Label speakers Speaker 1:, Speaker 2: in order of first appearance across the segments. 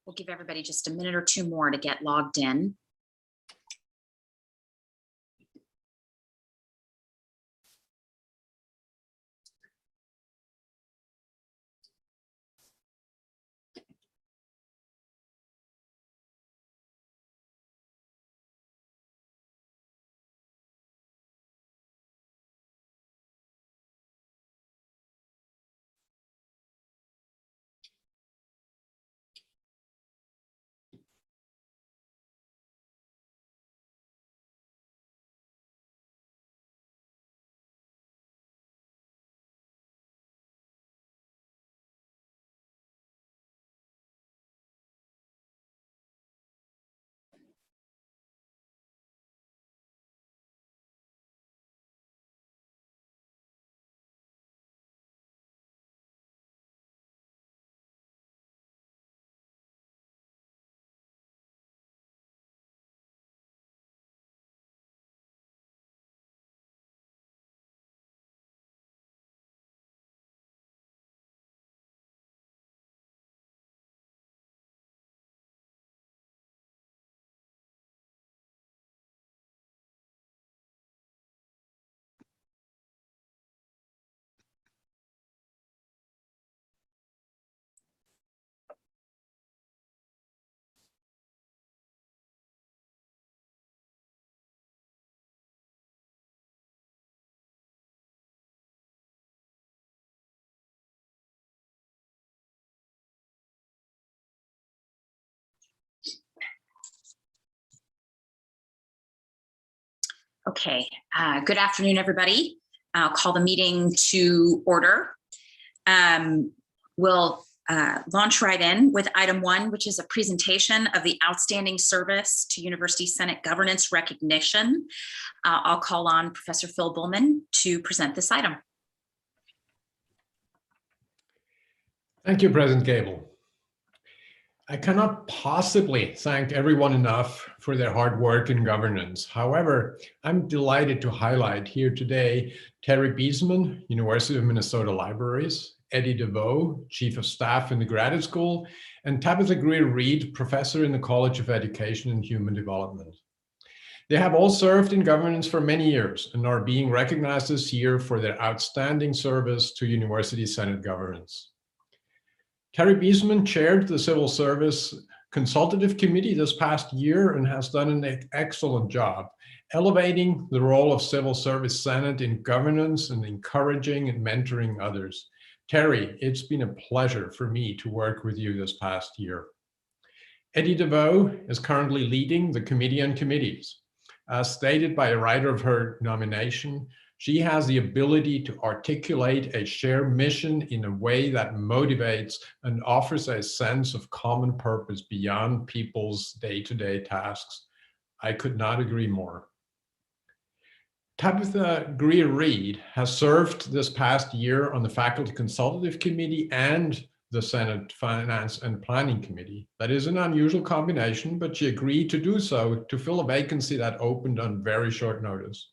Speaker 1: We'll give everybody just a minute or two more to get logged in. Okay, good afternoon, everybody. I'll call the meeting to order. We'll launch right in with item 1, which is a presentation of the outstanding service to University Senate governance recognition. I'll call on Professor Phil Bullman to present this item.
Speaker 2: Thank you, President Gable. I cannot possibly thank everyone enough for their hard work in governance. However, I'm delighted to highlight here today Terry Biesman, University of Minnesota Libraries, Eddie DeVoe, Chief of Staff in the Graduate School, and Tabitha Greer-Reed, Professor in the College of Education and Human Development. They have all served in governance for many years and are being recognized this year for their outstanding service to University Senate governance. Terry Biesman chaired the Civil Service Consultative Committee this past year and has done an excellent job elevating the role of Civil Service Senate in governance and encouraging and mentoring others. Terry, it's been a pleasure for me to work with you this past year. Eddie DeVoe is currently leading the Committee on Committees. As stated by a writer of her nomination, she has the ability to articulate a shared mission in a way that motivates and offers a sense of common purpose beyond people's day-to-day tasks. I could not agree more. Tabitha Greer-Reed has served this past year on the Faculty Consultative Committee and the Senate Finance and Planning Committee. That is an unusual combination, but she agreed to do so to fill a vacancy that opened on very short notice.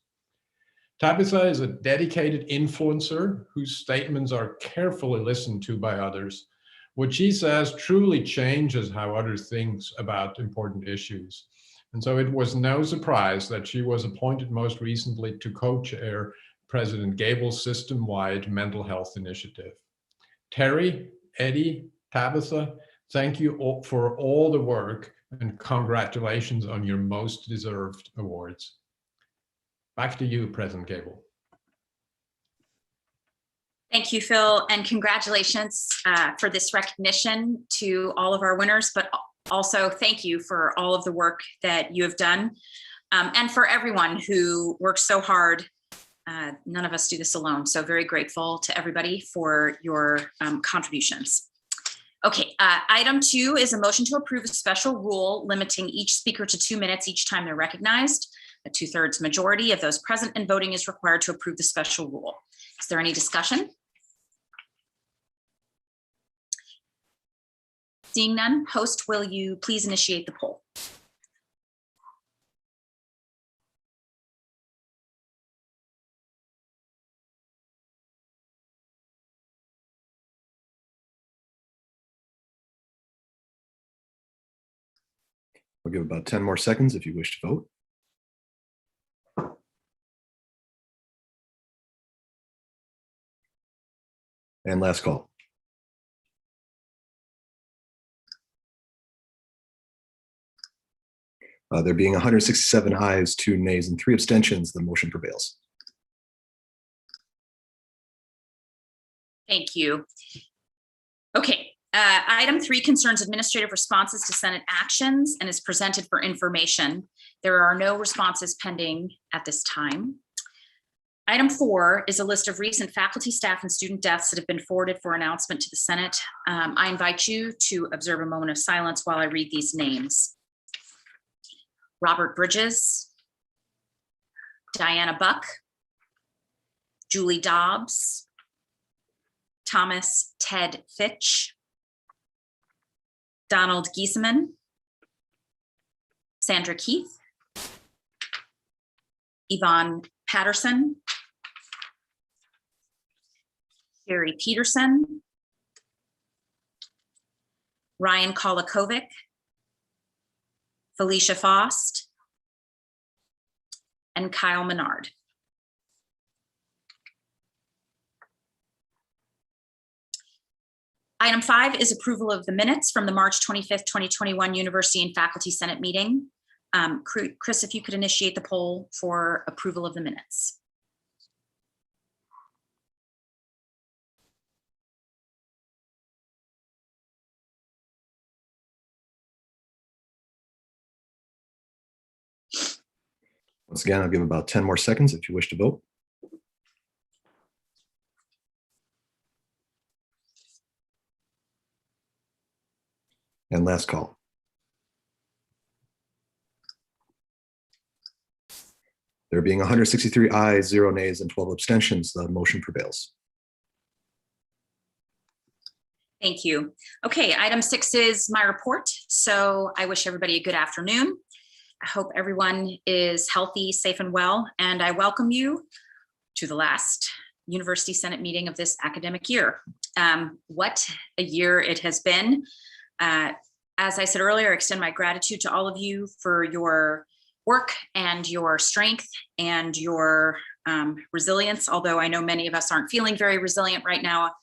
Speaker 2: Tabitha is a dedicated influencer whose statements are carefully listened to by others. What she says truly changes how others think about important issues. And so it was no surprise that she was appointed most recently to co-chair President Gable's system-wide mental health initiative. Terry, Eddie, Tabitha, thank you all for all the work and congratulations on your most deserved awards. Back to you, President Gable.
Speaker 1: Thank you, Phil, and congratulations for this recognition to all of our winners, but also thank you for all of the work that you have done and for everyone who works so hard. None of us do this alone, so very grateful to everybody for your contributions. Okay, item 2 is a motion to approve a special rule limiting each speaker to 2 minutes each time they're recognized. A 2/3 majority of those present and voting is required to approve the special rule. Is there any discussion? Seeing none, host, will you please initiate the poll?
Speaker 3: I'll give about 10 more seconds if you wish to vote. And last call. There being 167 ayes, 2 nays, and 3 abstentions, the motion prevails.
Speaker 1: Thank you. Okay, item 3 concerns administrative responses to Senate actions and is presented for information. There are no responses pending at this time. Item 4 is a list of recent faculty, staff, and student deaths that have been forwarded for announcement to the Senate. I invite you to observe a moment of silence while I read these names. Robert Bridges, Diana Buck, Julie Dobbs, Thomas Ted Fitch, Donald Giesemann, Sandra Keith, Yvonne Patterson, Sherry Peterson, Ryan Kolakovic, Felicia Faust, and Kyle Menard. Item 5 is approval of the minutes from the March 25th, 2021 University and Faculty Senate meeting. Chris, if you could initiate the poll for approval of the minutes.
Speaker 3: Once again, I'll give about 10 more seconds if you wish to vote. And last call. There being 163 ayes, 0 nays, and 12 abstentions, the motion prevails.
Speaker 1: Thank you. Okay, item 6 is my report. So I wish everybody a good afternoon. I hope everyone is healthy, safe, and well, and I welcome you to the last University Senate meeting of this academic year. What a year it has been. As I said earlier, I extend my gratitude to all of you for your work and your strength and your resilience. Although I know many of us aren't feeling very resilient right now,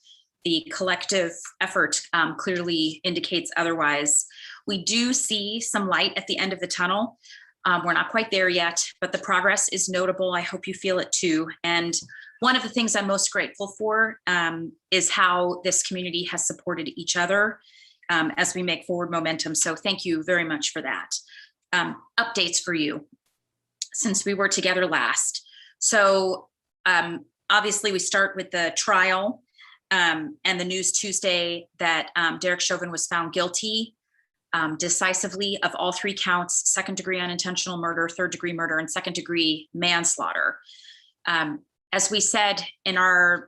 Speaker 1: the collective effort clearly indicates otherwise. We do see some light at the end of the tunnel. We're not quite there yet, but the progress is notable. I hope you feel it too. And one of the things I'm most grateful for is how this community has supported each other as we make forward momentum. So thank you very much for that. Updates for you since we were together last. So obviously we start with the trial and the news Tuesday that Derek Chauvin was found guilty decisively of all 3 counts: second-degree unintentional murder, third-degree murder, and second-degree manslaughter. As we said in our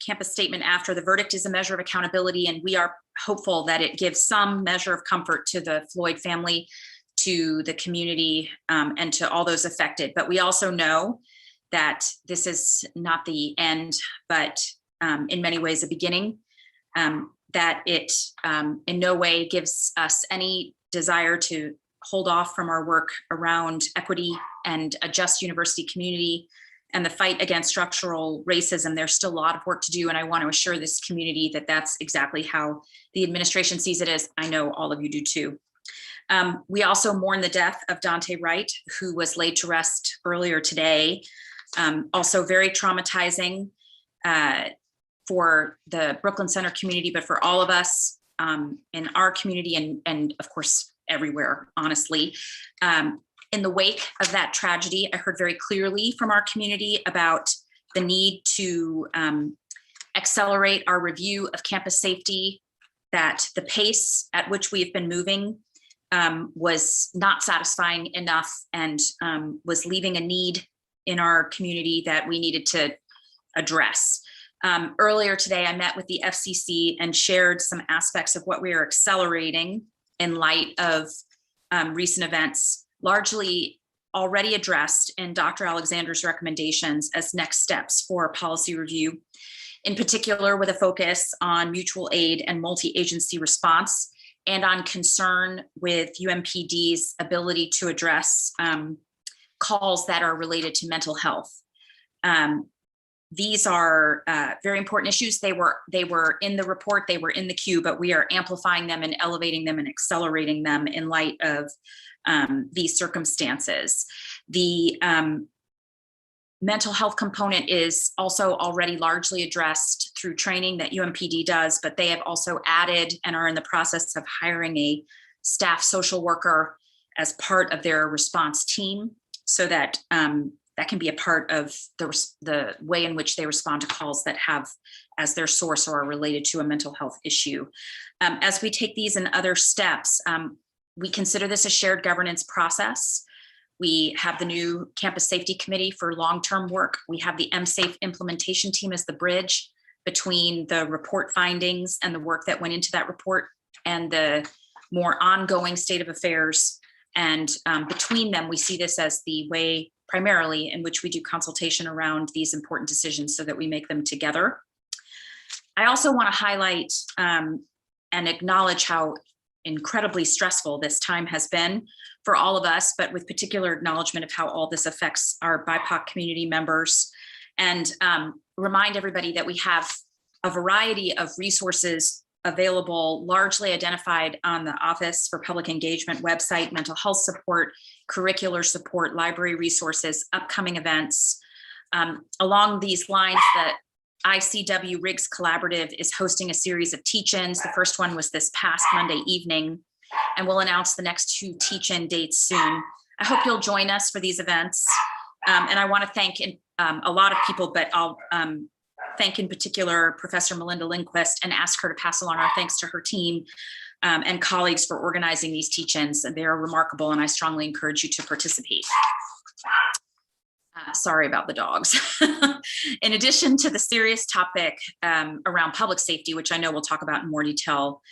Speaker 1: campus statement after, the verdict is a measure of accountability, and we are hopeful that it gives some measure of comfort to the Floyd family, to the community, and to all those affected. But we also know that this is not the end, but in many ways a beginning. That it in no way gives us any desire to hold off from our work around equity and a just university community and the fight against structural racism. There's still a lot of work to do, and I want to assure this community that that's exactly how the administration sees it, as I know all of you do too. We also mourn the death of Daunte Wright, who was laid to rest earlier today. Also very traumatizing for the Brooklyn Center community, but for all of us in our community and of course everywhere, honestly. In the wake of that tragedy, I heard very clearly from our community about the need to accelerate our review of campus safety, that the pace at which we've been moving was not satisfying enough and was leaving a need in our community that we needed to address. Earlier today, I met with the FCC and shared some aspects of what we are accelerating in light of recent events, largely already addressed in Dr. Alexander's recommendations as next steps for policy review, in particular with a focus on mutual aid and multi-agency response and on concern with UMPD's ability to address calls that are related to mental health. These are very important issues. They were in the report, they were in the queue, but we are amplifying them and elevating them and accelerating them in light of these circumstances. The mental health component is also already largely addressed through training that UMPD does, but they have also added and are in the process of hiring a staff social worker as part of their response team, so that that can be a part of the way in which they respond to calls that have as their source or are related to a mental health issue. As we take these and other steps, we consider this a shared governance process. We have the new Campus Safety Committee for long-term work. We have the MSAFE implementation team as the bridge between the report findings and the work that went into that report and the more ongoing state of affairs. And between them, we see this as the way primarily in which we do consultation around these important decisions so that we make them together. I also want to highlight and acknowledge how incredibly stressful this time has been for all of us, but with particular acknowledgement of how all this affects our BIPOC community members, and remind everybody that we have a variety of resources available, largely identified on the Office for Public Engagement website: mental health support, curricular support, library resources, upcoming events. Along these lines, the ICW RIGS Collaborative is hosting a series of teach-ins. The first one was this past Monday evening, and we'll announce the next 2 teach-in dates soon. I hope you'll join us for these events. And I want to thank a lot of people, but I'll thank in particular Professor Melinda Lindquist and ask her to pass along our thanks to her team and colleagues for organizing these teach-ins. They are remarkable, and I strongly encourage you to participate. Sorry about the dogs. In addition to the serious topic around public safety, which I know we'll talk about in more detail,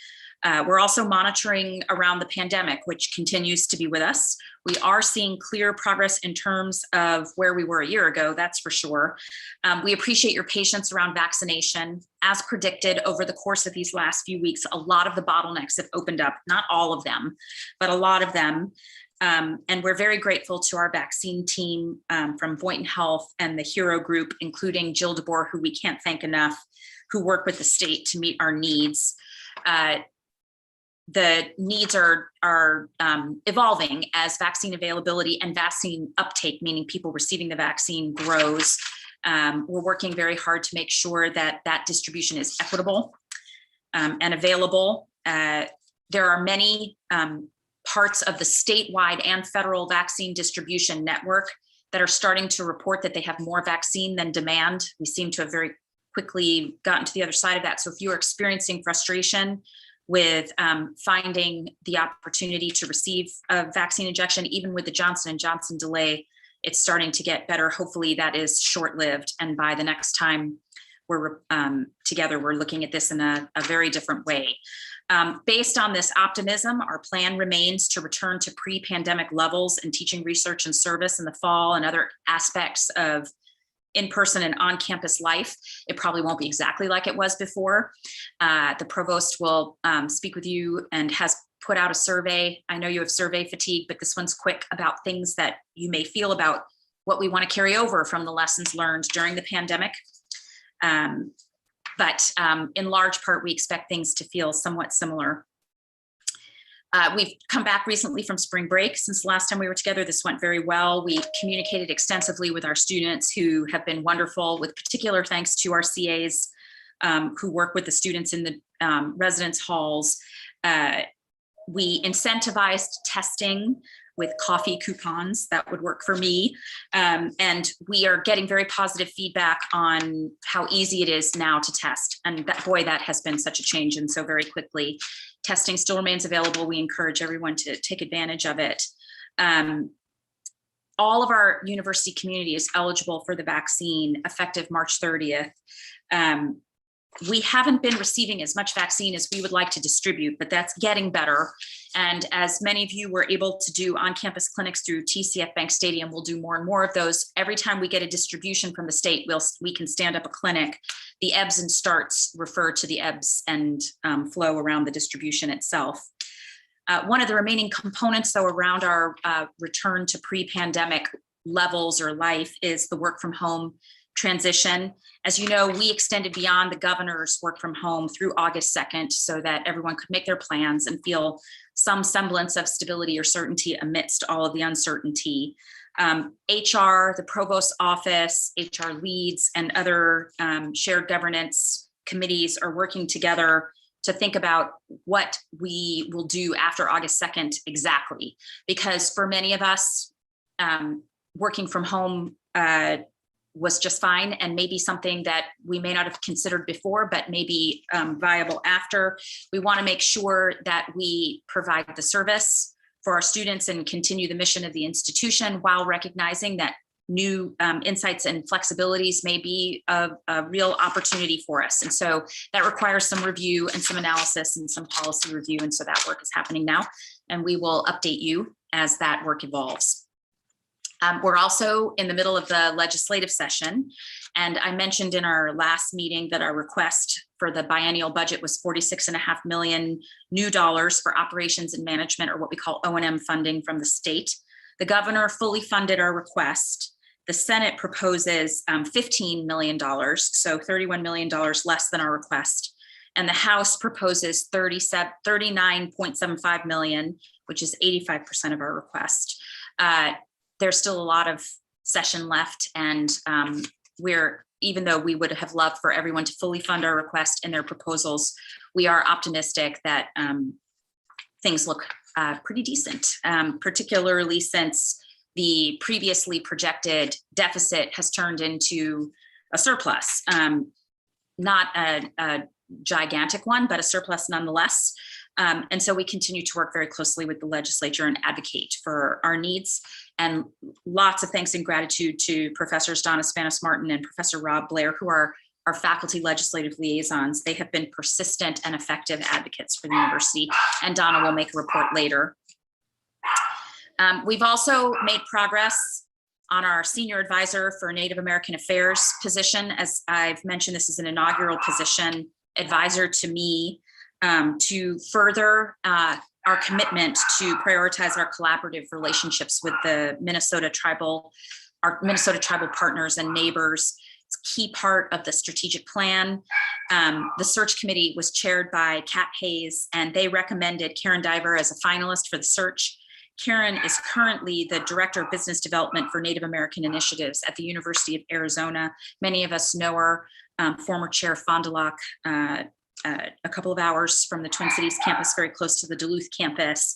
Speaker 1: we're also monitoring around the pandemic, which continues to be with us. We are seeing clear progress in terms of where we were a year ago, that's for sure. We appreciate your patience around vaccination. As predicted, over the course of these last few weeks, a lot of the bottlenecks have opened up, not all of them, but a lot of them. And we're very grateful to our vaccine team from Boynton Health and the HERO Group, including Jill DeBoer, who we can't thank enough, who work with the state to meet our needs. The needs are evolving as vaccine availability and vaccine uptake, meaning people receiving the vaccine, grows. We're working very hard to make sure that that distribution is equitable and available. There are many parts of the statewide and federal vaccine distribution network that are starting to report that they have more vaccine than demand. We seem to have very quickly gotten to the other side of that. So if you're experiencing frustration with finding the opportunity to receive a vaccine injection, even with the Johnson & Johnson delay, it's starting to get better. Hopefully that is short-lived. And by the next time we're together, we're looking at this in a very different way. Based on this optimism, our plan remains to return to pre-pandemic levels in teaching, research, and service in the fall and other aspects of in-person and on-campus life. It probably won't be exactly like it was before. The provost will speak with you and has put out a survey. I know you have survey fatigue, but this one's quick about things that you may feel about what we want to carry over from the lessons learned during the pandemic. But in large part, we expect things to feel somewhat similar. We've come back recently from spring break. Since the last time we were together, this went very well. We communicated extensively with our students, who have been wonderful, with particular thanks to our CAs who work with the students in the residence halls. We incentivized testing with coffee coupons. That would work for me. And we are getting very positive feedback on how easy it is now to test. And that, boy, that has been such a change, and so very quickly. Testing still remains available. We encourage everyone to take advantage of it. All of our university community is eligible for the vaccine effective March 30th. We haven't been receiving as much vaccine as we would like to distribute, but that's getting better. And as many of you were able to do on-campus clinics through TCF Bank Stadium, we'll do more and more of those. Every time we get a distribution from the state, we can stand up a clinic. The ebbs and starts refer to the ebbs and flow around the distribution itself. One of the remaining components, though, around our return to pre-pandemic levels or life is the work from home transition. As you know, we extended beyond the governor's work from home through August 2nd so that everyone could make their plans and feel some semblance of stability or certainty amidst all of the uncertainty. HR, the provost's office, HR leads, and other shared governance committees are working together to think about what we will do after August 2nd exactly. Because for many of us, working from home was just fine, and maybe something that we may not have considered before, but maybe viable after. We want to make sure that we provide the service for our students and continue the mission of the institution while recognizing that new insights and flexibilities may be a real opportunity for us. And so that requires some review and some analysis and some policy review. And so that work is happening now, and we will update you as that work evolves. We're also in the middle of the legislative session, and I mentioned in our last meeting that our request for the biennial budget was $46.5 million new dollars for operations and management, or what we call O&M funding from the state. The governor fully funded our request. The Senate proposes $15 million, so $31 million less than our request. And the House proposes $39.75 million, which is 85% of our request. There's still a lot of session left, and even though we would have loved for everyone to fully fund our request and their proposals, we are optimistic that things look pretty decent, particularly since the previously projected deficit has turned into a surplus, not a gigantic one, but a surplus nonetheless. And so we continue to work very closely with the legislature and advocate for our needs. And lots of thanks and gratitude to Professors Donna Spanos-Martin and Professor Rob Blair, who are our faculty legislative liaisons. They have been persistent and effective advocates for the university, and Donna will make a report later. We've also made progress on our senior advisor for Native American Affairs position. As I've mentioned, this is an inaugural position, advisor to me, to further our commitment to prioritize our collaborative relationships with the Minnesota tribal partners and neighbors. It's a key part of the strategic plan. The search committee was chaired by Kat Hayes, and they recommended Karen Diver as a finalist for the search. Karen is currently the Director of Business Development for Native American Initiatives at the University of Arizona. Many of us know her, former Chair Fond du Lac, a couple of hours from the Twin Cities campus, very close to the Duluth campus.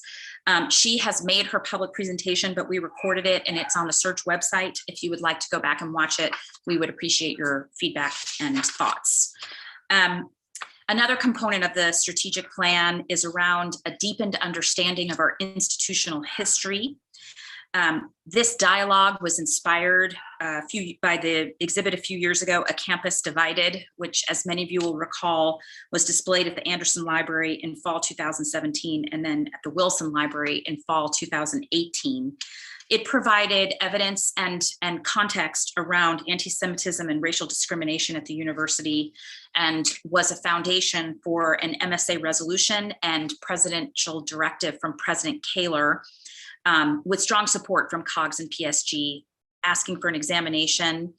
Speaker 1: She has made her public presentation, but we recorded it and it's on the search website. If you would like to go back and watch it, we would appreciate your feedback and thoughts. Another component of the strategic plan is around a deepened understanding of our institutional history. This dialogue was inspired by the exhibit a few years ago, A Campus Divided, which, as many of you will recall, was displayed at the Anderson Library in fall 2017 and then at the Wilson Library in fall 2018. It provided evidence and context around anti-Semitism and racial discrimination at the university, and was a foundation for an MSA resolution and presidential directive from President Kaler, with strong support from COGS and PSG, asking for an examination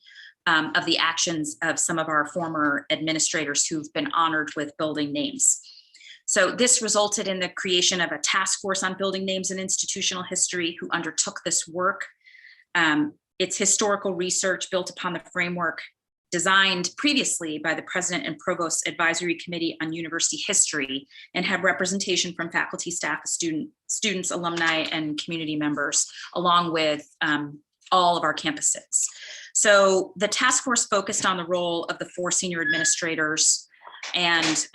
Speaker 1: of the actions of some of our former administrators who've been honored with building names. So this resulted in the creation of a task force on building names and institutional history who undertook this work. It's historical research built upon the framework designed previously by the President and Provost Advisory Committee on University History, and had representation from faculty, staff, students, alumni, and community members, along with all of our campuses. So the task force focused on the role of the 4 senior administrators and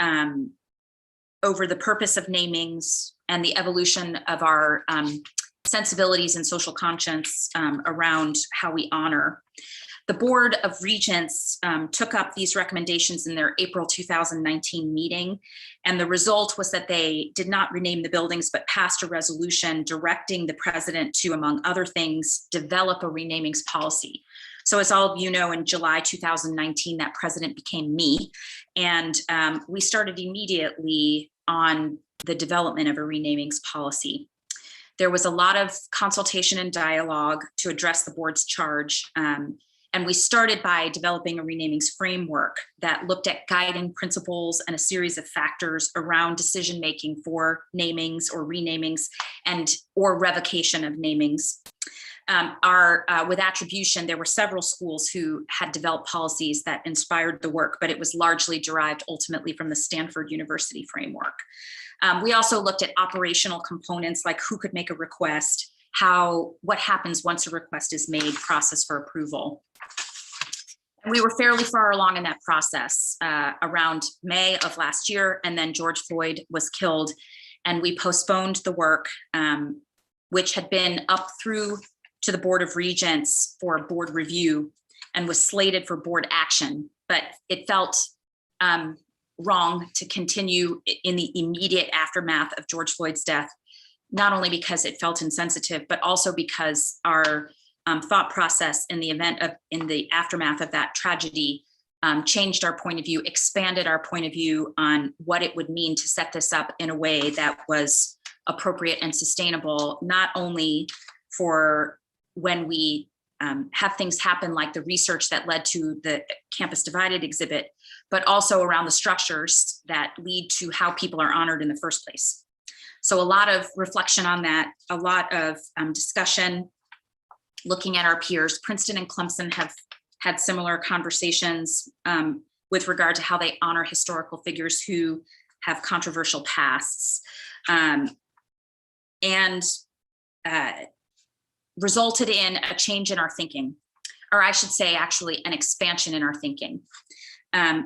Speaker 1: over the purpose of namings and the evolution of our sensibilities and social conscience around how we honor. The Board of Regents took up these recommendations in their April 2019 meeting, and the result was that they did not rename the buildings, but passed a resolution directing the president to, among other things, develop a renamings policy. So as all of you know, in July 2019, that president became me, and we started immediately on the development of a renamings policy. There was a lot of consultation and dialogue to address the board's charge. And we started by developing a renamings framework that looked at guiding principles and a series of factors around decision-making for namings or renamings or revocation of namings. With attribution, there were several schools who had developed policies that inspired the work, but it was largely derived ultimately from the Stanford University framework. We also looked at operational components like who could make a request, what happens once a request is made, process for approval. And we were fairly far along in that process around May of last year, and then George Floyd was killed, and we postponed the work, which had been up through to the Board of Regents for board review and was slated for board action, but it felt wrong to continue in the immediate aftermath of George Floyd's death, not only because it felt insensitive, but also because our thought process in the aftermath of that tragedy changed our point of view, expanded our point of view on what it would mean to set this up in a way that was appropriate and sustainable, not only for when we have things happen like the research that led to the Campus Divided exhibit, but also around the structures that lead to how people are honored in the first place. So a lot of reflection on that, a lot of discussion, looking at our peers. Princeton and Clemson have had similar conversations with regard to how they honor historical figures who have controversial pasts, and resulted in a change in our thinking, or I should say actually an expansion in our thinking.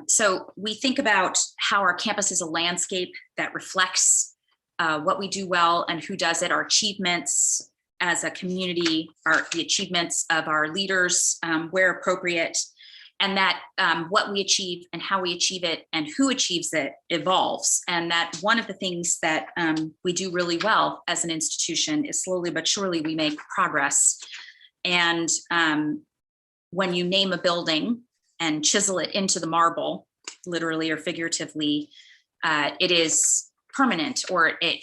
Speaker 1: So we think about how our campus is a landscape that reflects what we do well and who does it, our achievements as a community, the achievements of our leaders where appropriate, and that what we achieve and how we achieve it and who achieves it evolves. And that one of the things that we do really well as an institution is slowly but surely we make progress. And when you name a building and chisel it into the marble, literally or figuratively, it is permanent, or it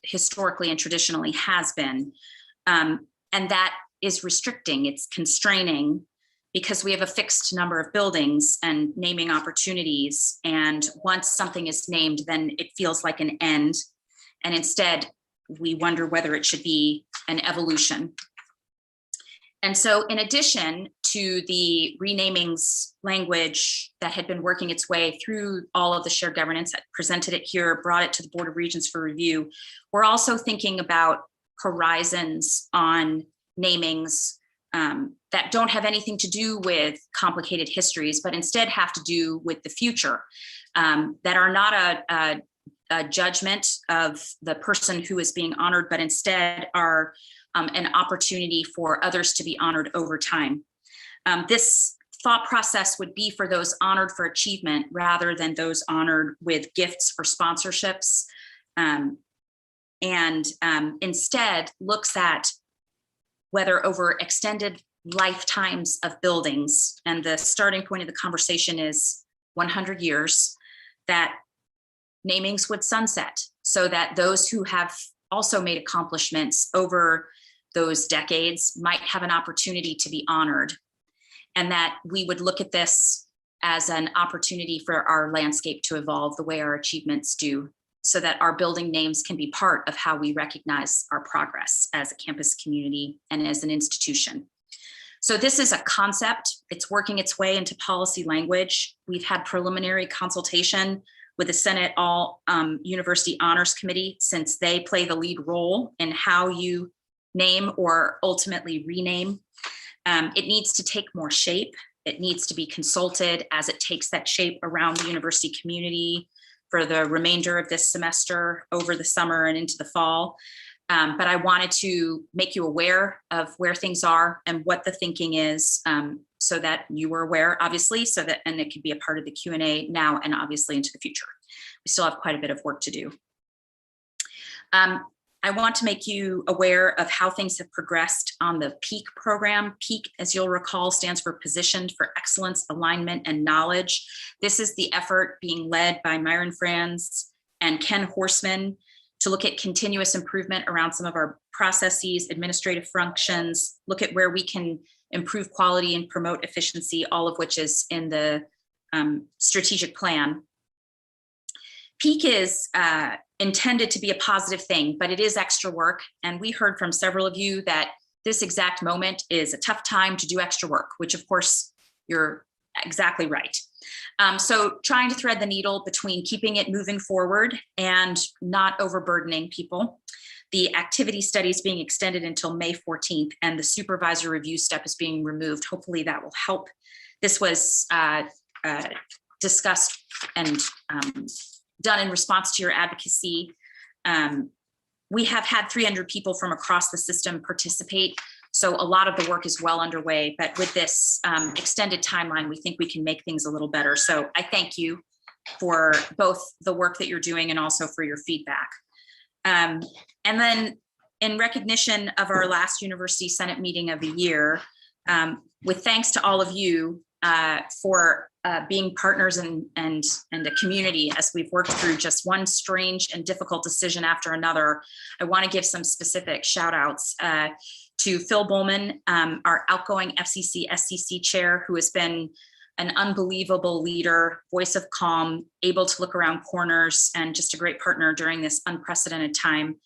Speaker 1: historically and traditionally has been. And that is restricting, it's constraining, because we have a fixed number of buildings and naming opportunities. And once something is named, then it feels like an end. And instead, we wonder whether it should be an evolution. And so in addition to the renamings language that had been working its way through all of the shared governance, that presented it here, brought it to the Board of Regents for review, we're also thinking about horizons on namings that don't have anything to do with complicated histories, but instead have to do with the future, that are not a judgment of the person who is being honored, but instead are an opportunity for others to be honored over time. This thought process would be for those honored for achievement rather than those honored with gifts or sponsorships, and instead looks at whether over extended lifetimes of buildings, and the starting point of the conversation is 100 years, that namings would sunset, so that those who have also made accomplishments over those decades might have an opportunity to be honored. And that we would look at this as an opportunity for our landscape to evolve the way our achievements do, so that our building names can be part of how we recognize our progress as a campus community and as an institution. So this is a concept. It's working its way into policy language. We've had preliminary consultation with the Senate All University Honors Committee, since they play the lead role in how you name or ultimately rename. It needs to take more shape. It needs to be consulted as it takes that shape around the university community for the remainder of this semester, over the summer and into the fall. But I wanted to make you aware of where things are and what the thinking is, so that you were aware, obviously, and it could be a part of the Q&A now and obviously into the future. We still have quite a bit of work to do. I want to make you aware of how things have progressed on the PEAK program. PEAK, as you'll recall, stands for Positioned for Excellence, Alignment, and Knowledge. This is the effort being led by Myron Franz and Ken Horseman to look at continuous improvement around some of our processes, administrative functions, look at where we can improve quality and promote efficiency, all of which is in the strategic plan. Peak is intended to be a positive thing, but it is extra work. And we heard from several of you that this exact moment is a tough time to do extra work, which of course you're exactly right. So trying to thread the needle between keeping it moving forward and not overburdening people. The activity study is being extended until May 14th, and the supervisor review step is being removed. Hopefully that will help. This was discussed and done in response to your advocacy. We have had 300 people from across the system participate, so a lot of the work is well underway, but with this extended timeline, we think we can make things a little better. So I thank you for both the work that you're doing and also for your feedback. And then in recognition of our last University Senate meeting of the year, with thanks to all of you for being partners and a community as we've worked through just one strange and difficult decision after another, I want to give some specific shout outs to Phil Bowman, our outgoing FCC SCC chair, who has been an unbelievable leader, voice of calm, able to look around corners, and just a great partner during this unprecedented time.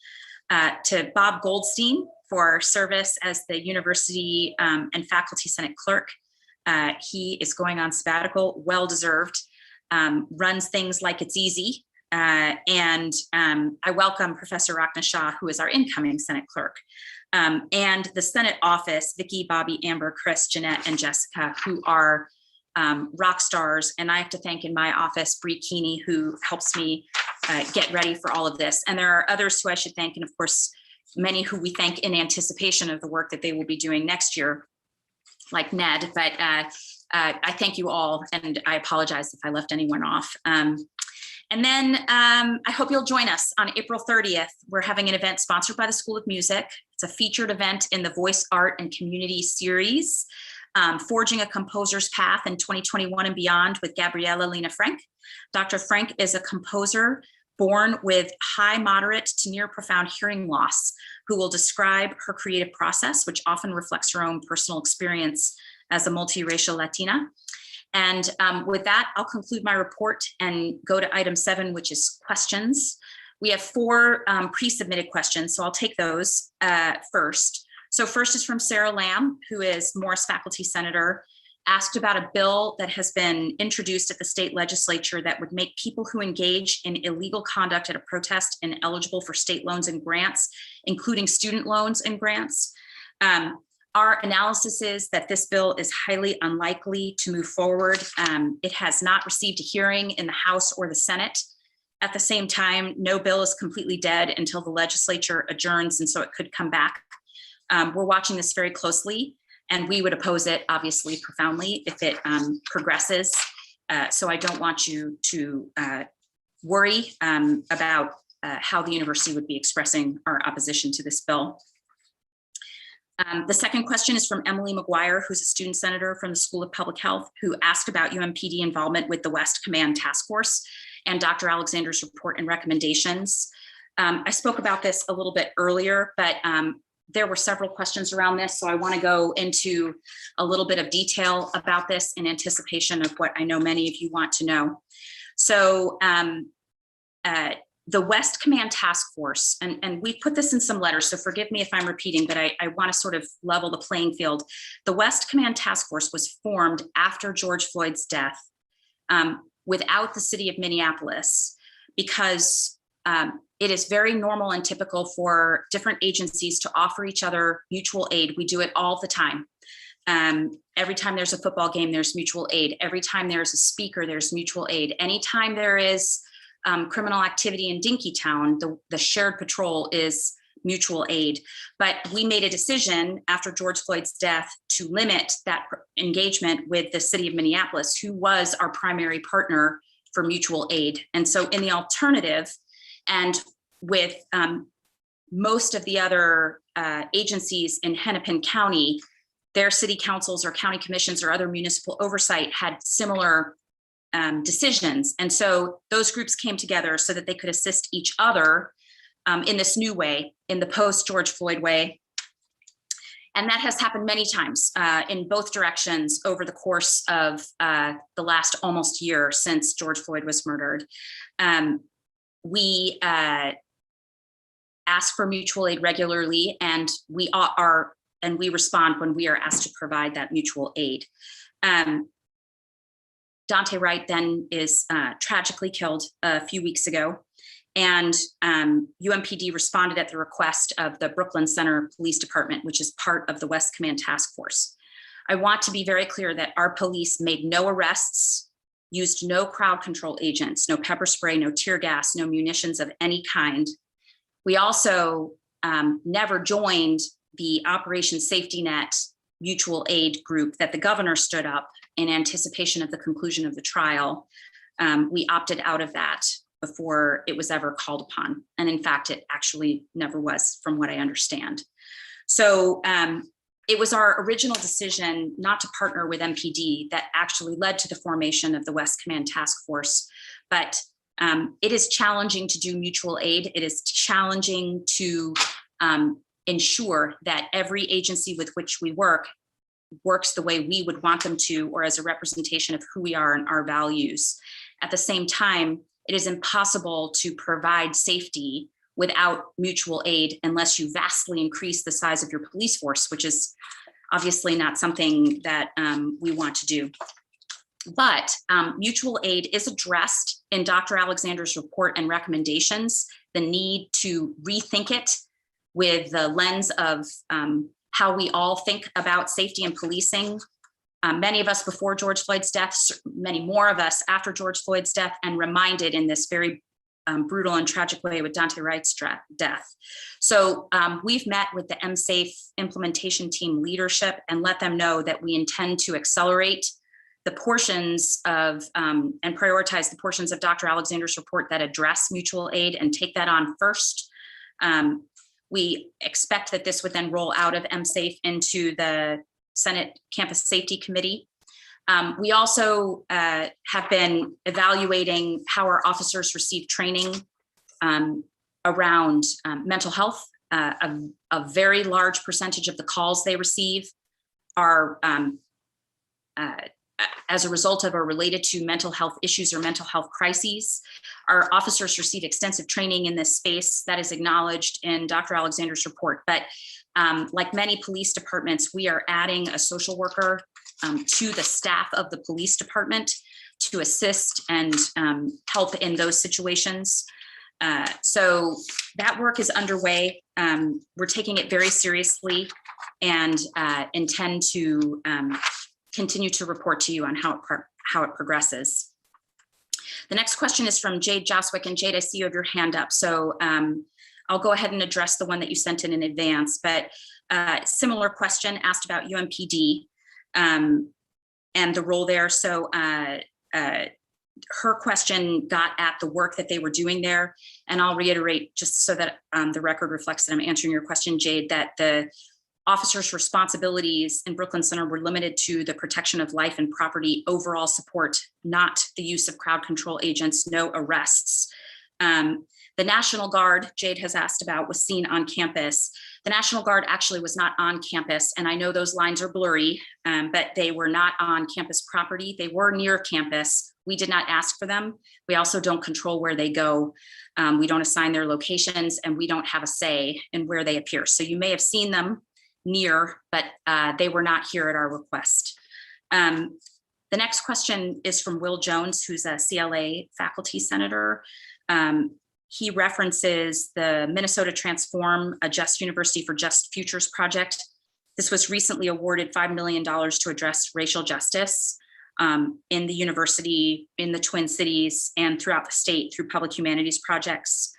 Speaker 1: To Bob Goldstein for service as the University and Faculty Senate Clerk. He is going on sabbatical, well-deserved, runs things like it's easy. And I welcome Professor Rakna Shah, who is our incoming Senate Clerk. And the Senate office, Vicki, Bobby, Amber, Chris, Jeanette, and Jessica, who are rock stars. And I have to thank in my office, Bree Keeney, who helps me get ready for all of this. And there are others who I should thank, and of course, many who we thank in anticipation of the work that they will be doing next year, like Ned, but I thank you all, and I apologize if I left anyone off. And then I hope you'll join us on April 30th. We're having an event sponsored by the School of Music. It's a featured event in the Voice, Art, and Community series, Forging a Composer's Path in 2021 and Beyond with Gabriella Lena Frank. Dr. Frank is a composer born with high, moderate to near profound hearing loss, who will describe her creative process, which often reflects her own personal experience as a multiracial Latina. And with that, I'll conclude my report and go to item 7, which is questions. We have 4 pre-submitted questions, so I'll take those first. So first is from Sarah Lamb, who is Morris Faculty Senator, asked about a bill that has been introduced at the state legislature that would make people who engage in illegal conduct at a protest ineligible for state loans and grants, including student loans and grants. Our analysis is that this bill is highly unlikely to move forward. It has not received a hearing in the House or the Senate. At the same time, no bill is completely dead until the legislature adjourns, and so it could come back. We're watching this very closely, and we would oppose it, obviously, profoundly if it progresses. So I don't want you to worry about how the university would be expressing our opposition to this bill. The second question is from Emily McGuire, who's a student senator from the School of Public Health, who asked about UMPD involvement with the West Command Task Force and Dr. Alexander's report and recommendations. I spoke about this a little bit earlier, but there were several questions around this, so I want to go into a little bit of detail about this in anticipation of what I know many of you want to know. So the West Command Task Force, and we put this in some letters, so forgive me if I'm repeating, but I want to sort of level the playing field. The West Command Task Force was formed after George Floyd's death without the city of Minneapolis, because it is very normal and typical for different agencies to offer each other mutual aid. We do it all the time. Every time there's a football game, there's mutual aid. Every time there's a speaker, there's mutual aid. Anytime there is criminal activity in Dinkytown, the shared patrol is mutual aid. But we made a decision after George Floyd's death to limit that engagement with the city of Minneapolis, who was our primary partner for mutual aid. And so in the alternative, and with most of the other agencies in Hennepin County, their city councils or county commissions or other municipal oversight had similar decisions. And so those groups came together so that they could assist each other in this new way, in the post-George Floyd way. And that has happened many times in both directions over the course of the last almost year since George Floyd was murdered. We ask for mutual aid regularly, and we respond when we are asked to provide that mutual aid. Daunte Wright then is tragically killed a few weeks ago, and UMPD responded at the request of the Brooklyn Center Police Department, which is part of the West Command Task Force. I want to be very clear that our police made no arrests, used no crowd control agents, no pepper spray, no tear gas, no munitions of any kind. We also never joined the Operation Safety Net mutual aid group that the governor stood up in anticipation of the conclusion of the trial. We opted out of that before it was ever called upon. And in fact, it actually never was, from what I understand. So it was our original decision not to partner with MPD that actually led to the formation of the West Command Task Force. But it is challenging to do mutual aid. It is challenging to ensure that every agency with which we works the way we would want them to, or as a representation of who we are and our values. At the same time, it is impossible to provide safety without mutual aid unless you vastly increase the size of your police force, which is obviously not something that we want to do. But mutual aid is addressed in Dr. Alexander's report and recommendations, the need to rethink it with the lens of how we all think about safety and policing. Many of us before George Floyd's death, many more of us after George Floyd's death, and reminded in this very brutal and tragic way with Daunte Wright's death. So we've met with the MSAFE implementation team leadership and let them know that we intend to accelerate the portions of and prioritize the portions of Dr. Alexander's report that address mutual aid and take that on first. We expect that this would then roll out of MSAFE into the Senate Campus Safety Committee. We also have been evaluating how our officers receive training around mental health. A very large percentage of the calls they receive are as a result of or related to mental health issues or mental health crises. Our officers receive extensive training in this space that is acknowledged in Dr. Alexander's report. But like many police departments, we are adding a social worker to the staff of the police department to assist and help in those situations. So that work is underway. We're taking it very seriously and intend to continue to report to you on how it progresses. The next question is from Jade Joswick, and Jade, I see you have your hand up. So I'll go ahead and address the one that you sent in advance, but similar question asked about UMPD and the role there. So her question got at the work that they were doing there. And I'll reiterate, just so that the record reflects that I'm answering your question, Jade, that the officers' responsibilities in Brooklyn Center were limited to the protection of life and property, overall support, not the use of crowd control agents, no arrests. The National Guard, Jade has asked about, was seen on campus. The National Guard actually was not on campus, and I know those lines are blurry, but they were not on campus property. They were near campus. We did not ask for them. We also don't control where they go. We don't assign their locations, and we don't have a say in where they appear. So you may have seen them near, but they were not here at our request. The next question is from Will Jones, who's a CLA faculty senator. He references the Minnesota Transform, a Just University for Just Futures project. This was recently awarded $5 million to address racial justice in the university, in the Twin Cities, and throughout the state through public humanities projects.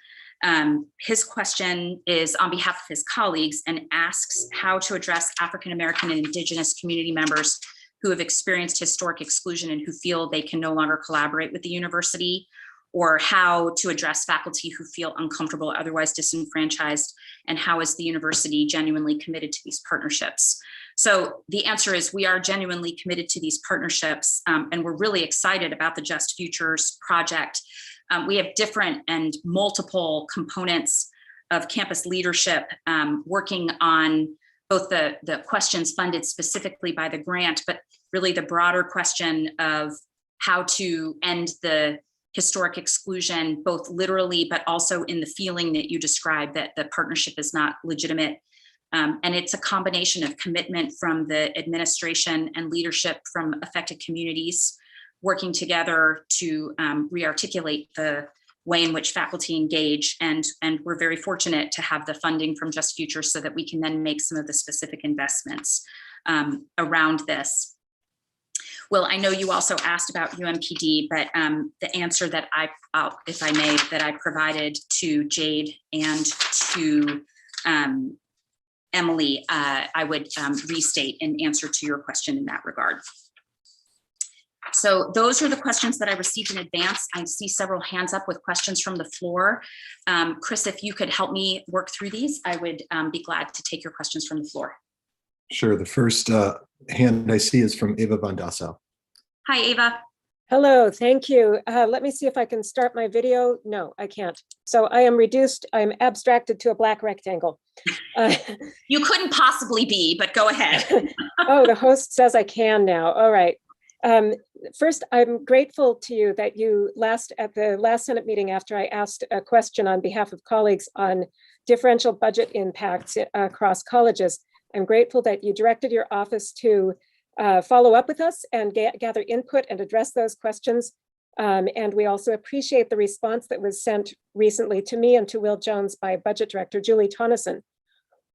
Speaker 1: His question is on behalf of his colleagues and asks how to address African-American and Indigenous community members who have experienced historic exclusion and who feel they can no longer collaborate with the university, or how to address faculty who feel uncomfortable, otherwise disenfranchised, and how is the university genuinely committed to these partnerships. So the answer is we are genuinely committed to these partnerships, and we're really excited about the Just Futures project. We have different and multiple components of campus leadership working on both the questions funded specifically by the grant, but really the broader question of how to end the historic exclusion, both literally, but also in the feeling that you described that the partnership is not legitimate. And it's a combination of commitment from the administration and leadership from affected communities working together to re-articulate the way in which faculty engage. And we're very fortunate to have the funding from Just Future so that we can then make some of the specific investments around this. Will, I know you also asked about UMPD, but the answer that if I may, that I provided to Jade and to Emily, I would restate in answer to your question in that regard. So those are the questions that I received in advance. I see several hands up with questions from the floor. Chris, if you could help me work through these, I would be glad to take your questions from the floor.
Speaker 3: Sure. The first hand I see is from Ava Van Dassau.
Speaker 1: Hi, Ava.
Speaker 4: Hello, thank you. Let me see if I can start my video. No, I can't. So I am reduced, I'm abstracted to a black rectangle.
Speaker 1: You couldn't possibly be, but go ahead.
Speaker 4: Oh, the host says I can now. All right. First, I'm grateful to you that you at the last Senate meeting, after I asked a question on behalf of colleagues on differential budget impacts across colleges, I'm grateful that you directed your office to follow up with us and gather input and address those questions. And we also appreciate the response that was sent recently to me and to Will Jones by Budget Director Julie Tonneson.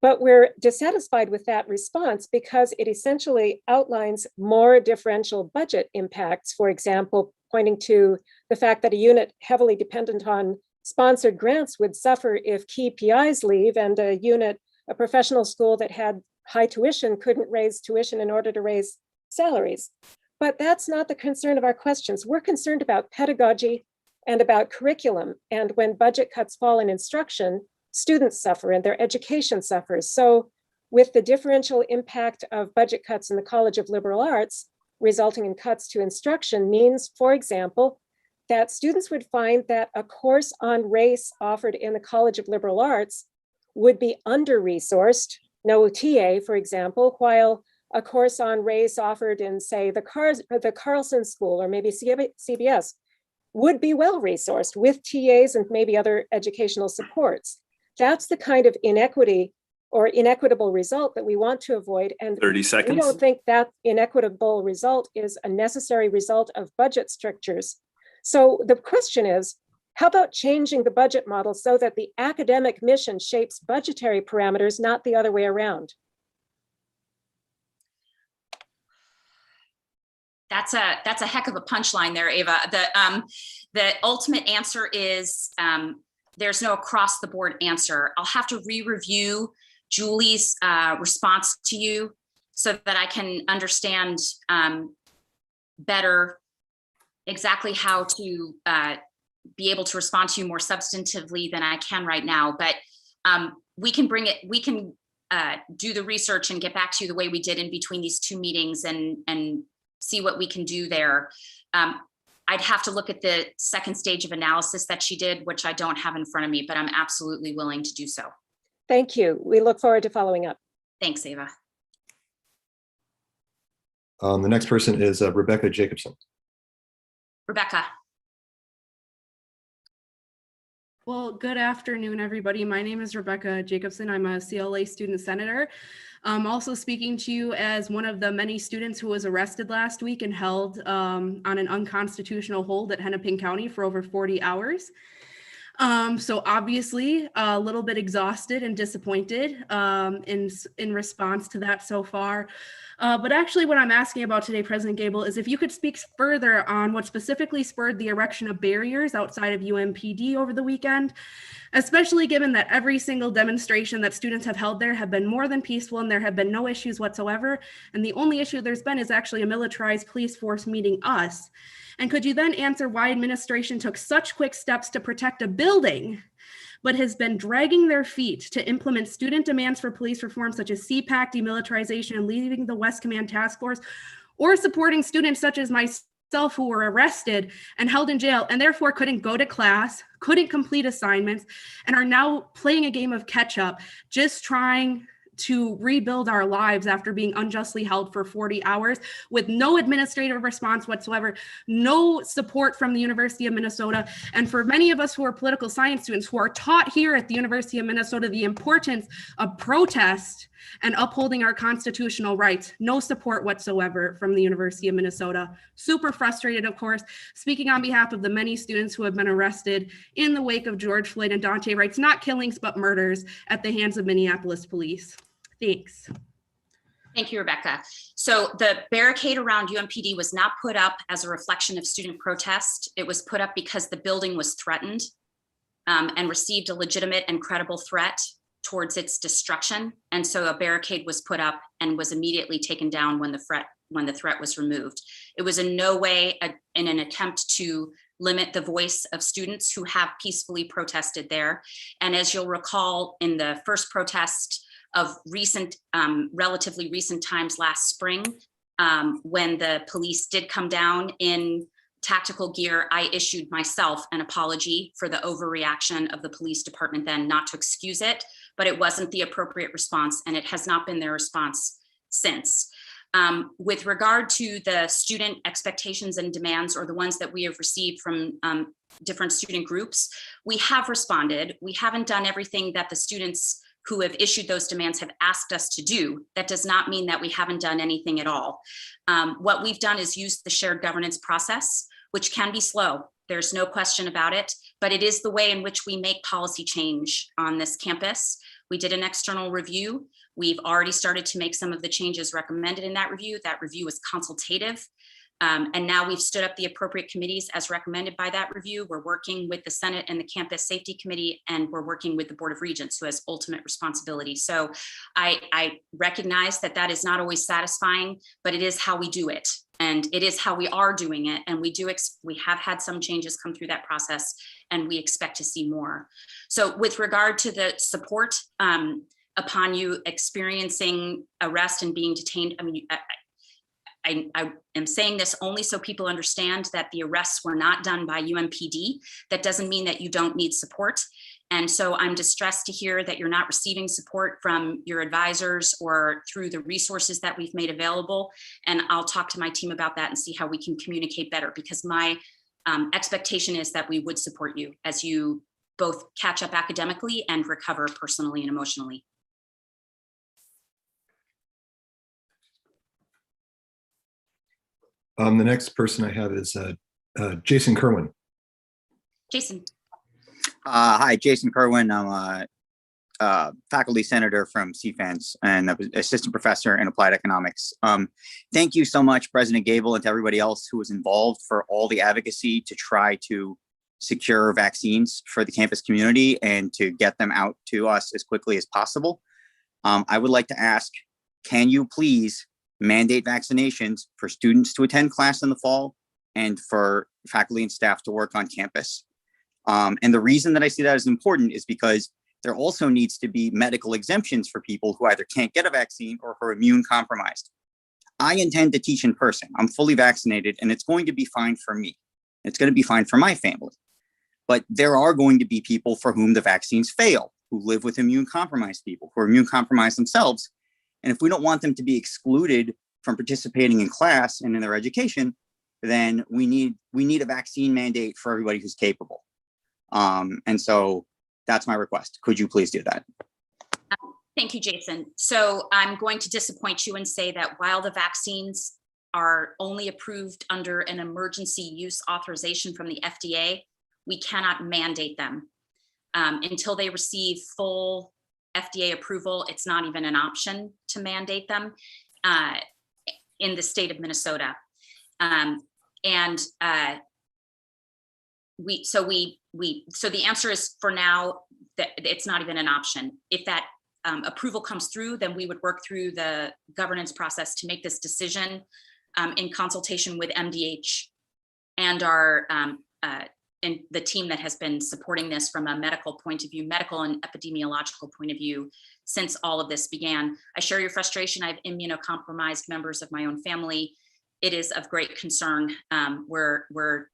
Speaker 4: But we're dissatisfied with that response because it essentially outlines more differential budget impacts, for example, pointing to the fact that a unit heavily dependent on sponsored grants would suffer if key PIs leave, and a professional school that had high tuition couldn't raise tuition in order to raise salaries. But that's not the concern of our questions. We're concerned about pedagogy and about curriculum. And when budget cuts fall in instruction, students suffer and their education suffers. So with the differential impact of budget cuts in the College of Liberal Arts, resulting in cuts to instruction means, for example, that students would find that a course on race offered in the College of Liberal Arts would be under-resourced, no TA, for example, while a course on race offered in, say, the Carlson School or maybe CBS would be well-resourced with TAs and maybe other educational supports. That's the kind of inequity or inequitable result that we want to avoid. And
Speaker 5: 30 seconds.
Speaker 4: We don't think that inequitable result is a necessary result of budget strictures. So the question is, how about changing the budget model so that the academic mission shapes budgetary parameters, not the other way around?
Speaker 1: That's a heck of a punchline there, Ava. The ultimate answer is there's no across the board answer. I'll have to re-review Julie's response to you so that I can understand better exactly how to be able to respond to you more substantively than I can right now. But we can do the research and get back to you the way we did in between these two meetings and see what we can do there. I'd have to look at the second stage of analysis that she did, which I don't have in front of me, but I'm absolutely willing to do so.
Speaker 4: Thank you. We look forward to following up.
Speaker 1: Thanks, Ava.
Speaker 3: The next person is Rebecca Jacobson.
Speaker 1: Rebecca.
Speaker 6: Well, good afternoon, everybody. My name is Rebecca Jacobson. I'm a CLA student senator. I'm also speaking to you as one of the many students who was arrested last week and held on an unconstitutional hold at Hennepin County for over 40 hours. So obviously a little bit exhausted and disappointed in response to that so far. But actually what I'm asking about today, President Gabel, is if you could speak further on what specifically spurred the erection of barriers outside of UMPD over the weekend, especially given that every single demonstration that students have held there have been more than peaceful and there have been no issues whatsoever. And the only issue there's been is actually a militarized police force meeting us. And could you then answer why administration took such quick steps to protect a building but has been dragging their feet to implement student demands for police reform, such as CPAC, demilitarization, and leaving the West Command Task Force, or supporting students such as myself who were arrested and held in jail and therefore couldn't go to class, couldn't complete assignments, and are now playing a game of catch up, just trying to rebuild our lives after being unjustly held for 40 hours with no administrative response whatsoever, no support from the University of Minnesota. And for many of us who are political science students who are taught here at the University of Minnesota the importance of protest and upholding our constitutional rights, no support whatsoever from the University of Minnesota. Super frustrated, of course, speaking on behalf of the many students who have been arrested in the wake of George Floyd and Daunte Wright's not killings, but murders at the hands of Minneapolis police. Thanks.
Speaker 1: Thank you, Rebecca. So the barricade around UMPD was not put up as a reflection of student protest. It was put up because the building was threatened and received a legitimate and credible threat towards its destruction. And so a barricade was put up and was immediately taken down when the threat was removed. It was in no way in an attempt to limit the voice of students who have peacefully protested there. And as you'll recall, in the first protest of relatively recent times last spring, when the police did come down in tactical gear, I issued myself an apology for the overreaction of the police department then, not to excuse it, but it wasn't the appropriate response, and it has not been their response since. With regard to the student expectations and demands, or the ones that we have received from different student groups, we have responded. We haven't done everything that the students who have issued those demands have asked us to do. That does not mean that we haven't done anything at all. What we've done is use the shared governance process, which can be slow. There's no question about it, but it is the way in which we make policy change on this campus. We did an external review. We've already started to make some of the changes recommended in that review. That review was consultative. And now we've stood up the appropriate committees as recommended by that review. We're working with the Senate and the Campus Safety Committee, and we're working with the Board of Regents, who has ultimate responsibility. So I recognize that that is not always satisfying, but it is how we do it. And it is how we are doing it. And we have had some changes come through that process, and we expect to see more. So with regard to the support upon you experiencing arrest and being detained, I mean, I am saying this only so people understand that the arrests were not done by UMPD. That doesn't mean that you don't need support. And so I'm distressed to hear that you're not receiving support from your advisors or through the resources that we've made available. And I'll talk to my team about that and see how we can communicate better, because my expectation is that we would support you as you both catch up academically and recover personally and emotionally.
Speaker 3: The next person I have is Jason Kerwin.
Speaker 1: Jason.
Speaker 5: Hi, Jason Kerwin. I'm a faculty senator from CFANS and assistant professor in applied economics. Thank you so much, President Gabel, and to everybody else who was involved for all the advocacy to try to secure vaccines for the campus community and to get them out to us as quickly as possible. I would like to ask, can you please mandate vaccinations for students to attend class in the fall and for faculty and staff to work on campus? And the reason that I see that as important is because there also needs to be medical exemptions for people who either can't get a vaccine or who are immune compromised. I intend to teach in person. I'm fully vaccinated, and it's going to be fine for me. It's going to be fine for my family. But there are going to be people for whom the vaccines fail, who live with immune compromised people, who are immune compromised themselves. And if we don't want them to be excluded from participating in class and in their education, then we need a vaccine mandate for everybody who's capable. And so that's my request. Could you please do that?
Speaker 1: Thank you, Jason. So I'm going to disappoint you and say that while the vaccines are only approved under an emergency use authorization from the FDA, we cannot mandate them. Until they receive full FDA approval, it's not even an option to mandate them in the state of Minnesota. So the answer is, for now, that it's not even an option. If that approval comes through, then we would work through the governance process to make this decision in consultation with MDH and our and the team that has been supporting this from a medical point of view, medical and epidemiological point of view, since all of this began. I share your frustration. I have immunocompromised members of my own family. It is of great concern. We're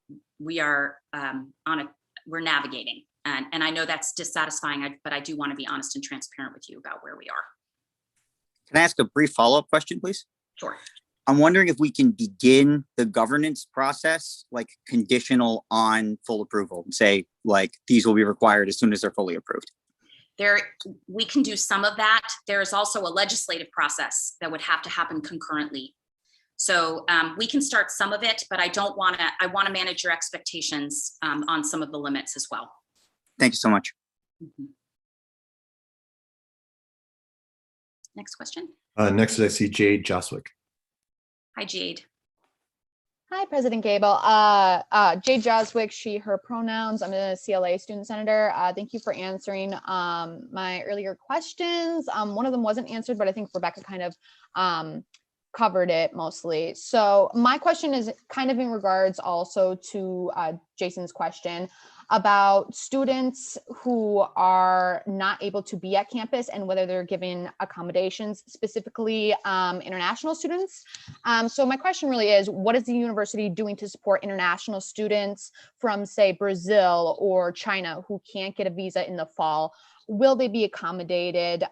Speaker 1: navigating, and I know that's dissatisfying, but I do want to be honest and transparent with you about where we are.
Speaker 5: Can I ask a brief follow-up question, please?
Speaker 1: Sure.
Speaker 5: I'm wondering if we can begin the governance process, like conditional on full approval, and say like these will be required as soon as they're fully approved.
Speaker 1: We can do some of that. There is also a legislative process that would have to happen concurrently. So we can start some of it, but I want to manage your expectations on some of the limits as well.
Speaker 5: Thank you so much.
Speaker 1: Mm-hmm. Next question.
Speaker 3: Next, I see Jade Joswick.
Speaker 1: Hi, Jade.
Speaker 7: Hi, President Gable. Jade Joswick, she, her pronouns. I'm a CLA student senator. Thank you for answering my earlier questions. One of them wasn't answered, but I think Rebecca kind of covered it mostly. So my question is kind of in regards also to Jason's question about students who are not able to be at campus and whether they're given accommodations, specifically international students. So my question really is, what is the university doing to support international students from, say, Brazil or China who can't get a visa in the fall? Will they be accommodated?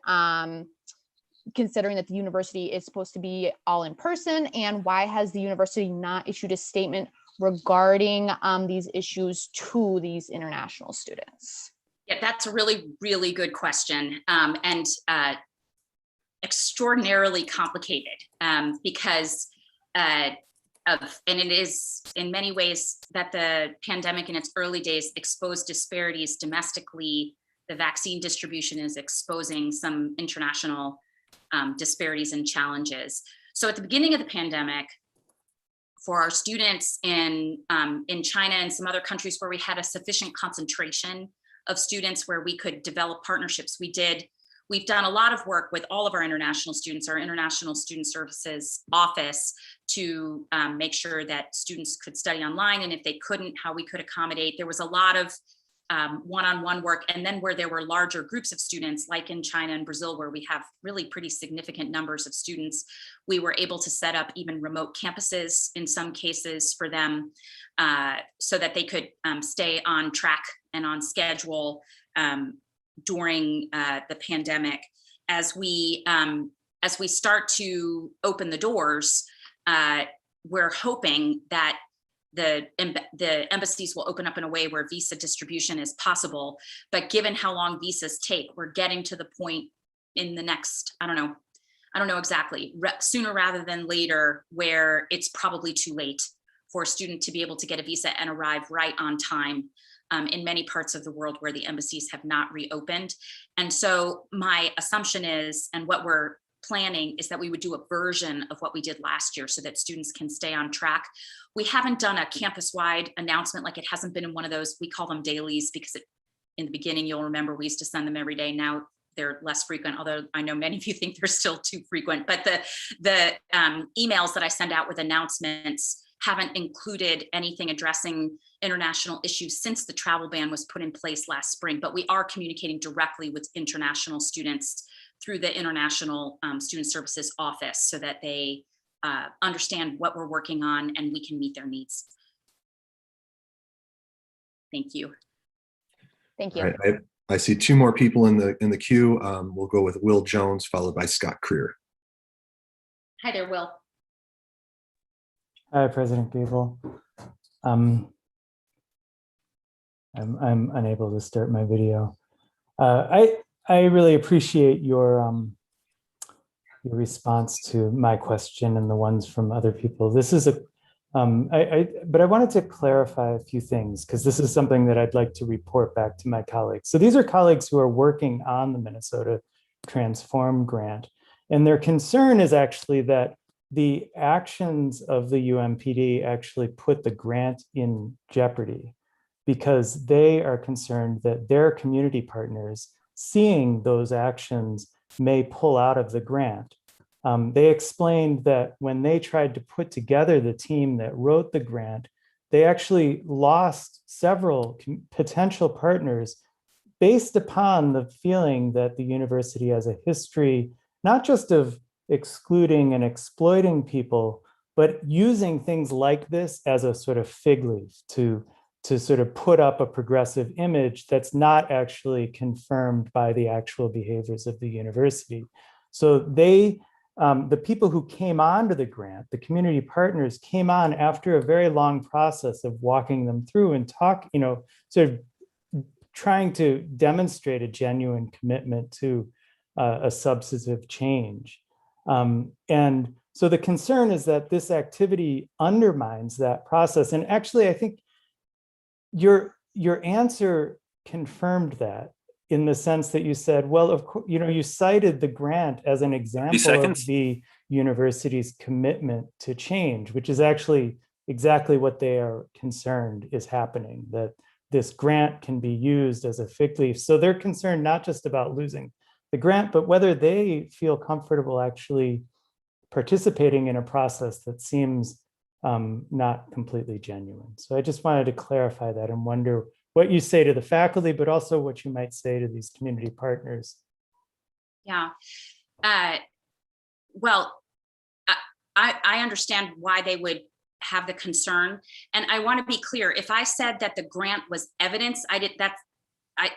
Speaker 7: Considering that the university is supposed to be all in person, and why has the university not issued a statement regarding these issues to these international students?
Speaker 1: Yeah, that's a really, really good question, and extraordinarily complicated because and it is in many ways that the pandemic in its early days exposed disparities domestically. The vaccine distribution is exposing some international disparities and challenges. So at the beginning of the pandemic, for our students in China and some other countries where we had a sufficient concentration of students where we could develop partnerships, we've done a lot of work with all of our international students, our International Student Services Office, to make sure that students could study online, and if they couldn't, how we could accommodate. There was a lot of one-on-one work, and then where there were larger groups of students, like in China and Brazil, where we have really pretty significant numbers of students, we were able to set up even remote campuses in some cases for them, so that they could stay on track and on schedule during the pandemic. As we start to open the doors, we're hoping that the embassies will open up in a way where visa distribution is possible. But given how long visas take, we're getting to the point in the next, I don't know exactly, sooner rather than later, where it's probably too late for a student to be able to get a visa and arrive right on time in many parts of the world where the embassies have not reopened. And so my assumption is, and what we're planning, is that we would do a version of what we did last year so that students can stay on track. We haven't done a campus-wide announcement, like it hasn't been in one of those, we call them dailies, because in the beginning, you'll remember we used to send them every day. Now they're less frequent, although I know many of you think they're still too frequent. But the emails that I send out with announcements haven't included anything addressing international issues since the travel ban was put in place last spring. But we are communicating directly with international students through the International Student Services Office so that they understand what we're working on and we can meet their needs. Thank you.
Speaker 7: Thank you.
Speaker 3: All right, I see two more people in the queue. We'll go with Will Jones, followed by Scott Creer.
Speaker 1: Hi there, Will.
Speaker 8: Hi, President Gable. I'm unable to start my video. I really appreciate your response to my question and the ones from other people. This is but I wanted to clarify a few things, because this is something that I'd like to report back to my colleagues. So these are colleagues who are working on the Minnesota Transform grant, and their concern is actually that the actions of the UMPD actually put the grant in jeopardy, because they are concerned that their community partners, seeing those actions, may pull out of the grant. They explained that when they tried to put together the team that wrote the grant, they actually lost several potential partners based upon the feeling that the university has a history, not just of excluding and exploiting people, but using things like this as a sort of fig leaf to sort of put up a progressive image that's not actually confirmed by the actual behaviors of the university. So they, the people who came onto the grant, the community partners, came on after a very long process of walking them through and sort of trying to demonstrate a genuine commitment to a substantive change. And so the concern is that this activity undermines that process. And actually, I think your answer confirmed that, in the sense that you said, well, of course, you cited the grant as an example of the university's commitment to change, which is actually exactly what they are concerned is happening, that this grant can be used as a fig leaf. So they're concerned not just about losing the grant, but whether they feel comfortable actually participating in a process that seems not completely genuine. So I just wanted to clarify that and wonder what you say to the faculty, but also what you might say to these community partners.
Speaker 1: Yeah. Well, I understand why they would have the concern. And I want to be clear, if I said that the grant was evidence,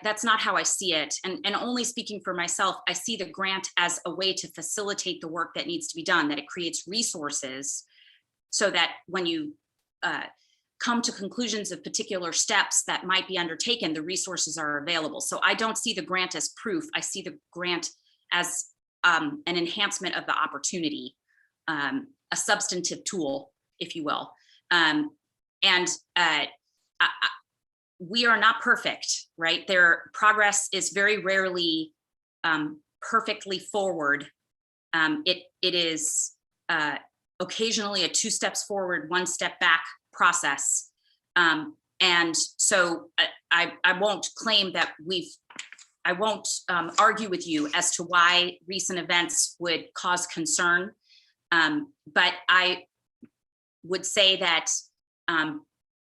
Speaker 1: that's not how I see it. And only speaking for myself, I see the grant as a way to facilitate the work that needs to be done, that it creates resources so that when you come to conclusions of particular steps that might be undertaken, the resources are available. So I don't see the grant as proof. I see the grant as an enhancement of the opportunity, a substantive tool, if you will. We are not perfect, right? Their progress is very rarely perfectly forward. It is occasionally a 2 steps forward, 1 step back process. And so I won't claim that I won't argue with you as to why recent events would cause concern. But I would say that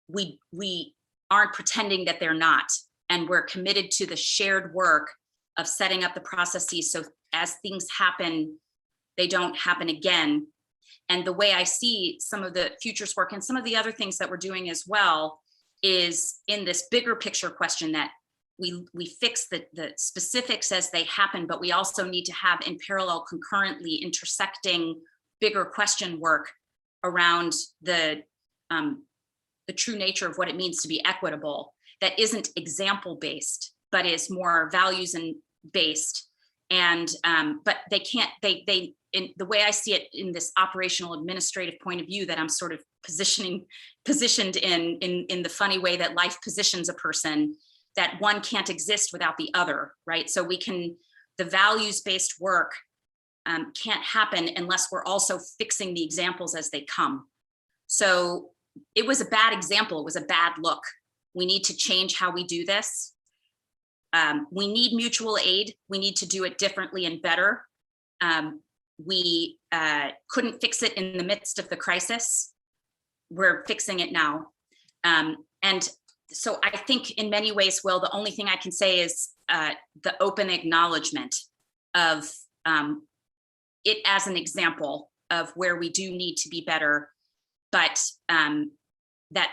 Speaker 1: we aren't pretending that they're not, and we're committed to the shared work of setting up the processes so as things happen, they don't happen again. And the way I see some of the futures work and some of the other things that we're doing as well is in this bigger picture question that we fix the specifics as they happen, but we also need to have in parallel, concurrently intersecting bigger question work around the true nature of what it means to be equitable, that isn't example based, but is more values and based. And but they can't, in the way I see it in this operational administrative point of view that I'm sort of positioned in the funny way that life positions a person, that one can't exist without the other, right? So the values-based work can't happen unless we're also fixing the examples as they come. So it was a bad example, it was a bad look. We need to change how we do this. We need mutual aid. We need to do it differently and better. We couldn't fix it in the midst of the crisis. We're fixing it now. And so I think in many ways, Will, the only thing I can say is the open acknowledgement of it as an example of where we do need to be better, but that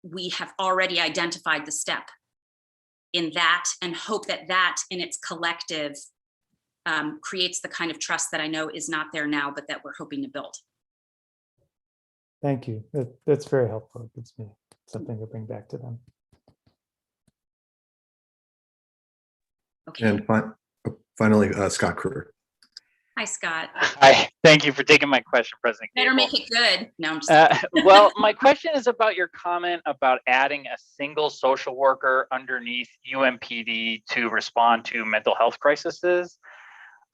Speaker 1: we have already identified the step in that, and hope that that in its collective creates the kind of trust that I know is not there now, but that we're hoping to build.
Speaker 8: Thank you. That's very helpful. It gives me something to bring back to them.
Speaker 1: Okay.
Speaker 3: And finally, Scott Kruger.
Speaker 1: Hi, Scott.
Speaker 9: Hi, thank you for taking my question, President
Speaker 1: Better
Speaker 9: Gable.
Speaker 1: make it good. No, I'm just
Speaker 9: Well, my question is about your comment about adding a single social worker underneath UMPD to respond to mental health crises.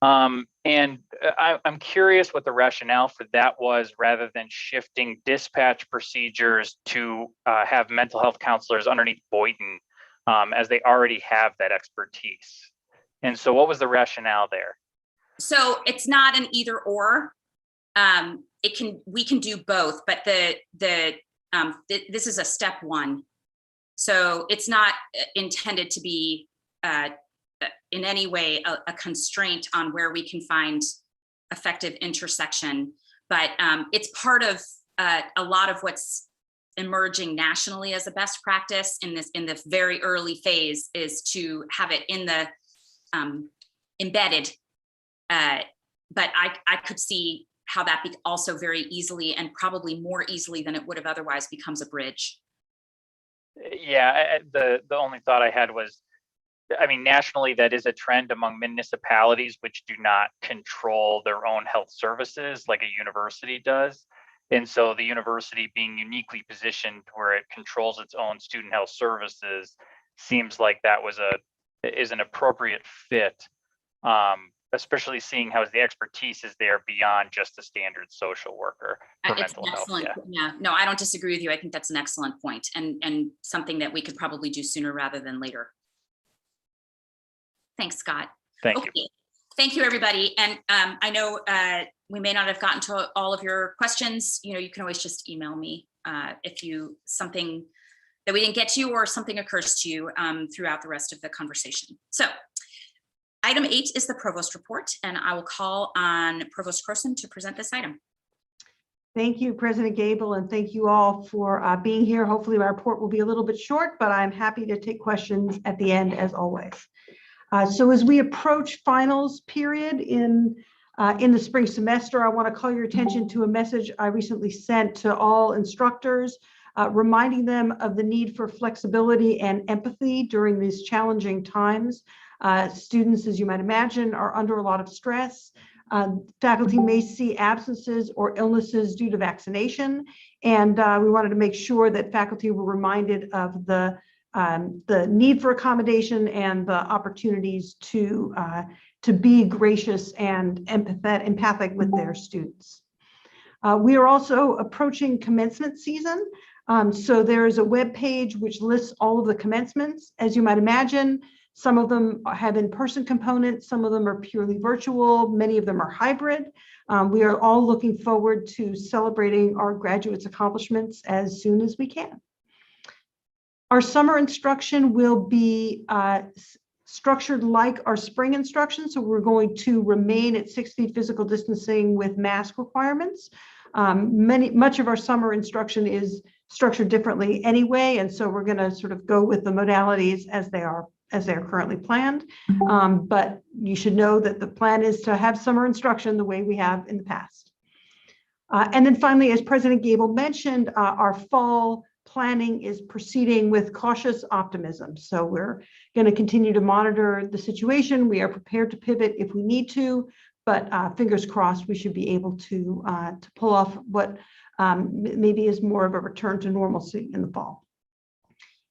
Speaker 9: I'm curious what the rationale for that was, rather than shifting dispatch procedures to have mental health counselors underneath Boynton, as they already have that expertise. And so what was the rationale there?
Speaker 1: So it's not an either or. We can do both, but the this is a step one. So it's not intended to be in any way a constraint on where we can find effective intersection, but it's part of a lot of what's emerging nationally as a best practice in this very early phase, is to have it in the embedded. But I could see how that also very easily, and probably more easily than it would have otherwise, becomes a bridge.
Speaker 9: Yeah, the only thought I had was, I mean, nationally, that is a trend among municipalities which do not control their own health services like a university does. And so the university being uniquely positioned where it controls its own student health services seems like that is an appropriate fit, especially seeing how the expertise is there beyond just the standard social worker for
Speaker 1: It's
Speaker 9: mental health.
Speaker 1: excellent. Yeah, no, I don't disagree with you. I think that's an excellent point, and something that we could probably do sooner rather than later. Thanks, Scott.
Speaker 9: Thank you.
Speaker 1: Thank you, everybody. And I know we may not have gotten to all of your questions. You know, you can always just email me if something that we didn't get to, or something occurs to you throughout the rest of the conversation. So item 8 is the provost report, and I will call on Provost Croson to present this item.
Speaker 10: Thank you, President Gable, and thank you all for being here. Hopefully my report will be a little bit short, but I'm happy to take questions at the end as always. So as we approach finals period in the spring semester, I want to call your attention to a message I recently sent to all instructors, reminding them of the need for flexibility and empathy during these challenging times. Students, as you might imagine, are under a lot of stress. Faculty may see absences or illnesses due to vaccination, and we wanted to make sure that faculty were reminded of the need for accommodation and the opportunities to be gracious and empathic with their students. We are also approaching commencement season. So there is a web page which lists all of the commencements. As you might imagine, some of them have in-person components, some of them are purely virtual, many of them are hybrid. We are all looking forward to celebrating our graduates' accomplishments as soon as we can. Our summer instruction will be structured like our spring instruction. So we're going to remain at 6 feet physical distancing with mask requirements. Much of our summer instruction is structured differently anyway. And so we're going to sort of go with the modalities as they are currently planned. But you should know that the plan is to have summer instruction the way we have in the past. And then finally, as President Gable mentioned, our fall planning is proceeding with cautious optimism. So we're going to continue to monitor the situation. We are prepared to pivot if we need to, but fingers crossed we should be able to pull off what maybe is more of a return to normalcy in the fall.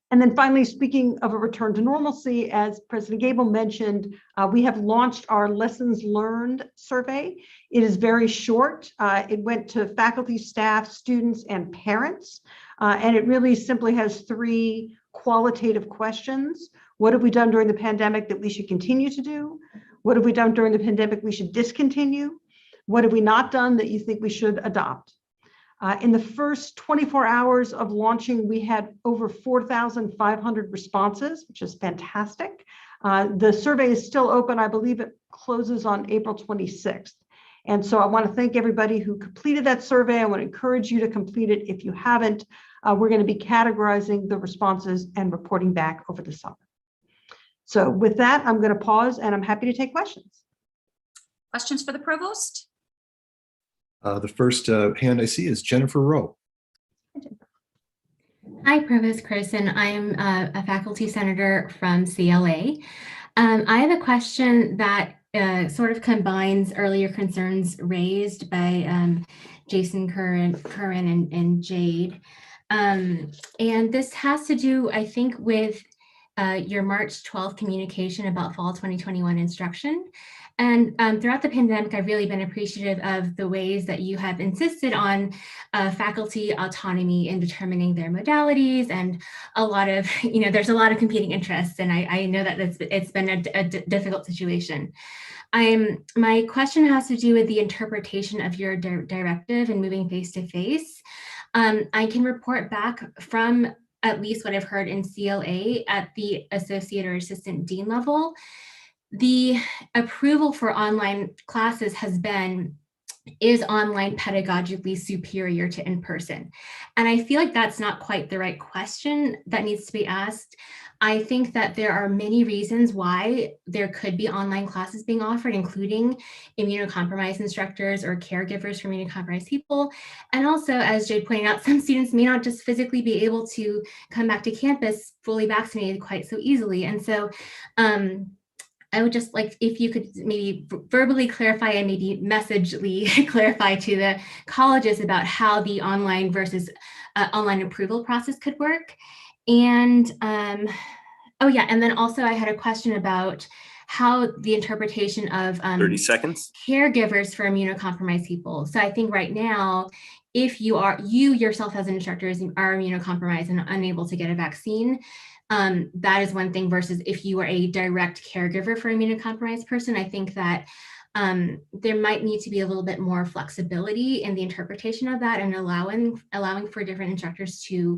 Speaker 10: And then finally, speaking of a return to normalcy, as President Gable mentioned, we have launched our lessons learned survey. It is very short. It went to faculty, staff, students, and parents. And it really simply has 3 qualitative questions. What have we done during the pandemic that we should continue to do? What have we done during the pandemic we should discontinue? What have we not done that you think we should adopt? In the first 24 hours of launching, we had over 4,500 responses, which is fantastic. The survey is still open. I believe it closes on April 26th. And so I want to thank everybody who completed that survey. I want to encourage you to complete it if you haven't. We're going to be categorizing the responses and reporting back over the summer. So with that, I'm going to pause and I'm happy to take questions.
Speaker 1: Questions for the provost?
Speaker 3: The first hand I see is Jennifer Rowe.
Speaker 11: Hi, Provost Croson. I am a faculty senator from CLA. I have a question that sort of combines earlier concerns raised by Jason Curran and Jade. And this has to do, I think, with your March 12th communication about fall 2021 instruction. And throughout the pandemic, I've really been appreciative of the ways that you have insisted on faculty autonomy in determining their modalities, and a lot of, there's a lot of competing interests, and I know that it's been a difficult situation. My question has to do with the interpretation of your directive and moving face-to-face. I can report back from at least what I've heard in CLA at the associate or assistant dean level. The approval for online classes is online pedagogically superior to in-person? And I feel like that's not quite the right question that needs to be asked. I think that there are many reasons why there could be online classes being offered, including immunocompromised instructors or caregivers for immunocompromised people. And also, as Jade pointed out, some students may not just physically be able to come back to campus fully vaccinated quite so easily. And so, I would just like if you could maybe verbally clarify and maybe messagely clarify to the colleges about how the online versus online approval process could work. And oh yeah, and then also I had a question about how the interpretation of
Speaker 12: 30 seconds
Speaker 11: caregivers for immunocompromised people. So I think right now, if you yourself as an instructor are immunocompromised and unable to get a vaccine, that is one thing versus if you are a direct caregiver for an immunocompromised person. I think that there might need to be a little bit more flexibility in the interpretation of that and allowing for different instructors to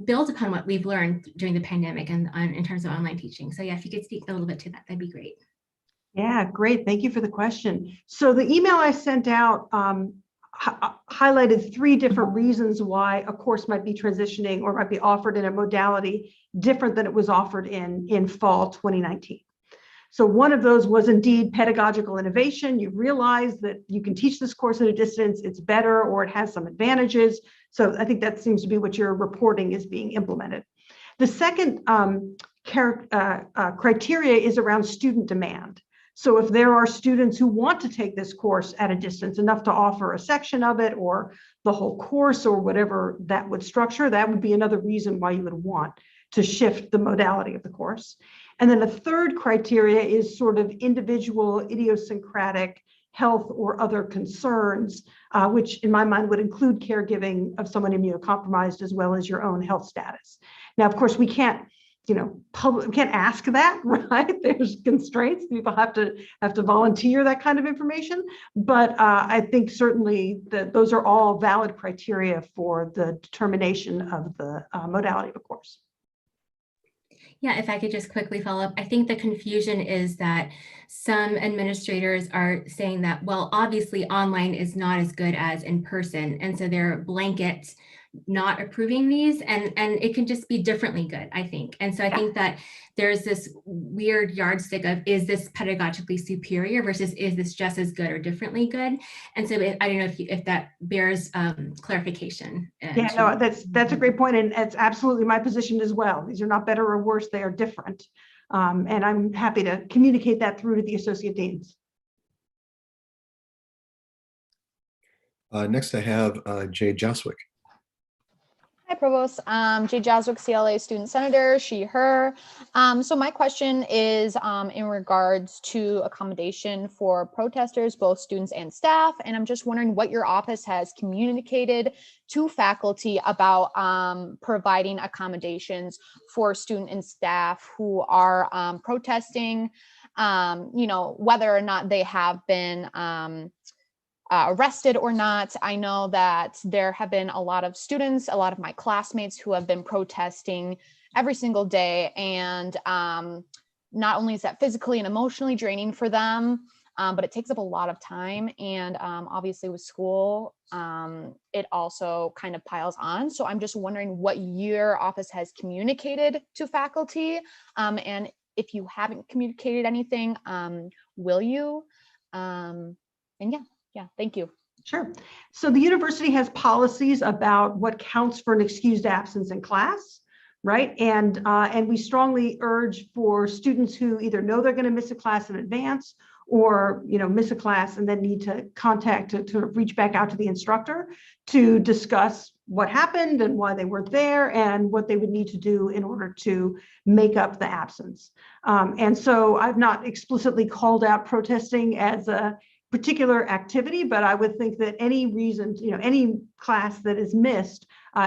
Speaker 11: build upon what we've learned during the pandemic and in terms of online teaching. So yeah, if you could speak a little bit to that, that'd be great.
Speaker 10: Yeah, great. Thank you for the question. So the email I sent out highlighted 3 different reasons why a course might be transitioning or might be offered in a modality different than it was offered in fall 2019. So one of those was indeed pedagogical innovation. You realize that you can teach this course at a distance, it's better, or it has some advantages. So I think that seems to be what you're reporting is being implemented. The second criteria is around student demand. So if there are students who want to take this course at a distance, enough to offer a section of it or the whole course or whatever that would structure, that would be another reason why you would want to shift the modality of the course. And then the third criteria is sort of individual idiosyncratic health or other concerns, which in my mind would include caregiving of someone immunocompromised as well as your own health status. Now, of course, we can't can't ask that, right? There's constraints. People have to volunteer that kind of information. But I think certainly that those are all valid criteria for the determination of the modality of a course.
Speaker 11: Yeah, if I could just quickly follow up, I think the confusion is that some administrators are saying that, well, obviously online is not as good as in person. And so they're blanket not approving these, and it can just be differently good, I think. And so I think that there's this weird yardstick of, is this pedagogically superior versus is this just as good or differently good? And so I don't know if that bears clarification.
Speaker 10: Yeah, no, that's a great point, and it's absolutely my position as well. These are not better or worse, they are different. And I'm happy to communicate that through to the associate deans.
Speaker 3: Next, I have Jay Joswick.
Speaker 7: Hi, Provost. Jay Joswick, CLA student senator, she, her. So my question is in regards to accommodation for protesters, both students and staff. And I'm just wondering what your office has communicated to faculty about providing accommodations for student and staff who are protesting, whether or not they have been arrested or not. I know that there have been a lot of students, a lot of my classmates who have been protesting every single day. And not only is that physically and emotionally draining for them, but it takes up a lot of time. And obviously with school, it also kind of piles on. So I'm just wondering what your office has communicated to faculty. And if you haven't communicated anything, will you? And yeah, thank you.
Speaker 10: Sure. So the university has policies about what counts for an excused absence in class, right? And we strongly urge for students who either know they're going to miss a class in advance or miss a class and then need to to reach back out to the instructor to discuss what happened and why they weren't there and what they would need to do in order to make up the absence. And so I've not explicitly called out protesting as a particular activity, but I would think that any reason, any class that is missed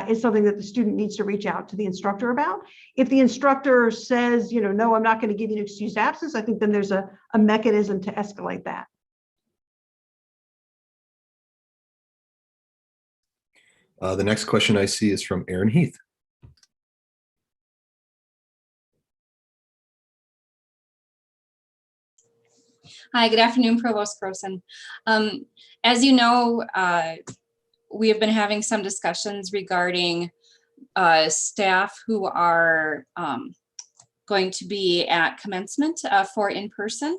Speaker 10: is something that the student needs to reach out to the instructor about. If the instructor says, no, I'm not going to give you an excused absence, I think then there's a mechanism to escalate that.
Speaker 3: The next question I see is from Aaron Heath.
Speaker 12: Hi, good afternoon, Provost Grossen. As you know, we have been having some discussions regarding staff who are going to be at commencement for in-person.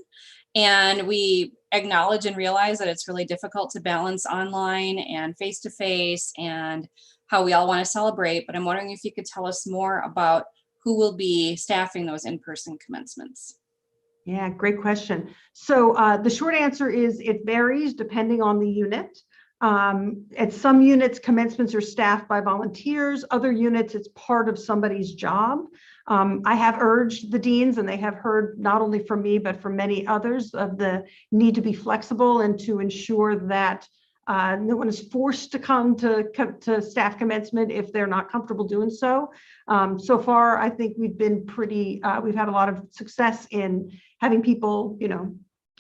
Speaker 12: And we acknowledge and realize that it's really difficult to balance online and face-to-face and how we all want to celebrate. But I'm wondering if you could tell us more about who will be staffing those in-person commencements.
Speaker 10: Yeah, great question. So the short answer is it varies depending on the unit. At some units, commencements are staffed by volunteers. Other units, it's part of somebody's job. I have urged the deans, and they have heard not only from me, but from many others, of the need to be flexible and to ensure that no one is forced to come to staff commencement if they're not comfortable doing so. So far, I think we've been pretty, we've had a lot of success in having people,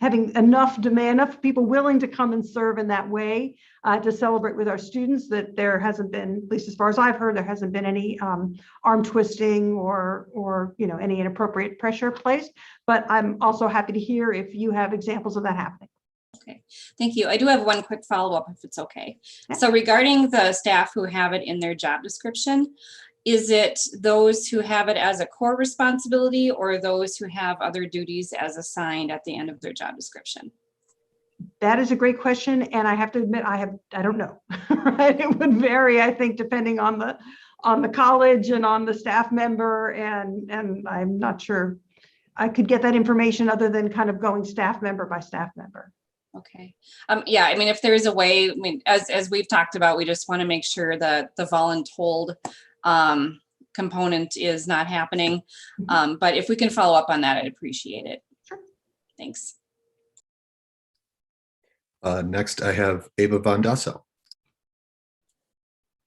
Speaker 10: having enough demand, enough people willing to come and serve in that way to celebrate with our students, that there hasn't been, at least as far as I've heard, there hasn't been any arm twisting or any inappropriate pressure placed. But I'm also happy to hear if you have examples of that happening.
Speaker 12: Okay, thank you. I do have one quick follow-up if it's okay. Yeah. So regarding the staff who have it in their job description, is it those who have it as a core responsibility or those who have other duties as assigned at the end of their job description?
Speaker 10: That is a great question. And I have to admit, I don't know, right? It would vary, I think, depending on the college and on the staff member. And I'm not sure I could get that information other than kind of going staff member by staff member.
Speaker 12: Okay. Yeah, I mean, if there is a way, I mean, as we've talked about, we just want to make sure that the voluntold component is not happening. But if we can follow up on that, I'd appreciate it.
Speaker 10: Sure.
Speaker 12: Thanks.
Speaker 3: Next, I have Ava Von Dassel.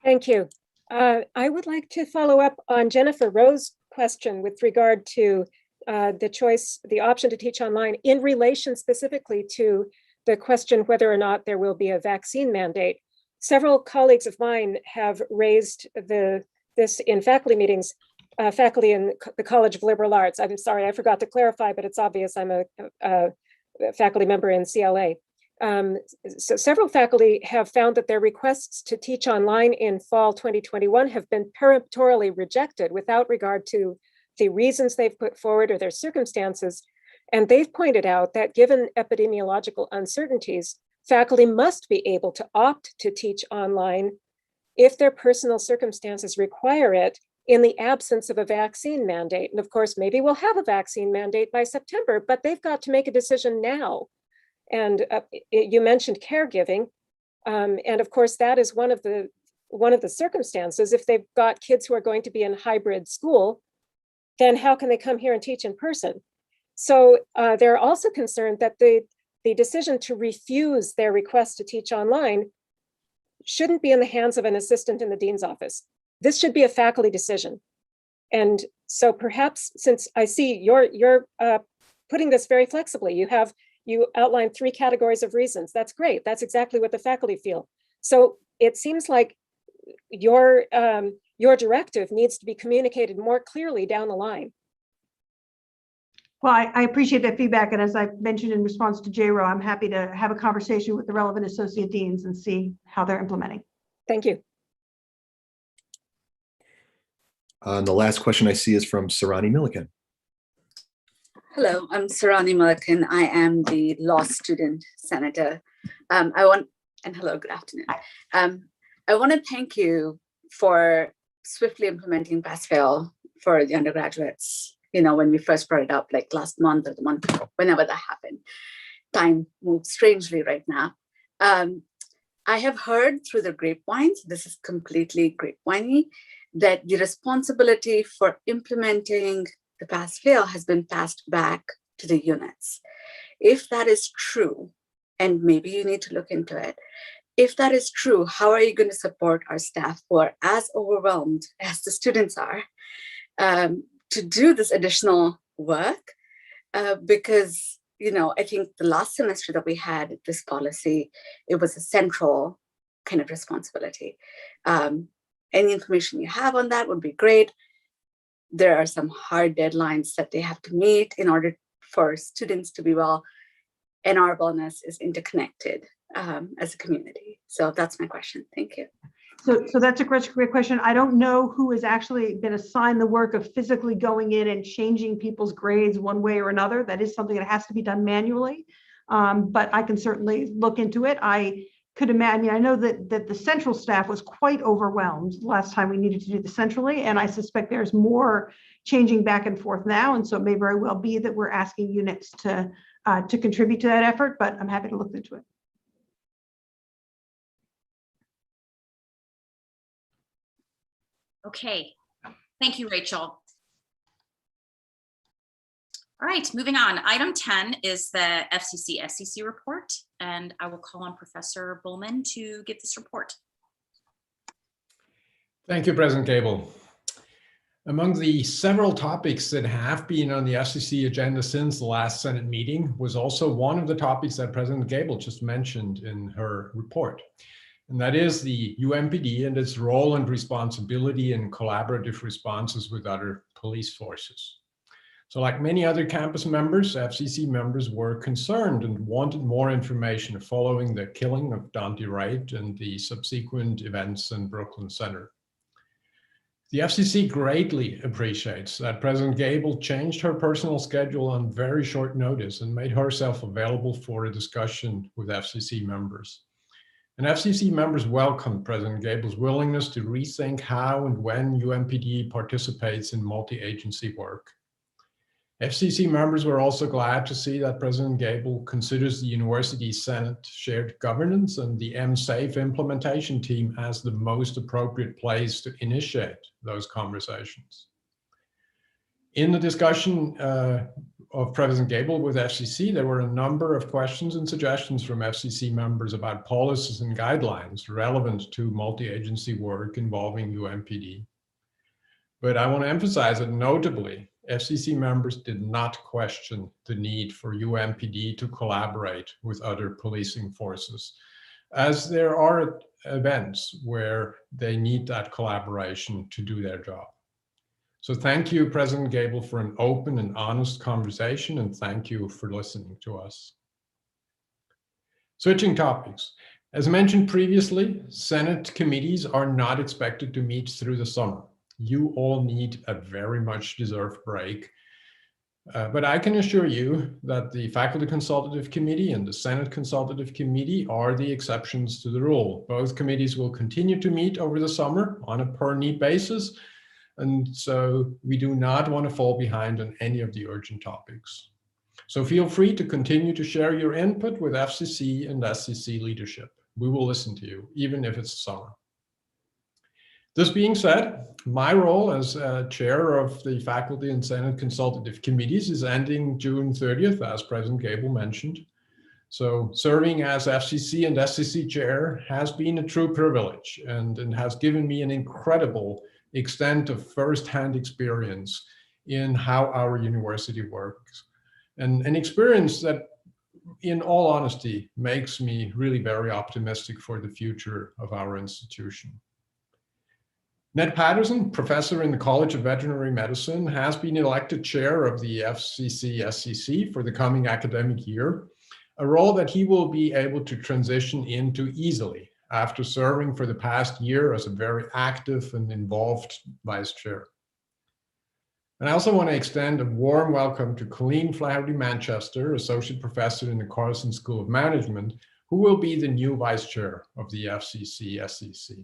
Speaker 4: Thank you. I would like to follow up on Jennifer Rowe's question with regard to the option to teach online in relation specifically to the question whether or not there will be a vaccine mandate. Several colleagues of mine have raised this in faculty meetings, faculty in the College of Liberal Arts. I'm sorry, I forgot to clarify, but it's obvious I'm a faculty member in CLA. So several faculty have found that their requests to teach online in fall 2021 have been peremptorily rejected without regard to the reasons they've put forward or their circumstances. And they've pointed out that given epidemiological uncertainties, faculty must be able to opt to teach online if their personal circumstances require it in the absence of a vaccine mandate. And of course, maybe we'll have a vaccine mandate by September, but they've got to make a decision now. And you mentioned caregiving. And of course, that is one of the circumstances. If they've got kids who are going to be in hybrid school, then how can they come here and teach in person? So they're also concerned that the decision to refuse their request to teach online shouldn't be in the hands of an assistant in the dean's office. This should be a faculty decision. And so perhaps, since I see you're putting this very flexibly, you outlined 3 categories of reasons. That's great. That's exactly what the faculty feel. So it seems like your directive needs to be communicated more clearly down the line.
Speaker 10: Well, I appreciate that feedback. And as I mentioned in response to J. Rowe, I'm happy to have a conversation with the relevant associate deans and see how they're implementing.
Speaker 4: Thank you.
Speaker 3: The last question I see is from Sarani Milliken.
Speaker 13: Hello, I'm Sarani Milliken. I am the law student senator. Hello, good afternoon. I want to thank you for swiftly implementing pass-fail for the undergraduates. When we first brought it up, like last month or the month before, whenever that happened. Time moves strangely right now. I have heard through the grapevines, this is completely grapevine-y, that the responsibility for implementing the pass-fail has been passed back to the units. If that is true, and maybe you need to look into it, if that is true, how are you going to support our staff who are as overwhelmed as the students are to do this additional work? Because, I think the last semester that we had this policy, it was a central kind of responsibility. Any information you have on that would be great. There are some hard deadlines that they have to meet in order for students to be well, and our wellness is interconnected as a community. So that's my question. Thank you.
Speaker 10: So that's a great question. I don't know who has actually been assigned the work of physically going in and changing people's grades one way or another. That is something that has to be done manually, but I can certainly look into it. I could imagine, I know that the central staff was quite overwhelmed last time we needed to do this centrally, and I suspect there's more changing back and forth now, and so it may very well be that we're asking units to contribute to that effort, but I'm happy to look into it.
Speaker 1: Okay, thank you, Rachel. All right, moving on. Item 10 is the FCC-SCC report, and I will call on Professor Bullman to give this report.
Speaker 2: Thank you, President Gable. Among the several topics that have been on the FCC agenda since the last Senate meeting was also one of the topics that President Gable just mentioned in her report. And that is the UMPD and its role and responsibility in collaborative responses with other police forces. So like many other campus members, FCC members were concerned and wanted more information following the killing of Daunte Wright and the subsequent events in Brooklyn Center. The FCC greatly appreciates that President Gable changed her personal schedule on very short notice and made herself available for a discussion with FCC members. And FCC members welcomed President Gable's willingness to rethink how and when UMPD participates in multi-agency work. FCC members were also glad to see that President Gable considers the University Senate shared governance and the MSAFE implementation team as the most appropriate place to initiate those conversations. In the discussion of President Gable with FCC, there were a number of questions and suggestions from FCC members about policies and guidelines relevant to multi-agency work involving UMPD. But I want to emphasize that notably, FCC members did not question the need for UMPD to collaborate with other policing forces, as there are events where they need that collaboration to do their job. So thank you, President Gable, for an open and honest conversation, and thank you for listening to us. Switching topics. As mentioned previously, Senate committees are not expected to meet through the summer. You all need a very much deserved break. But I can assure you that the Faculty Consultative Committee and the Senate Consultative Committee are the exceptions to the rule. Both committees will continue to meet over the summer on a per-need basis, and so we do not want to fall behind on any of the urgent topics. So feel free to continue to share your input with FCC and SCC leadership. We will listen to you, even if it's summer. This being said, my role as chair of the Faculty and Senate Consultative Committees is ending June 30th, as President Gable mentioned. So serving as FCC and SCC chair has been a true privilege and has given me an incredible extent of firsthand experience in how our university works. And an experience that, in all honesty, makes me really very optimistic for the future of our institution. Ned Patterson, professor in the College of Veterinary Medicine, has been elected chair of the FCC-SCC for the coming academic year, a role that he will be able to transition into easily after serving for the past year as a very active and involved vice chair. And I also want to extend a warm welcome to Colleen Flaherty-Manchester, associate professor in the Carlson School of Management, who will be the new vice chair of the FCC-SCC.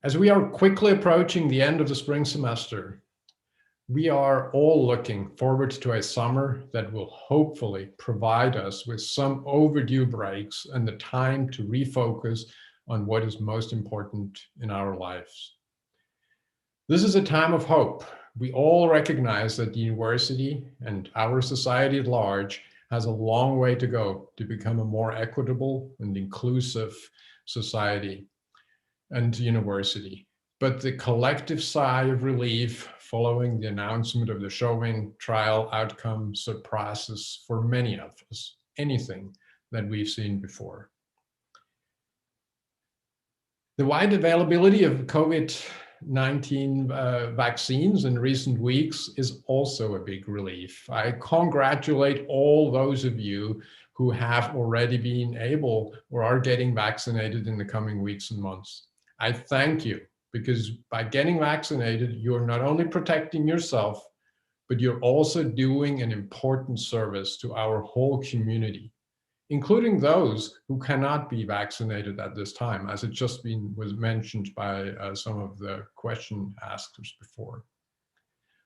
Speaker 2: As we are quickly approaching the end of the spring semester, we are all looking forward to a summer that will hopefully provide us with some overdue breaks and the time to refocus on what is most important in our lives. This is a time of hope. We all recognize that the university and our society at large has a long way to go to become a more equitable and inclusive society and university. But the collective sigh of relief following the announcement of the Chauvin trial outcome surpasses for many of us anything that we've seen before. The wide availability of COVID-19 vaccines in recent weeks is also a big relief. I congratulate all those of you who have already been able or are getting vaccinated in the coming weeks and months. I thank you, because by getting vaccinated, you're not only protecting yourself, but you're also doing an important service to our whole community, including those who cannot be vaccinated at this time, as it just was mentioned by some of the question askers before.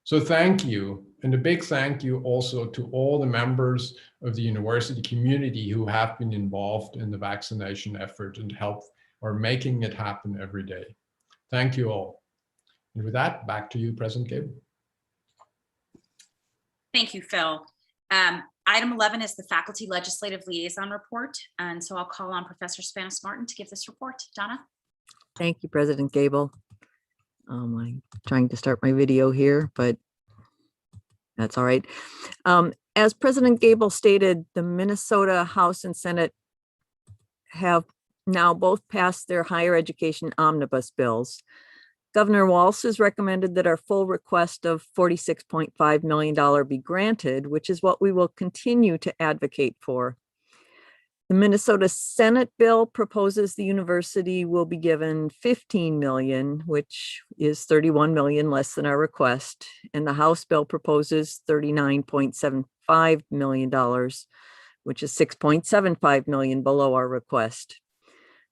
Speaker 2: So thank you, and a big thank you also to all the members of the university community who have been involved in the vaccination effort and are making it happen every day. Thank you all. And with that, back to you, President Gabel.
Speaker 1: Thank you, Phil. Item 11 is the Faculty Legislative Liaison Report. And so I'll call on Professor Spanos-Martin to give this report. Donna?
Speaker 14: Thank you, President Gabel. I'm trying to start my video here, but that's all right. As President Gabel stated, the Minnesota House and Senate have now both passed their higher education omnibus bills. Governor Walz has recommended that our full request of $46.5 million be granted, which is what we will continue to advocate for. The Minnesota Senate bill proposes the university will be given $15 million, which is $31 million less than our request. And the House bill proposes $39.75 million, which is $6.75 million below our request.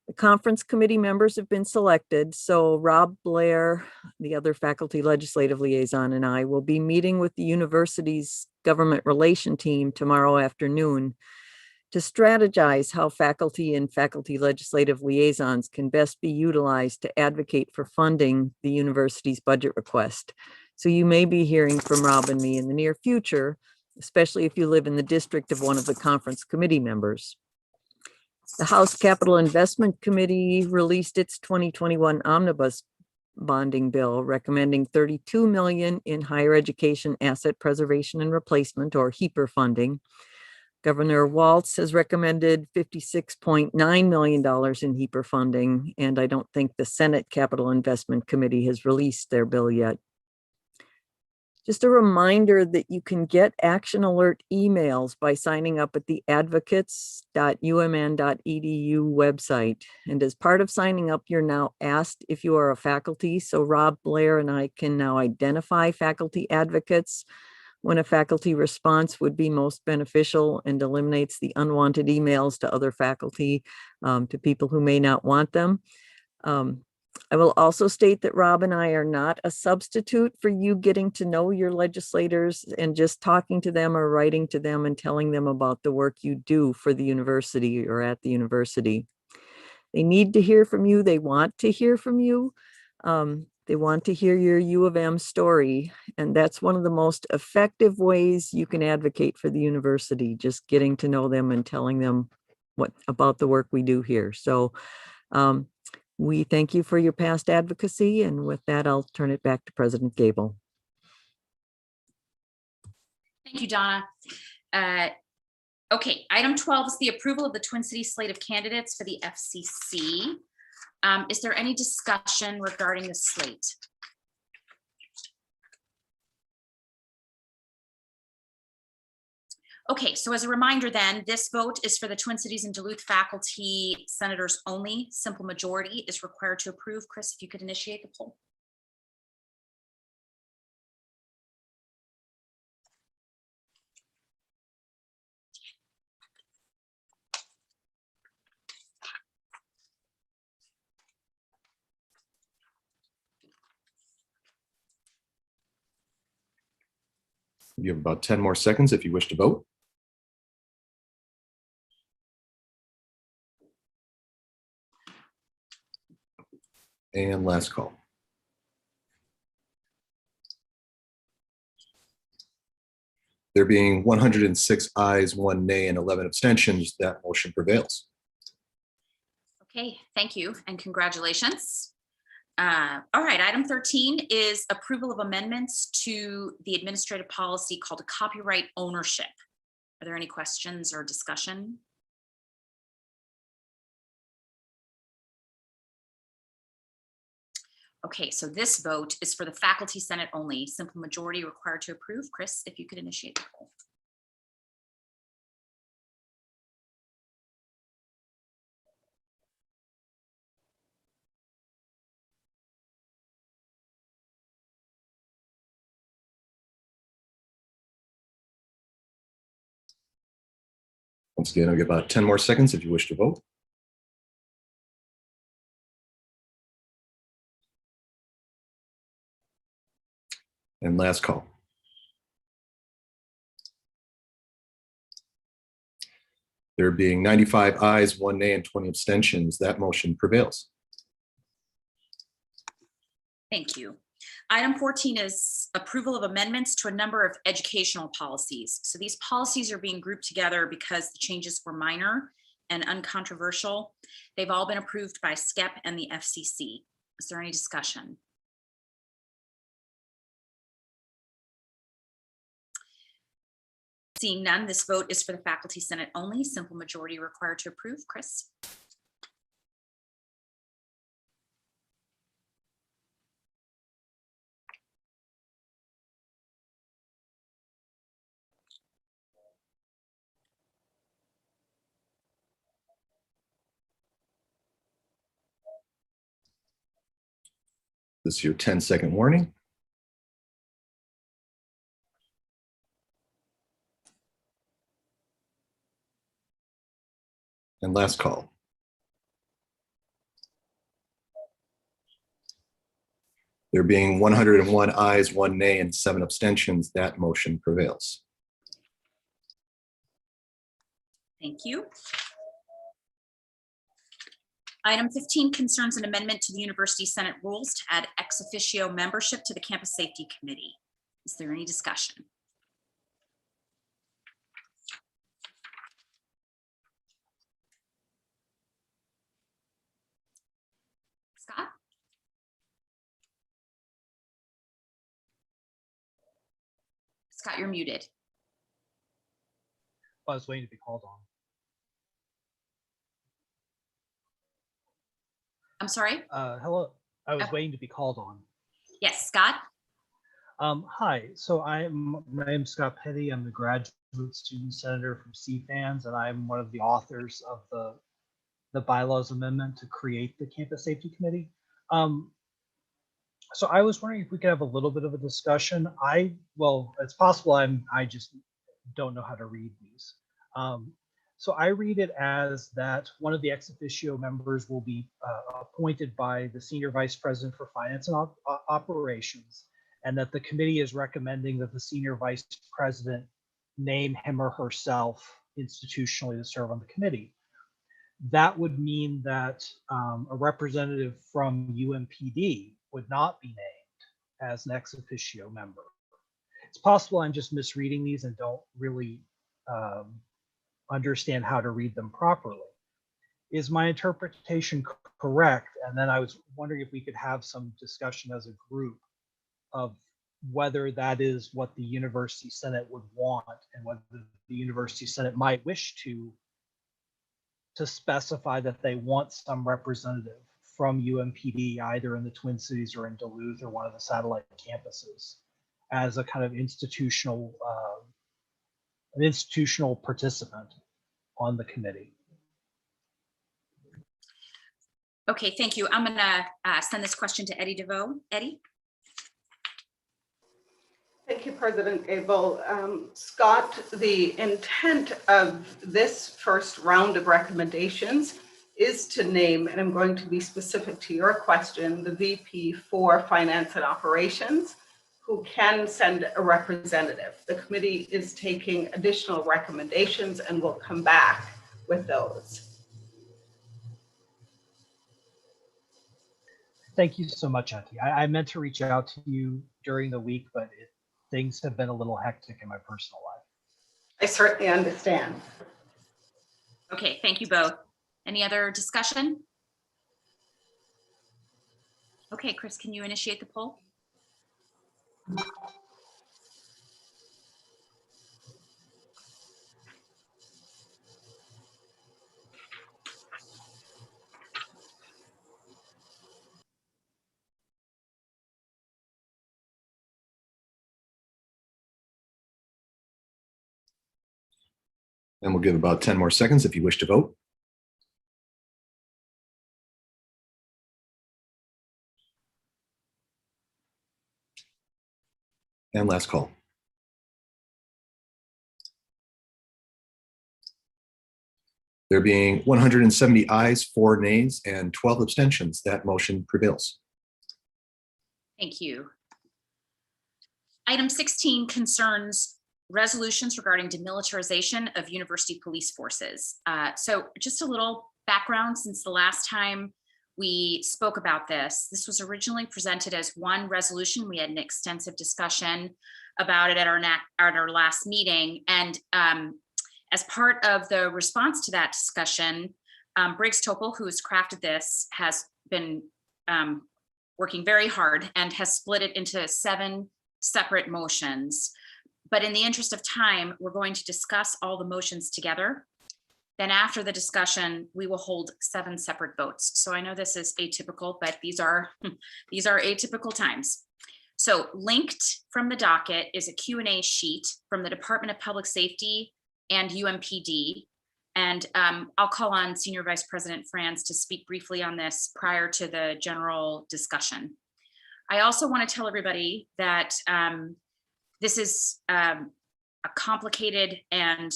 Speaker 14: The conference committee members have been selected, so Rob Blair, the other faculty legislative liaison, and I will be meeting with the university's government relation team tomorrow afternoon to strategize how faculty and faculty legislative liaisons can best be utilized to advocate for funding the university's budget request. So you may be hearing from Rob and me in the near future, especially if you live in the district of one of the conference committee members. The House Capital Investment Committee released its 2021 omnibus bonding bill, recommending $32 million in higher education asset preservation and replacement, or HEAPR funding. Governor Walz has recommended $56.9 million in HEAPR funding, and I don't think the Senate Capital Investment Committee has released their bill yet. Just a reminder that you can get action alert emails by signing up at the advocates.umn.edu website. And as part of signing up, you're now asked if you are a faculty. So Rob Blair and I can now identify faculty advocates when a faculty response would be most beneficial and eliminates the unwanted emails to other faculty, to people who may not want them. I will also state that Rob and I are not a substitute for you getting to know your legislators and just talking to them or writing to them and telling them about the work you do for the university or at the university. They need to hear from you. They want to hear from you. They want to hear your U of M story. And that's one of the most effective ways you can advocate for the university, just getting to know them and telling them about the work we do here. So we thank you for your past advocacy. And with that, I'll turn it back to President Gabel.
Speaker 1: Thank you, Donna. Okay, item 12 is the approval of the Twin Cities slate of candidates for the FCC. Is there any discussion regarding the slate? Okay, so as a reminder then, this vote is for the Twin Cities and Duluth faculty senators only. Simple majority is required to approve. Chris, if you could initiate the poll.
Speaker 3: You have about 10 more seconds if you wish to vote. And last call. There being 106 ayes, 1 nay, and 11 abstentions, that motion prevails.
Speaker 1: Okay, thank you and congratulations. All right, item 13 is approval of amendments to the administrative policy called copyright ownership. Are there any questions or discussion? Okay, so this vote is for the Faculty Senate only, simple majority required to approve. Chris, if you could initiate the poll.
Speaker 3: Once again, I'll give about 10 more seconds if you wish to vote. And last call. There being 95 ayes, 1 nay, and 20 abstentions, that motion prevails.
Speaker 1: Thank you. Item 14 is approval of amendments to a number of educational policies. So these policies are being grouped together because the changes were minor and uncontroversial. They've all been approved by SCEP and the FCC. Is there any discussion? Seeing none, this vote is for the Faculty Senate only, simple majority required to approve. Chris?
Speaker 3: This is your 10-second warning. And last call. There being 101 ayes, 1 nay, and 7 abstentions, that motion prevails.
Speaker 1: Thank you. Item 15 concerns an amendment to the University Senate rules to add ex officio membership to the Campus Safety Committee. Is there any discussion? Scott? Scott, you're muted.
Speaker 15: I was waiting to be called on.
Speaker 1: I'm sorry?
Speaker 15: Hello, I was waiting to be called on.
Speaker 1: Yes, Scott?
Speaker 15: Hi, so my name's Scott Petty. I'm the graduate student senator from CFANS, and I'm one of the authors of the bylaws amendment to create the Campus Safety Committee. So I was wondering if we could have a little bit of a discussion. Well, it's possible I just don't know how to read these. So I read it as that one of the ex officio members will be appointed by the Senior Vice President for Finance and Operations, and that the committee is recommending that the Senior Vice President name him or herself institutionally to serve on the committee. That would mean that a representative from UMPD would not be named as an ex officio member. It's possible I'm just misreading these and don't really understand how to read them properly. Is my interpretation correct? And then I was wondering if we could have some discussion as a group of whether that is what the University Senate would want and whether the University Senate might wish to specify that they want some representative from UMPD, either in the Twin Cities or in Duluth or one of the satellite campuses, as a kind of institutional participant on the committee.
Speaker 1: Okay, thank you. I'm gonna send this question to Eddie DeVoe. Eddie?
Speaker 16: Thank you, President Gable. Scott, the intent of this first round of recommendations is to name, and I'm going to be specific to your question, the VP for Finance and Operations, who can send a representative. The committee is taking additional recommendations and will come back with those.
Speaker 15: Thank you so much, Auntie. I meant to reach out to you during the week, but things have been a little hectic in my personal life.
Speaker 16: I certainly understand.
Speaker 1: Okay, thank you both. Any other discussion? Okay, Chris, can you initiate the poll?
Speaker 3: And we'll give about 10 more seconds if you wish to vote. And last call. There being 170 ayes, 4 nays, and 12 abstentions, that motion prevails.
Speaker 1: Thank you. Item 16 concerns resolutions regarding demilitarization of university police forces. So just a little background since the last time we spoke about this. This was originally presented as one resolution. We had an extensive discussion about it at our last meeting. And as part of the response to that discussion, Briggs Topol, who has crafted this, has been working very hard and has split it into 7 separate motions. But in the interest of time, we're going to discuss all the motions together. Then after the discussion, we will hold 7 separate votes. So I know this is atypical, but these are atypical times. So linked from the docket is a Q&A sheet from the Department of Public Safety and UMPD. And I'll call on Senior Vice President Franz to speak briefly on this prior to the general discussion. I also want to tell everybody that this is a complicated and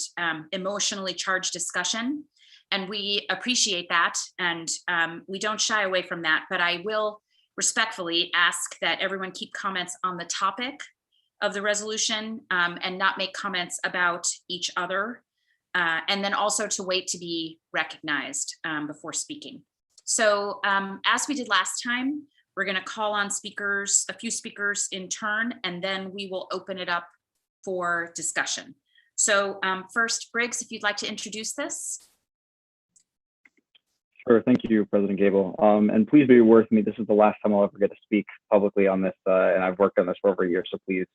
Speaker 1: emotionally charged discussion, and we appreciate that, and we don't shy away from that, but I will respectfully ask that everyone keep comments on the topic of the resolution and not make comments about each other, and then also to wait to be recognized before speaking. So as we did last time, we're going to call on speakers, a few speakers in turn, and then we will open it up for discussion. So first, Briggs, if you'd like to introduce this.
Speaker 17: Sure, thank you, President Gable. And please be aware with me, this is the last time I'll ever get to speak publicly on this, and I've worked on this for over a year, so please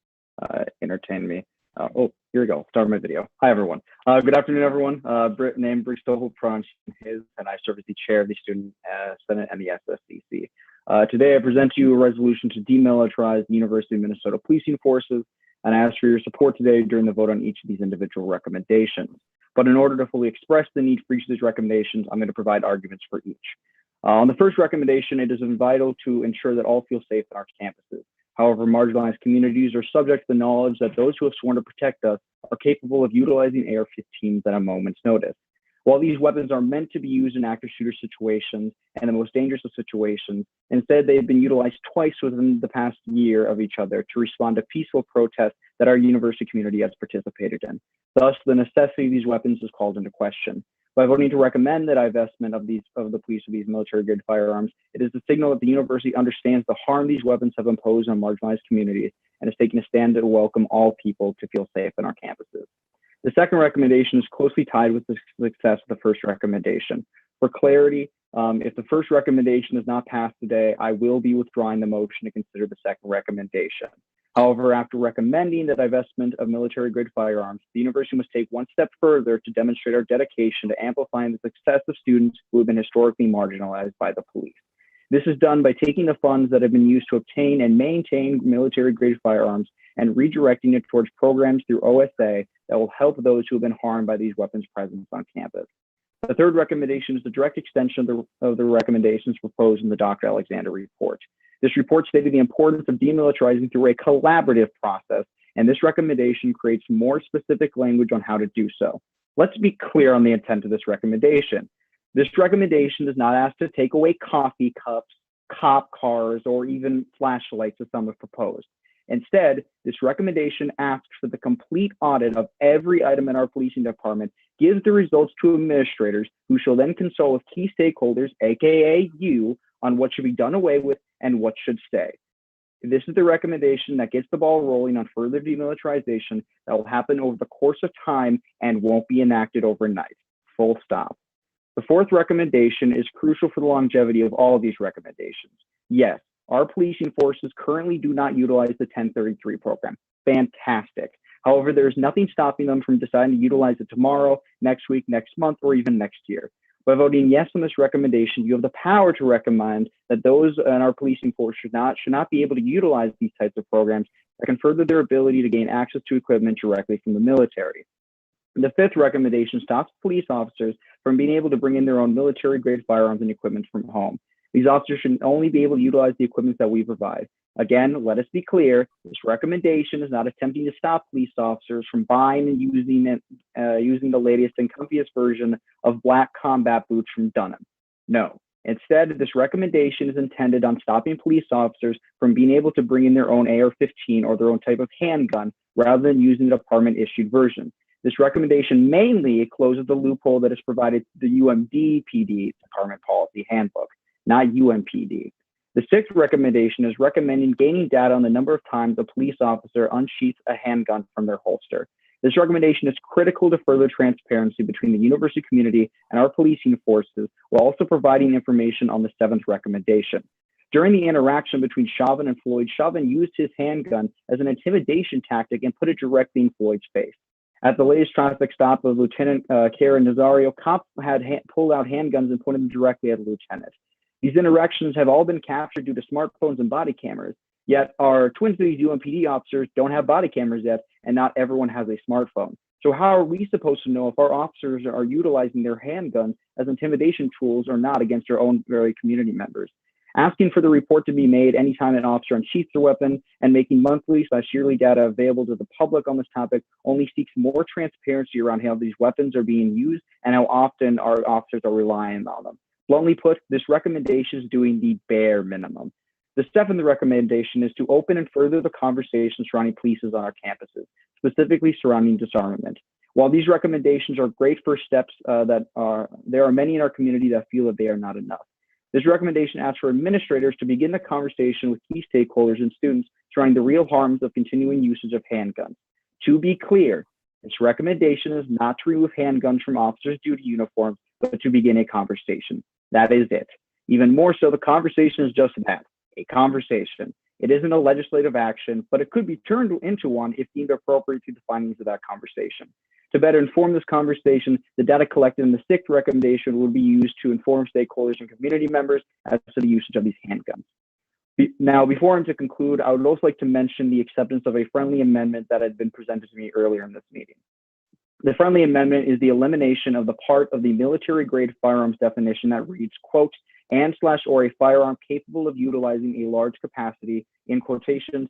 Speaker 17: entertain me. Oh, here we go, start my video. Hi, everyone. Good afternoon, everyone. Named Briggs Topol, and I serve as the chair of the Student Senate and the SSCC. Today, I present to you a resolution to demilitarize the University of Minnesota policing forces, and I ask for your support today during the vote on each of these individual recommendations. But in order to fully express the need for each of these recommendations, I'm going to provide arguments for each. On the first recommendation, it is vital to ensure that all feel safe on our campuses. However, marginalized communities are subject to the knowledge that those who have sworn to protect us are capable of utilizing AR-15s at a moment's notice. While these weapons are meant to be used in active shooter situations and the most dangerous of situations, instead they've been utilized twice within the past year of each other to respond to peaceful protests that our university community has participated in. Thus, the necessity of these weapons is called into question. By voting to recommend the divestment of the police of these military-grade firearms, it is a signal that the university understands the harm these weapons have imposed on marginalized communities and is taking a stand to welcome all people to feel safe in our campuses. The second recommendation is closely tied with the success of the first recommendation. For clarity, if the first recommendation is not passed today, I will be withdrawing the motion to consider the second recommendation. However, after recommending the divestment of military-grade firearms, the university must take one step further to demonstrate our dedication to amplifying the success of students who have been historically marginalized by the police. This is done by taking the funds that have been used to obtain and maintain military-grade firearms and redirecting it towards programs through OSA that will help those who have been harmed by these weapons' presence on campus. The third recommendation is the direct extension of the recommendations proposed in the Dr. Alexander report. This report stated the importance of demilitarizing through a collaborative process, and this recommendation creates more specific language on how to do so. Let's be clear on the intent of this recommendation. This recommendation does not ask to take away coffee cups, cop cars, or even flashlights as some have proposed. Instead, this recommendation asks for the complete audit of every item in our policing department, gives the results to administrators who shall then consult with key stakeholders, aka you, on what should be done away with and what should stay. This is the recommendation that gets the ball rolling on further demilitarization that will happen over the course of time and won't be enacted overnight. Full stop. The fourth recommendation is crucial for the longevity of all of these recommendations. Yes, our policing forces currently do not utilize the 1033 program. Fantastic. However, there's nothing stopping them from deciding to utilize it tomorrow, next week, next month, or even next year. By voting yes on this recommendation, you have the power to recommend that those in our policing force should not be able to utilize these types of programs that can further their ability to gain access to equipment directly from the military. The fifth recommendation stops police officers from being able to bring in their own military-grade firearms and equipment from home. These officers should only be able to utilize the equipment that we provide. Again, let us be clear, this recommendation is not attempting to stop police officers from buying and using the latest and comfiest version of black combat boots from Dunham. No, instead, this recommendation is intended on stopping police officers from being able to bring in their own AR-15 or their own type of handgun rather than using the department-issued version. This recommendation mainly closes the loophole that is provided to the UMDPD Department Policy Handbook, not UMPD. The sixth recommendation is recommending gaining data on the number of times a police officer unsheaths a handgun from their holster. This recommendation is critical to further transparency between the university community and our policing forces, while also providing information on the seventh recommendation. During the interaction between Chauvin and Floyd, Chauvin used his handgun as an intimidation tactic and put it directly in Floyd's face. At the latest traffic stop of Lieutenant Karen Nazario, cops had pulled out handguns and pointed them directly at the lieutenant. These interactions have all been captured due to smartphones and body cameras, yet our Twin Cities UMPD officers don't have body cameras yet, and not everyone has a smartphone. So how are we supposed to know if our officers are utilizing their handguns as intimidation tools or not against their own very community members? Asking for the report to be made anytime an officer unsheaths their weapon and making monthly/yearly data available to the public on this topic only seeks more transparency around how these weapons are being used and how often our officers are relying on them. Bluntly put, this recommendation is doing the bare minimum. The seventh recommendation is to open and further the conversation surrounding police on our campuses, specifically surrounding disarmament. While these recommendations are great first steps, there are many in our community that feel that they are not enough. This recommendation asks for administrators to begin the conversation with key stakeholders and students surrounding the real harms of continuing usage of handguns. To be clear, this recommendation is not to remove handguns from officers' duty uniforms, but to begin a conversation. That is it. Even more so, the conversation is just that, a conversation. It isn't a legislative action, but it could be turned into one if deemed appropriate to the findings of that conversation. To better inform this conversation, the data collected in the sixth recommendation will be used to inform stakeholders and community members as to the usage of these handguns. Now, before I'm to conclude, I would also like to mention the acceptance of a friendly amendment that had been presented to me earlier in this meeting. The friendly amendment is the elimination of the part of the military-grade firearms definition that reads, quote, and/or a firearm capable of utilizing a large capacity, in quotations,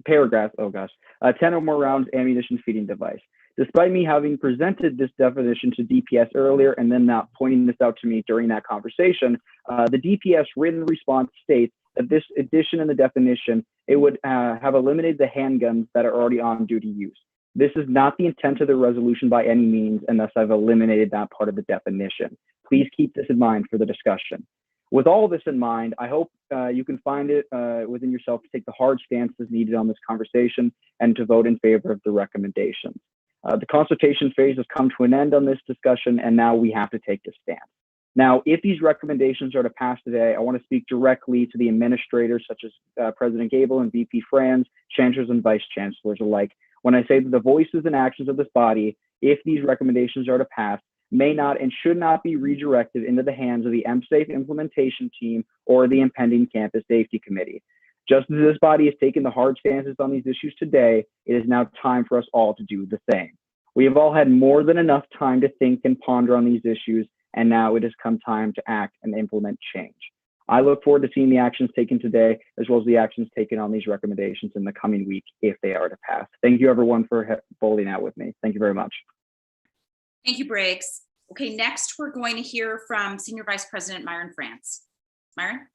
Speaker 17: paragraph, 10 or more rounds ammunition feeding device. Despite me having presented this definition to DPS earlier and then not pointing this out to me during that conversation, the DPS written response states that this addition in the definition, it would have eliminated the handguns that are already on duty use. This is not the intent of the resolution by any means, and thus I've eliminated that part of the definition. Please keep this in mind for the discussion. With all this in mind, I hope you can find it within yourself to take the hard stances needed on this conversation and to vote in favor of the recommendations. The consultation phase has come to an end on this discussion, and now we have to take the stand. Now, if these recommendations are to pass today, I want to speak directly to the administrators such as President Gable and VP Franz, chancellors and vice chancellors alike, when I say that the voices and actions of this body, if these recommendations are to pass, may not and should not be redirected into the hands of the MSAFE implementation team or the impending campus safety committee. Just as this body has taken the hard stances on these issues today, it is now time for us all to do the same. We have all had more than enough time to think and ponder on these issues, and now it has come time to act and implement change. I look forward to seeing the actions taken today, as well as the actions taken on these recommendations in the coming week, if they are to pass. Thank you, everyone, for holding out with me. Thank you very much.
Speaker 1: Thank you, Briggs. Okay, next we're going to hear from Senior Vice President Myron Franz. Myron?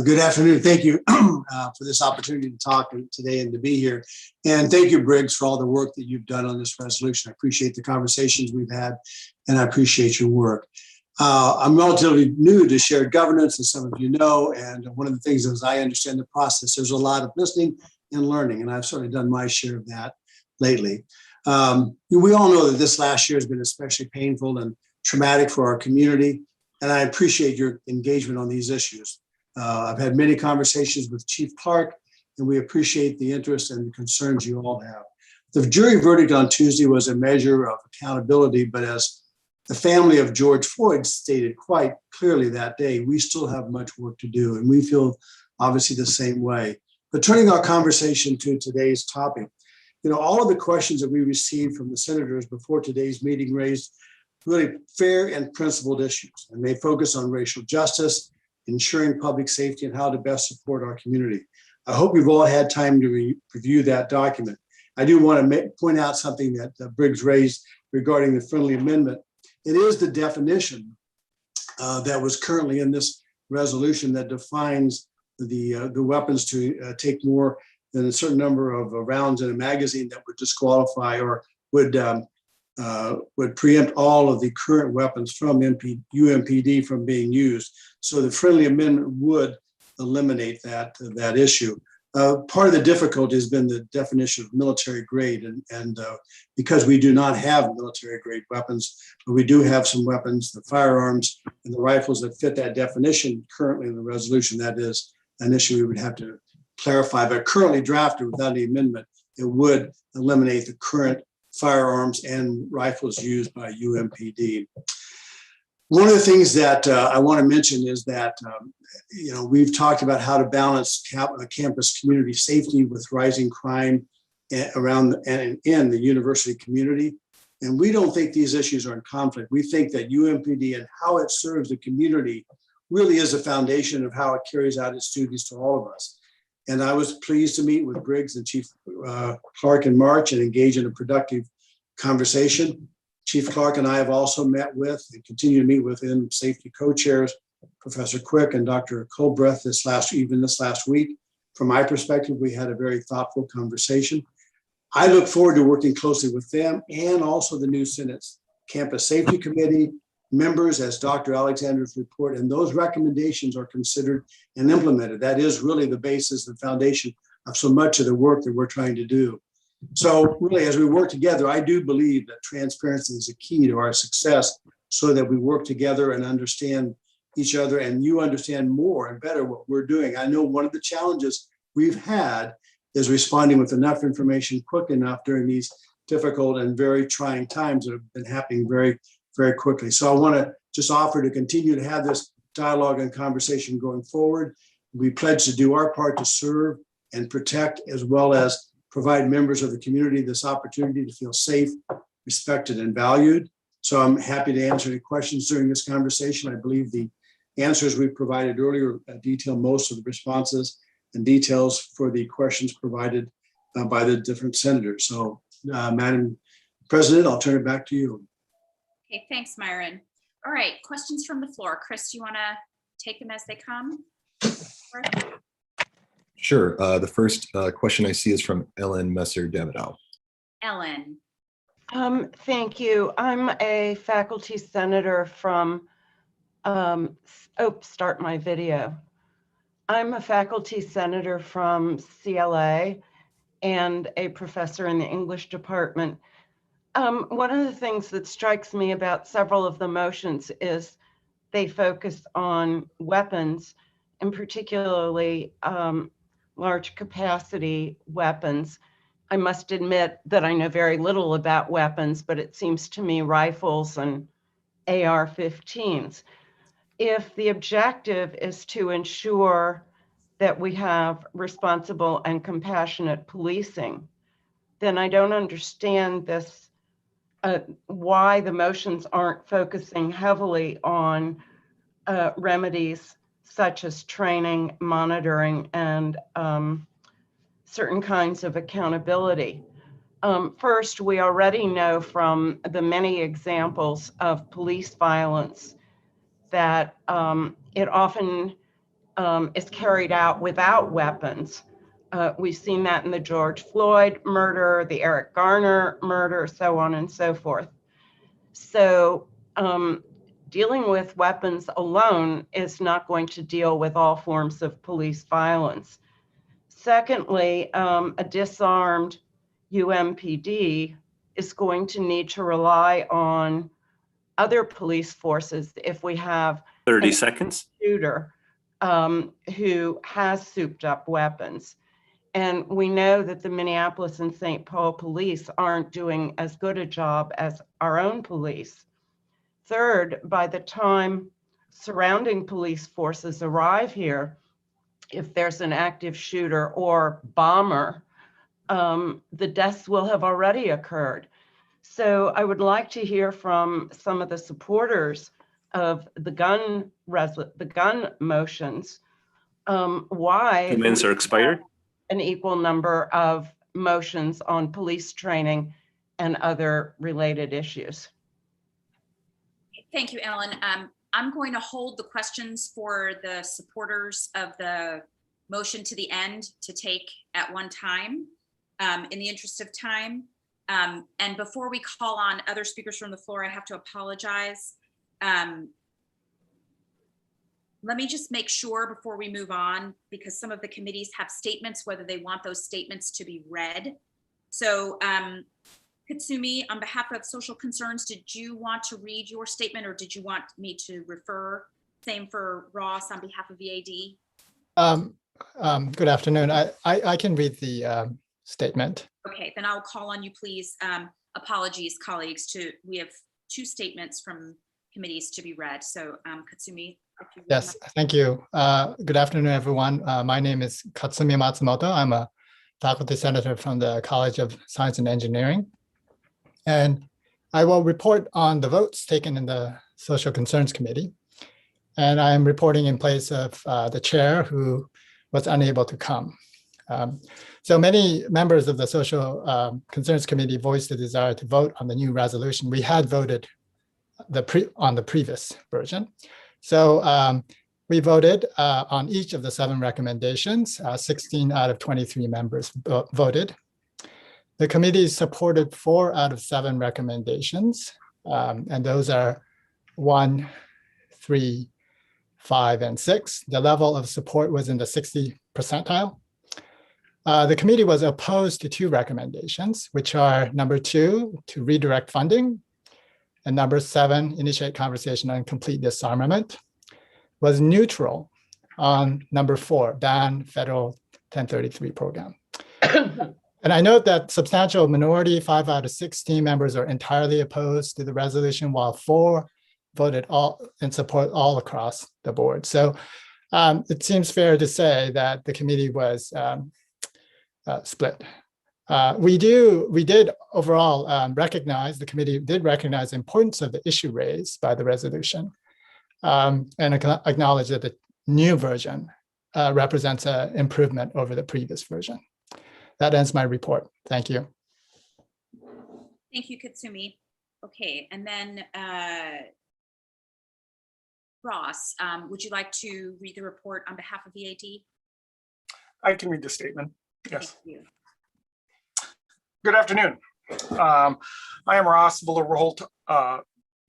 Speaker 18: Good afternoon. Thank you for this opportunity to talk today and to be here. And thank you, Briggs, for all the work that you've done on this resolution. I appreciate the conversations we've had, and I appreciate your work. I'm relatively new to shared governance, as some of you know, and one of the things as I understand the process, there's a lot of listening and learning, and I've certainly done my share of that lately. We all know that this last year has been especially painful and traumatic for our community, and I appreciate your engagement on these issues. I've had many conversations with Chief Clark, and we appreciate the interest and the concerns you all have. The jury verdict on Tuesday was a measure of accountability, but as the family of George Floyd stated quite clearly that day, we still have much work to do, and we feel obviously the same way. But turning our conversation to today's topic, all of the questions that we received from the senators before today's meeting raised really fair and principled issues, and they focus on racial justice, ensuring public safety, and how to best support our community. I hope you've all had time to review that document. I do want to point out something that Briggs raised regarding the friendly amendment. It is the definition that was currently in this resolution that defines the weapons to take more than a certain number of rounds in a magazine that would disqualify or would preempt all of the current weapons from UMPD from being used. So the friendly amendment would eliminate that issue. Part of the difficulty has been the definition of military grade, and because we do not have military grade weapons, but we do have some weapons, the firearms and the rifles that fit that definition currently in the resolution. That is an issue we would have to clarify, but currently drafted without the amendment, it would eliminate the current firearms and rifles used by UMPD. One of the things that I want to mention is that, we've talked about how to balance campus community safety with rising crime around and in the university community. And we don't think these issues are in conflict. We think that UMPD and how it serves the community really is a foundation of how it carries out its duties to all of us. And I was pleased to meet with Briggs and Chief Clark in March and engage in a productive conversation. Chief Clark and I have also met with and continue to meet with safety co-chairs, Professor Quick and Dr. Colbreth this last week. From my perspective, we had a very thoughtful conversation. I look forward to working closely with them and also the new Senate's Campus Safety Committee members as Dr. Alexander's report, and those recommendations are considered and implemented. That is really the basis, the foundation of so much of the work that we're trying to do. So really, as we work together, I do believe that transparency is a key to our success so that we work together and understand each other, and you understand more and better what we're doing. I know one of the challenges we've had is responding with enough information quick enough during these difficult and very trying times that have been happening very, very quickly. So I want to just offer to continue to have this dialogue and conversation going forward. We pledge to do our part to serve and protect, as well as provide members of the community this opportunity to feel safe, respected, and valued. So I'm happy to answer any questions during this conversation. I believe the answers we provided earlier detail most of the responses and details for the questions provided by the different senators. So Madam President, I'll turn it back to you.
Speaker 1: Okay, thanks, Myron. All right, questions from the floor. Chris, do you want to take them as they come?
Speaker 3: Sure. The first question I see is from Ellen Messer-Davidow.
Speaker 1: Ellen.
Speaker 19: Thank you. I'm a faculty senator from, start my video. I'm a faculty senator from CLA and a professor in the English department. One of the things that strikes me about several of the motions is they focus on weapons, and particularly large capacity weapons. I must admit that I know very little about weapons, but it seems to me rifles and AR-15s. If the objective is to ensure that we have responsible and compassionate policing, then I don't understand this, why the motions aren't focusing heavily on remedies such as training, monitoring, and certain kinds of accountability. First, we already know from the many examples of police violence that it often is carried out without weapons. We've seen that in the George Floyd murder, the Eric Garner murder, so on and so forth. So dealing with weapons alone is not going to deal with all forms of police violence. Secondly, a disarmed UMPD is going to need to rely on other police forces if we have
Speaker 20: 30 seconds
Speaker 19: shooter who has souped up weapons. And we know that the Minneapolis and St. Paul police aren't doing as good a job as our own police. Third, by the time surrounding police forces arrive here, if there's an active shooter or bomber, the deaths will have already occurred. So I would like to hear from some of the supporters of the gun motions, why
Speaker 20: 2 minutes are expired.
Speaker 19: an equal number of motions on police training and other related issues.
Speaker 1: Thank you, Ellen. I'm going to hold the questions for the supporters of the motion to the end to take at one time in the interest of time. And before we call on other speakers from the floor, I have to apologize. Let me just make sure before we move on, because some of the committees have statements, whether they want those statements to be read. So Katsumi, on behalf of Social Concerns, did you want to read your statement or did you want me to refer? Same for Ross on behalf of VAD.
Speaker 21: Good afternoon. I can read the statement.
Speaker 1: Okay, then I'll call on you, please. Apologies, colleagues, we have 2 statements from committees to be read. So Katsumi, if you
Speaker 21: Yes, thank you. Good afternoon, everyone. My name is Katsumi Matsumoto. I'm a faculty senator from the College of Science and Engineering. And I will report on the votes taken in the Social Concerns Committee. And I am reporting in place of the chair who was unable to come. So many members of the Social Concerns Committee voiced the desire to vote on the new resolution. We had voted on the previous version. So we voted on each of the 7 recommendations. 16 out of 23 members voted. The committee supported 4 out of 7 recommendations, and those are 1, 3, 5, and 6. The level of support was in the 60th percentile. The committee was opposed to 2 recommendations, which are number 2, to redirect funding, and number 7, initiate conversation on complete disarmament, was neutral on number 4, ban federal 1033 program. And I note that substantial minority, 5 out of 16 members are entirely opposed to the resolution, while 4 voted all in support all across the board. So it seems fair to say that the committee was split. We did overall recognize, the committee did recognize the importance of the issue raised by the resolution and acknowledge that the new version represents an improvement over the previous version. That ends my report. Thank you.
Speaker 1: Thank you, Katsumi. Okay, and then Ross, would you like to read the report on behalf of VAD?
Speaker 22: I can read the statement. Yes.
Speaker 1: Thank you.
Speaker 22: Good afternoon. I am Ross Villarholt,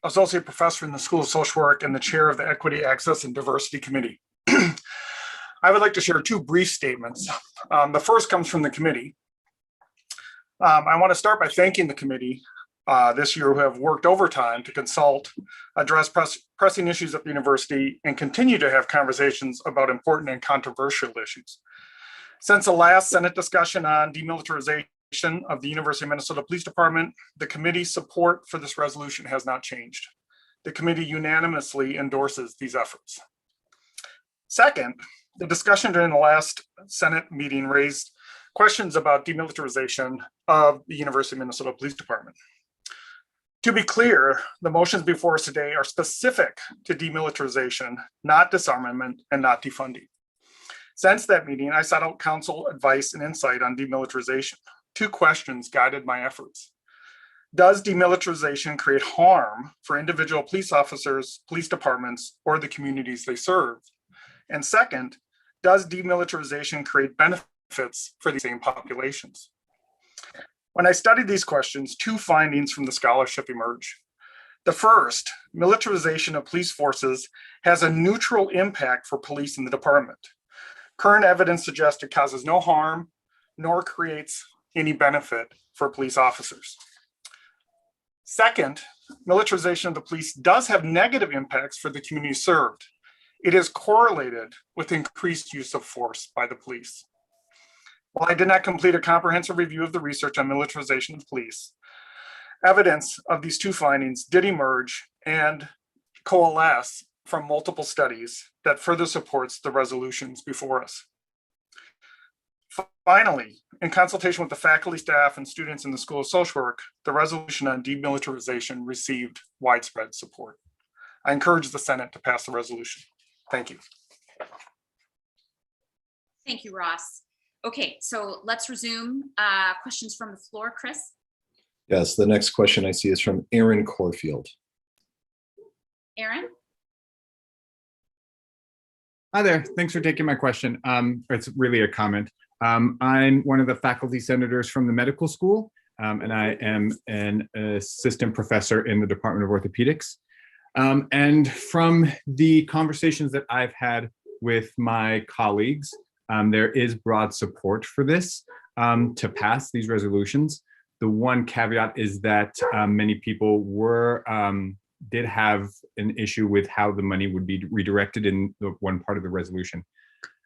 Speaker 22: Associate Professor in the School of Social Work and the Chair of the Equity, Access, and Diversity Committee. I would like to share 2 brief statements. The first comes from the committee. I want to start by thanking the committee this year who have worked overtime to consult, address pressing issues at the university, and continue to have conversations about important and controversial issues. Since the last Senate discussion on demilitarization of the University of Minnesota Police Department, the committee's support for this resolution has not changed. The committee unanimously endorses these efforts. Second, the discussion during the last Senate meeting raised questions about demilitarization of the University of Minnesota Police Department. To be clear, the motions before us today are specific to demilitarization, not disarmament and not defunding. Since that meeting, I sought out counsel, advice, and insight on demilitarization. 2 questions guided my efforts. Does demilitarization create harm for individual police officers, police departments, or the communities they serve? And second, does demilitarization create benefits for the same populations? When I studied these questions, 2 findings from the scholarship emerge. The first, militarization of police forces has a neutral impact for police in the department. Current evidence suggests it causes no harm nor creates any benefit for police officers. Second, militarization of the police does have negative impacts for the community served. It is correlated with increased use of force by the police. While I did not complete a comprehensive review of the research on militarization of police, evidence of these 2 findings did emerge and coalesce from multiple studies that further supports the resolutions before us. Finally, In consultation with the faculty, staff, and students in the School of Social Work, the resolution on demilitarization received widespread support. I encourage the Senate to pass the resolution. Thank you.
Speaker 1: Thank you, Ross. Okay, so let's resume questions from the floor. Chris?
Speaker 3: Yes, the next question I see is from Aaron Corfield.
Speaker 1: Aaron?
Speaker 6: Hi there. Thanks for taking my question. It's really a comment. I'm one of the faculty senators from the medical school, and I am an assistant professor in the Department of Orthopedics. And from the conversations that I've had with my colleagues, there is broad support for this to pass these resolutions. The one caveat is that many people did have an issue with how the money would be redirected in the one part of the resolution.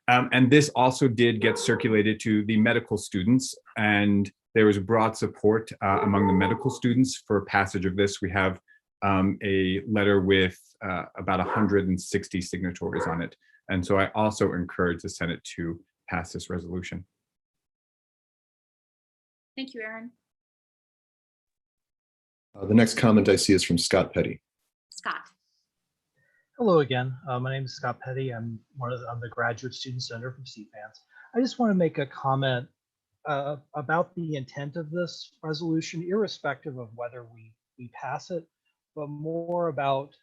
Speaker 6: And this also did get circulated to the medical students, and there was broad support among the medical students for passage of this. We have a letter with about 160 signatories on it. And so I also encourage the Senate to pass this resolution.
Speaker 1: Thank you, Aaron.
Speaker 3: The next comment I see is from Scott Petty.
Speaker 1: Scott.
Speaker 15: Hello again. My name is Scott Petty. I'm the graduate student senator from CFANS. I just want to make a comment about the intent of this resolution, irrespective of whether we pass it, but more about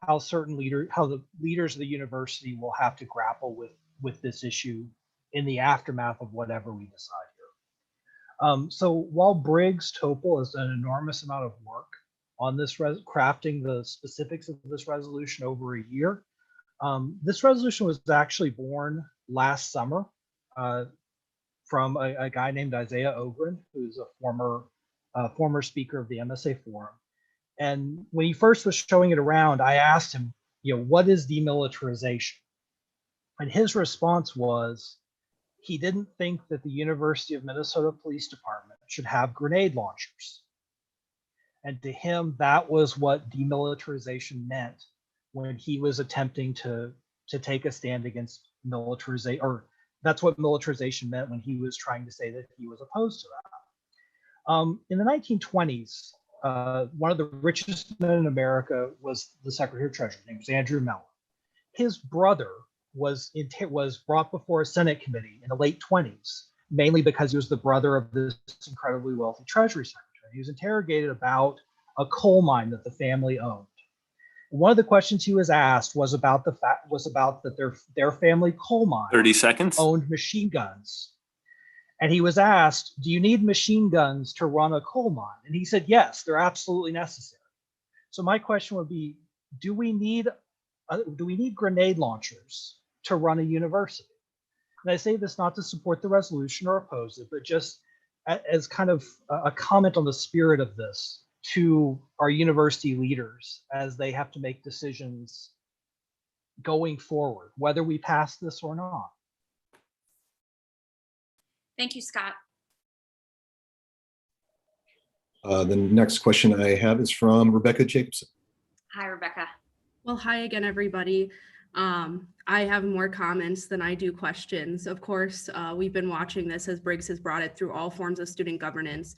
Speaker 15: how the leaders of the university will have to grapple with this issue in the aftermath of whatever we decide here. So while Briggs Topol has done an enormous amount of work on this crafting the specifics of this resolution over a year, this resolution was actually born last summer from a guy named Isaiah Ogren, who's a former speaker of the MSA Forum. And when he first was showing it around, I asked him, what is demilitarization? And his response was, he didn't think that the University of Minnesota Police Department should have grenade launchers. And to him, that was what demilitarization meant when he was attempting to take a stand against militarization, or that's what militarization meant when he was trying to say that he was opposed to that. In the 1920s, one of the richest men in America was the Secretary of Treasury. His name was Andrew Mellon. His brother was brought before a Senate committee in the late 20s, mainly because he was the brother of this incredibly wealthy Treasury Secretary. He was interrogated about a coal mine that the family owned. One of the questions he was asked was about that their family coal mine
Speaker 20: 30 seconds
Speaker 15: owned machine guns. And he was asked, do you need machine guns to run a coal mine? And he said, yes, they're absolutely necessary. So my question would be, do we need grenade launchers to run a university? And I say this not to support the resolution or oppose it, but just as kind of a comment on the spirit of this to our university leaders as they have to make decisions going forward, whether we pass this or not.
Speaker 1: Thank you, Scott.
Speaker 3: The next question I have is from Rebecca Jacobson.
Speaker 1: Hi, Rebecca.
Speaker 23: Well, hi again, everybody. I have more comments than I do questions. Of course, we've been watching this as Briggs has brought it through all forms of student governance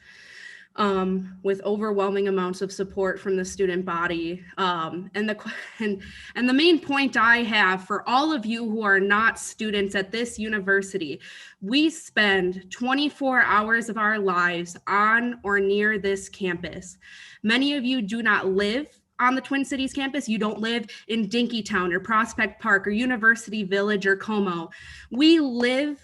Speaker 23: with overwhelming amounts of support from the student body. And the main point I have for all of you who are not students at this university, we spend 24 hours of our lives on or near this campus. Many of you do not live on the Twin Cities campus. You don't live in Dinkytown or Prospect Park or University Village or Como. We live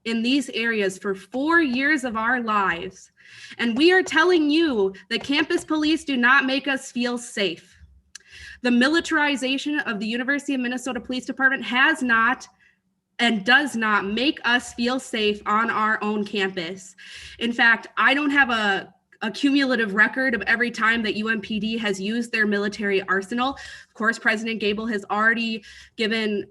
Speaker 23: in these areas for 4 years of our lives. And we are telling you that campus police do not make us feel safe. The militarization of the University of Minnesota Police Department has not and does not make us feel safe on our own campus. In fact, I don't have a cumulative record of every time that UMPD has used their military arsenal. Of course, President Gabel has already given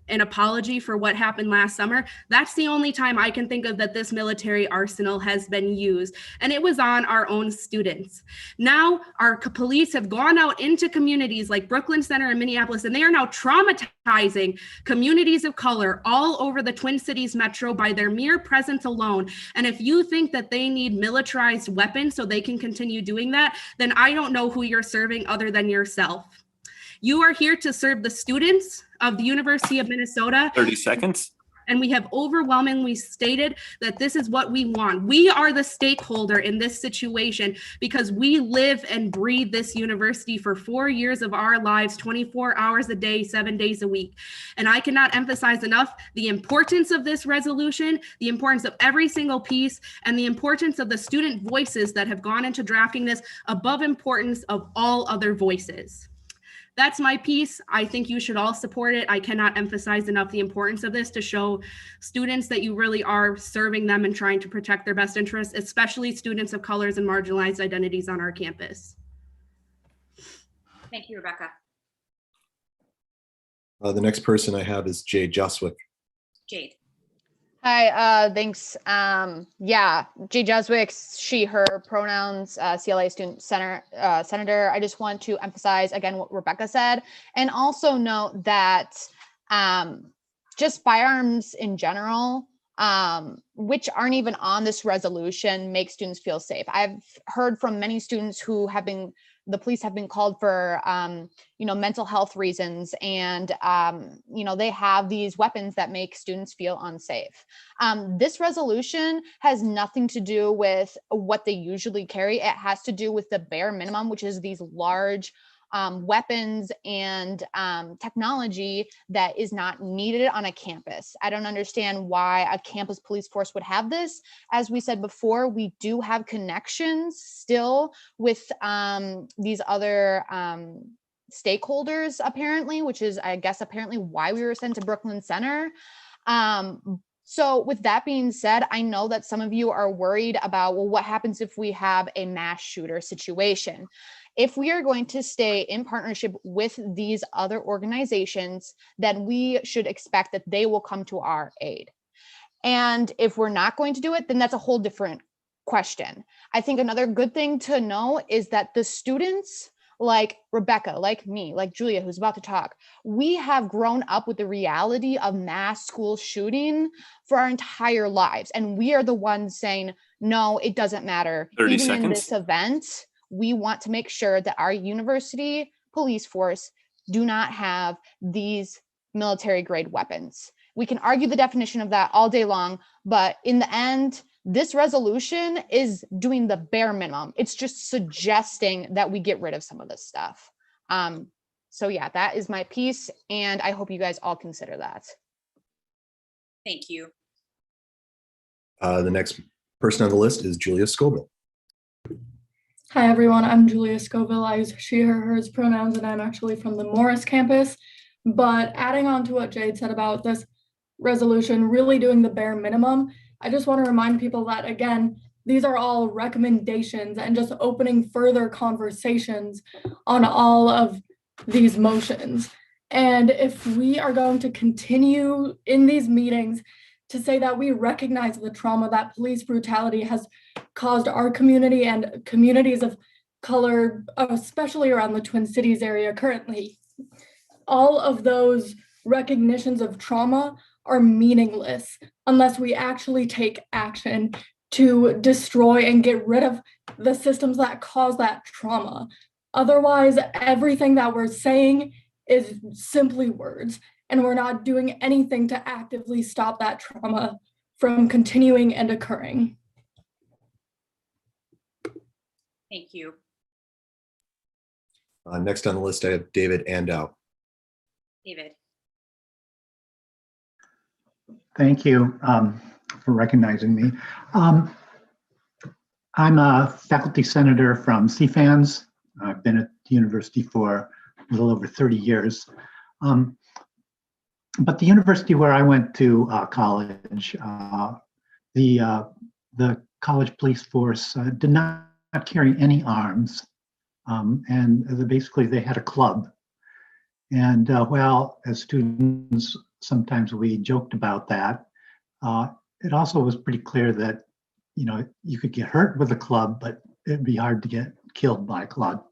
Speaker 23: an apology for what happened last summer. That's the only time I can think of that this military arsenal has been used, and it was on our own students. Now our police have gone out into communities like Brooklyn Center and Minneapolis, and they are now traumatizing communities of color all over the Twin Cities metro by their mere presence alone. And if you think that they need militarized weapons so they can continue doing that, then I don't know who you're serving other than yourself. You are here to serve the students of the University of Minnesota.
Speaker 5: 30 seconds.
Speaker 23: And we have overwhelmingly stated that this is what we want. We are the stakeholder in this situation because we live and breathe this university for 4 years of our lives, 24 hours a day, 7 days a week. And I cannot emphasize enough the importance of this resolution, the importance of every single piece, and the importance of the student voices that have gone into drafting this above importance of all other voices. That's my piece. I think you should all support it. I cannot emphasize enough the importance of this to show students that you really are serving them and trying to protect their best interests, especially students of colors and marginalized identities on our campus.
Speaker 1: Thank you, Rebecca.
Speaker 3: The next person I have is Jade Joswick.
Speaker 1: Jade.
Speaker 7: Hi, thanks. Yeah, Jade Joswick, she, her pronouns, CLA student senator. I just want to emphasize again what Rebecca said, and also note that just firearms in general, which aren't even on this resolution, make students feel safe. I've heard from many students who have been, the police have been called for, mental health reasons, and, they have these weapons that make students feel unsafe. This resolution has nothing to do with what they usually carry. It has to do with the bare minimum, which is these large weapons and technology that is not needed on a campus. I don't understand why a campus police force would have this. As we said before, we do have connections still with these other stakeholders apparently, which is, I guess, apparently why we were sent to Brooklyn Center. So with that being said, I know that some of you are worried about, well, what happens if we have a mass shooter situation? If we are going to stay in partnership with these other organizations, then we should expect that they will come to our aid. And if we're not going to do it, then that's a whole different question. I think another good thing to know is that the students like Rebecca, like me, like Julia, who's about to talk, we have grown up with the reality of mass school shooting for our entire lives. And we are the ones saying, no, it doesn't matter.
Speaker 5: 30
Speaker 7: Even
Speaker 5: seconds.
Speaker 7: in this event, we want to make sure that our university police force do not have these military grade weapons. We can argue the definition of that all day long, but in the end, this resolution is doing the bare minimum. It's just suggesting that we get rid of some of this stuff. So yeah, that is my piece, and I hope you guys all consider that.
Speaker 1: Thank you.
Speaker 3: The next person on the list is Julia Scoville.
Speaker 8: Hi, everyone. I'm Julia Scoville. I use she, her, hers pronouns, and I'm actually from the Morris campus. But adding on to what Jade said about this resolution, really doing the bare minimum, I just want to remind people that, again, these are all recommendations and just opening further conversations on all of these motions. And if we are going to continue in these meetings to say that we recognize the trauma that police brutality has caused our community and communities of color, especially around the Twin Cities area currently, all of those recognitions of trauma are meaningless unless we actually take action to destroy and get rid of the systems that cause that trauma. Otherwise, everything that we're saying is simply words, and we're not doing anything to actively stop that trauma from continuing and occurring.
Speaker 1: Thank you.
Speaker 3: Next on the list, I have David Andow.
Speaker 1: David.
Speaker 20: Thank you for recognizing me. I'm a faculty senator from CFANS. I've been at the university for a little over 30 years. But the university where I went to college, the college police force did not carry any arms. And basically they had a club. And while as students sometimes we joked about that. It also was pretty clear that, you could get hurt with a club, but it'd be hard to get killed by a club.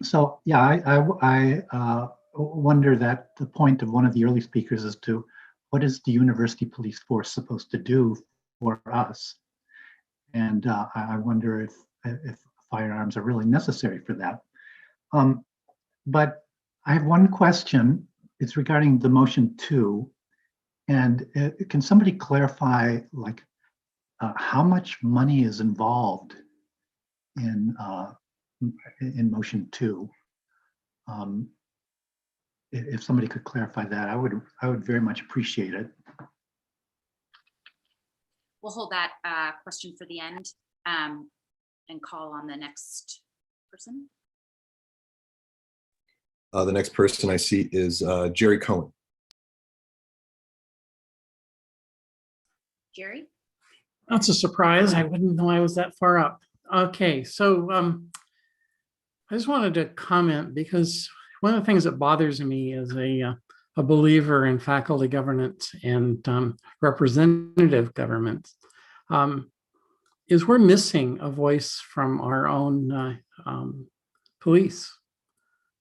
Speaker 20: So yeah, I wonder that the point of one of the early speakers as to what is the university police force supposed to do for us? And I wonder if firearms are really necessary for that. But I have one question. It's regarding the motion 2. And can somebody clarify, like, how much money is involved in motion 2? If somebody could clarify that, I would very much appreciate it.
Speaker 1: We'll hold that question for the end and call on the next person.
Speaker 3: The next person I see is Jerry Cohen.
Speaker 1: Jerry?
Speaker 5: That's a surprise. I wouldn't know I was that far up. Okay, so I just wanted to comment because one of the things that bothers me as a believer in faculty governance and representative government is we're missing a voice from our own police.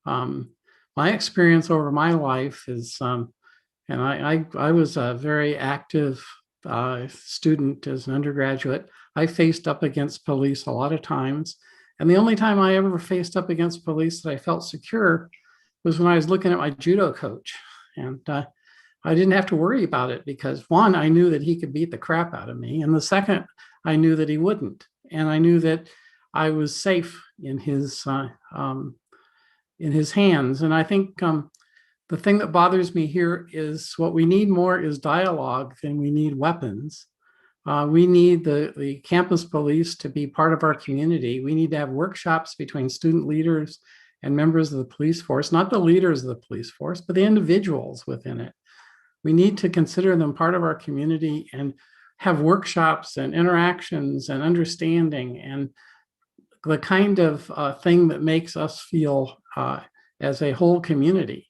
Speaker 5: My experience over my life is, and I was a very active student as an undergraduate. I faced up against police a lot of times. And the only time I ever faced up against police that I felt secure was when I was looking at my judo coach. And I didn't have to worry about it because, one, I knew that he could beat the crap out of me. And the second, I knew that he wouldn't. And I knew that I was safe in his hands. And I think the thing that bothers me here is what we need more is dialogue than we need weapons. We need the campus police to be part of our community. We need to have workshops between student leaders and members of the police force, not the leaders of the police force, but the individuals within it. We need to consider them part of our community and have workshops and interactions and understanding and the kind of thing that makes us feel as a whole community.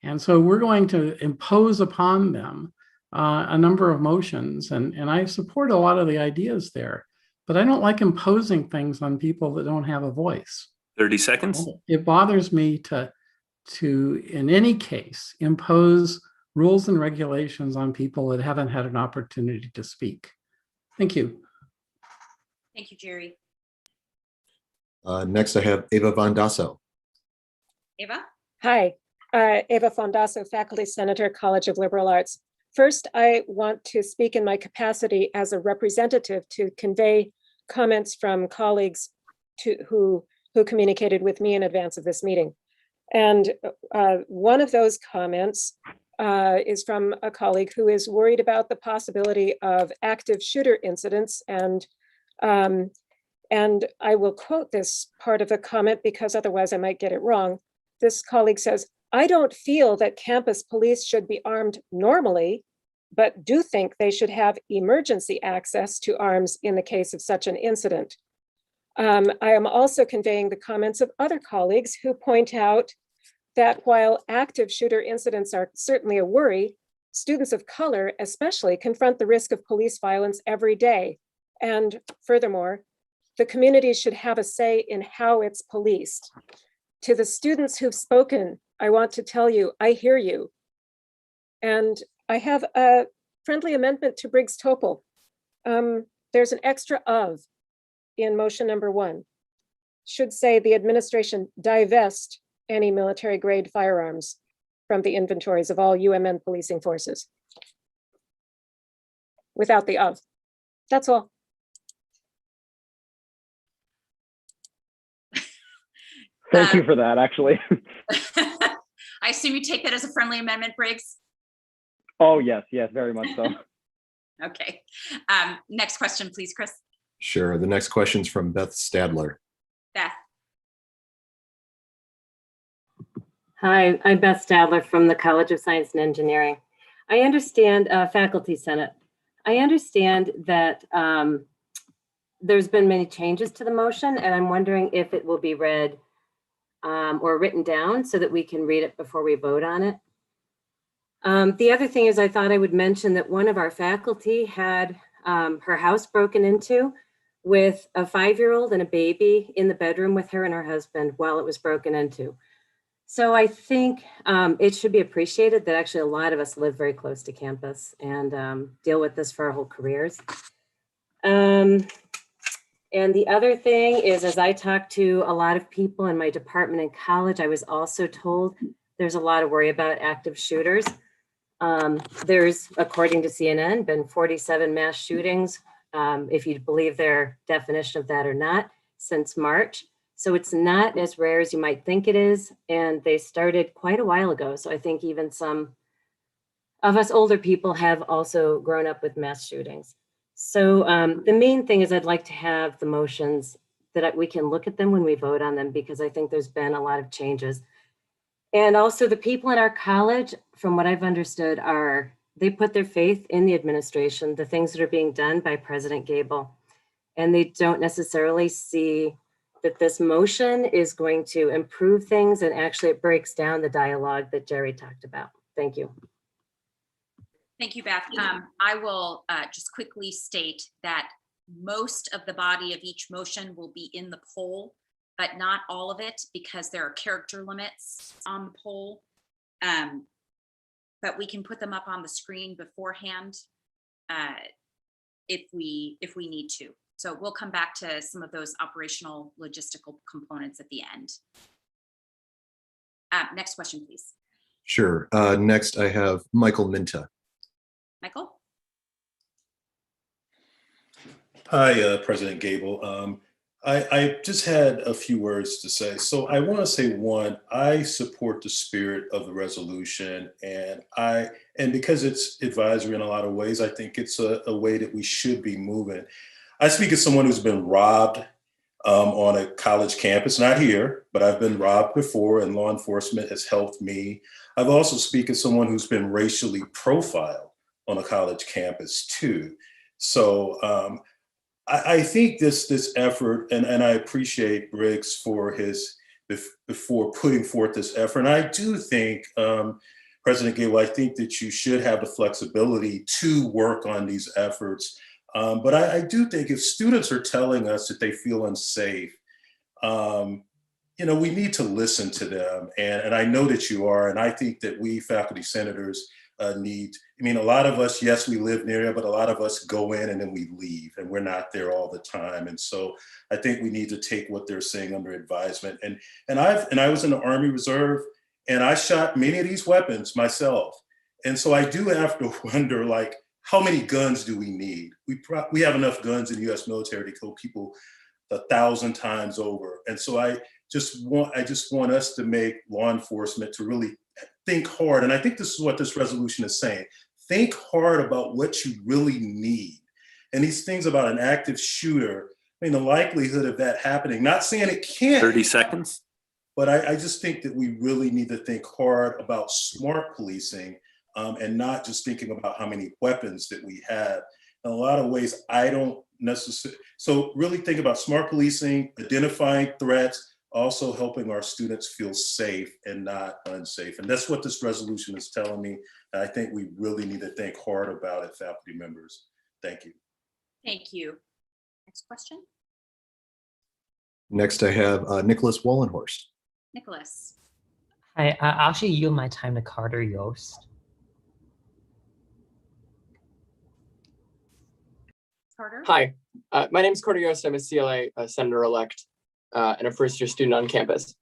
Speaker 5: And so we're going to impose upon them a number of motions, and I support a lot of the ideas there, but I don't like imposing things on people that don't have a voice.
Speaker 9: 30 seconds.
Speaker 5: It bothers me to in any case, impose rules and regulations on people that haven't had an opportunity to speak. Thank you.
Speaker 1: Thank you, Jerry.
Speaker 3: Next, I have Eva Von Dasso.
Speaker 1: Eva?
Speaker 4: Hi, Eva Fondasso, Faculty Senator, College of Liberal Arts. First, I want to speak in my capacity as a representative to convey comments from colleagues who communicated with me in advance of this meeting. And one of those comments is from a colleague who is worried about the possibility of active shooter incidents. And I will quote this part of the comment because otherwise I might get it wrong. This colleague says, "I don't feel that campus police should be armed normally, but do think they should have emergency access to arms in the case of such an incident." I am also conveying the comments of other colleagues who point out that while active shooter incidents are certainly a worry, students of color especially confront the risk of police violence every day. And furthermore, the community should have a say in how it's policed. To the students who've spoken, I want to tell you, I hear you. And I have a friendly amendment to Briggs Topol. There's an extra "of" in motion number 1. Should say the administration divest any military grade firearms from the inventories of all UMN policing forces. Without the "of." That's all.
Speaker 17: Thank you for that, actually.
Speaker 1: I assume you take that as a friendly amendment, Briggs?
Speaker 17: Oh, yes, very much so.
Speaker 1: Okay. Next question, please, Chris.
Speaker 3: Sure. The next question is from Beth Stadler.
Speaker 1: Beth.
Speaker 11: Hi, I'm Beth Stadler from the College of Science and Engineering. I understand, Faculty Senate. I understand that there's been many changes to the motion, and I'm wondering if it will be read or written down so that we can read it before we vote on it. The other thing is I thought I would mention that one of our faculty had her house broken into with a 5-year-old and a baby in the bedroom with her and her husband while it was broken into. So I think it should be appreciated that actually a lot of us live very close to campus and deal with this for our whole careers. And the other thing is, as I talked to a lot of people in my department in college, I was also told there's a lot of worry about active shooters. There's, according to CNN, been 47 mass shootings, if you believe their definition of that or not, since March. So it's not as rare as you might think it is. And they started quite a while ago. So I think even some of us older people have also grown up with mass shootings. So the main thing is I'd like to have the motions that we can look at them when we vote on them, because I think there's been a lot of changes. And also the people at our college, from what I've understood, they put their faith in the administration, the things that are being done by President Gabel. And they don't necessarily see that this motion is going to improve things, and actually it breaks down the dialogue that Jerry talked about. Thank you.
Speaker 1: Thank you, Beth. I will just quickly state that most of the body of each motion will be in the poll, but not all of it, because there are character limits on the poll. But we can put them up on the screen beforehand if we need to. So we'll come back to some of those operational logistical components at the end. Next question, please.
Speaker 3: Sure. Next, I have Michael Minta.
Speaker 1: Michael?
Speaker 9: Hi, President Gabel. I just had a few words to say. So I want to say, one, I support the spirit of the resolution, and because it's advisory in a lot of ways, I think it's a way that we should be moving. I speak as someone who's been robbed on a college campus, not here, but I've been robbed before, and law enforcement has helped me. I've also speak as someone who's been racially profiled on a college campus too. So I think this effort, and I appreciate Briggs for putting forth this effort. And I do think, President Gabel, I think that you should have the flexibility to work on these efforts. But I do think if students are telling us that they feel unsafe, we need to listen to them. And I know that you are, and I think that we faculty senators a lot of us, yes, we live near it, but a lot of us go in and then we leave, and we're not there all the time. And so I think we need to take what they're saying under advisement. And I was in the Army Reserve, and I shot many of these weapons myself. And so I do have to wonder, like, how many guns do we need? We have enough guns in the U.S. military to kill people 1,000 times over. And so I just want us to make law enforcement to really think hard. And I think this is what this resolution is saying. Think hard about what you really need. And these things about an active shooter, the likelihood of that happening, not saying it can't.
Speaker 12: 30 seconds.
Speaker 9: But I just think that we really need to think hard about smart policing and not just thinking about how many weapons that we have. In a lot of ways, I don't necessarily. So really think about smart policing, identifying threats, also helping our students feel safe and not unsafe. And that's what this resolution is telling me. And I think we really need to think hard about it, faculty members. Thank you.
Speaker 1: Thank you. Next question.
Speaker 3: Next, I have Nicholas Wallenhorst.
Speaker 1: Nicholas.
Speaker 13: Hi, I'll actually yield my time to Carter Yost.
Speaker 1: Carter?
Speaker 24: Hi, my name is Carter Yost. I'm a CLA senator-elect and a first-year student on campus.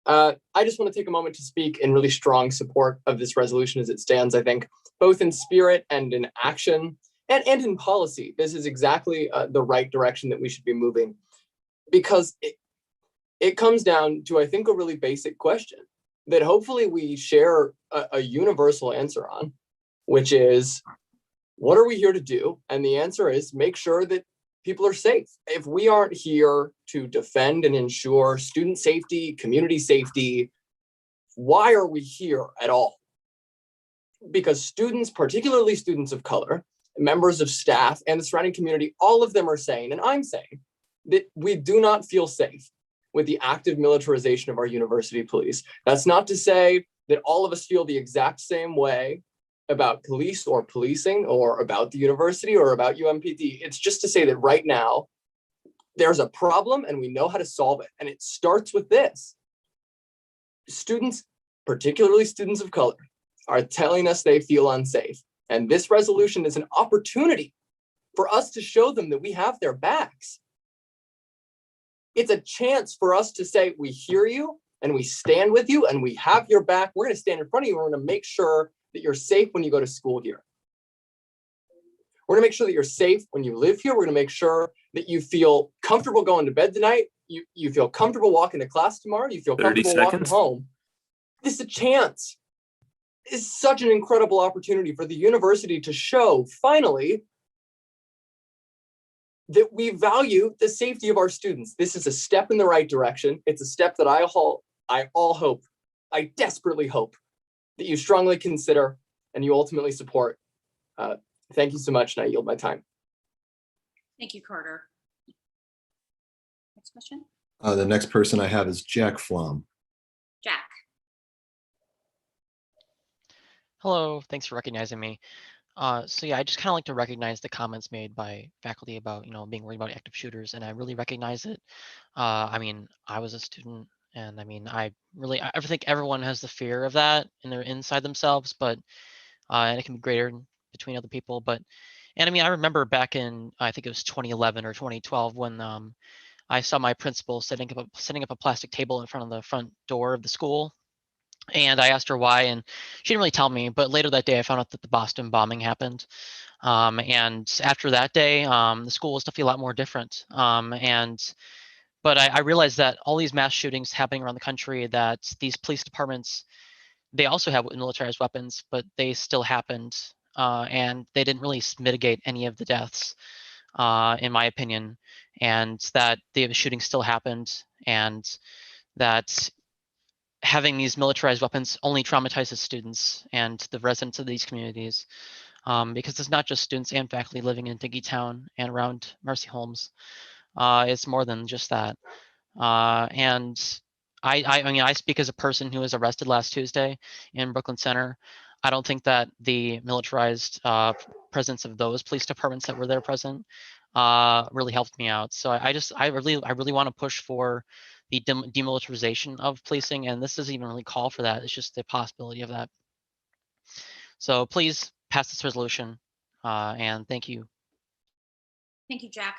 Speaker 24: I just want to take a moment to speak in really strong support of this resolution as it stands, I think, both in spirit and in action and in policy. This is exactly the right direction that we should be moving, because it comes down to, I think, a really basic question that hopefully we share a universal answer on, which is, what are we here to do? And the answer is make sure that people are safe. If we aren't here to defend and ensure student safety, community safety, why are we here at all? Because students, particularly students of color, members of staff, and the surrounding community, all of them are saying, and I'm saying, that we do not feel safe with the active militarization of our university police. That's not to say that all of us feel the exact same way about police or policing or about the university or about UMPD. It's just to say that right now, there's a problem and we know how to solve it. And it starts with this. Students, particularly students of color, are telling us they feel unsafe. And this resolution is an opportunity for us to show them that we have their backs. It's a chance for us to say, we hear you and we stand with you and we have your back. We're going to stand in front of you. We're going to make sure that you're safe when you go to school here. We're going to make sure that you're safe when you live here. We're going to make sure that you feel comfortable going to bed tonight. You feel comfortable walking to class tomorrow. You feel
Speaker 2: 30
Speaker 24: comfortable walking
Speaker 2: seconds.
Speaker 24: home. This is a chance. It's such an incredible opportunity for the university to show, finally, that we value the safety of our students. This is a step in the right direction. It's a step that I desperately hope that you strongly consider and you ultimately support. Thank you so much, and I yield my time.
Speaker 1: Thank you, Carter. Next question.
Speaker 3: The next person I have is Jack Flom.
Speaker 1: Jack.
Speaker 2: Hello, thanks for recognizing me. So yeah, I just kind of like to recognize the comments made by faculty about, being worried about active shooters, and I really recognize it. I mean, I was a student, and I mean, I think everyone has the fear of that inside themselves, but and it can be greater between other people. And I mean, I remember back in, I think it was 2011 or 2012 when I saw my principal setting up a plastic table in front of the front door of the school. And I asked her why, and she didn't really tell me. But later that day, I found out that the Boston bombing happened. And after that day, the school was definitely a lot more different. But I realized that all these mass shootings happening around the country, that these police departments, they also have militarized weapons, but they still happened. And they didn't really mitigate any of the deaths, in my opinion, and that the shooting still happened, and that having these militarized weapons only traumatizes students and the residents of these communities, because it's not just students and faculty living in Dinkytown and around Mercy Holmes. It's more than just that. And I mean, I speak as a person who was arrested last Tuesday in Brooklyn Center. I don't think that the militarized presence of those police departments that were there present really helped me out. So I really want to push for the demilitarization of policing, and this doesn't even really call for that. It's just the possibility of that. So please pass this resolution, and thank you.
Speaker 1: Thank you, Jack.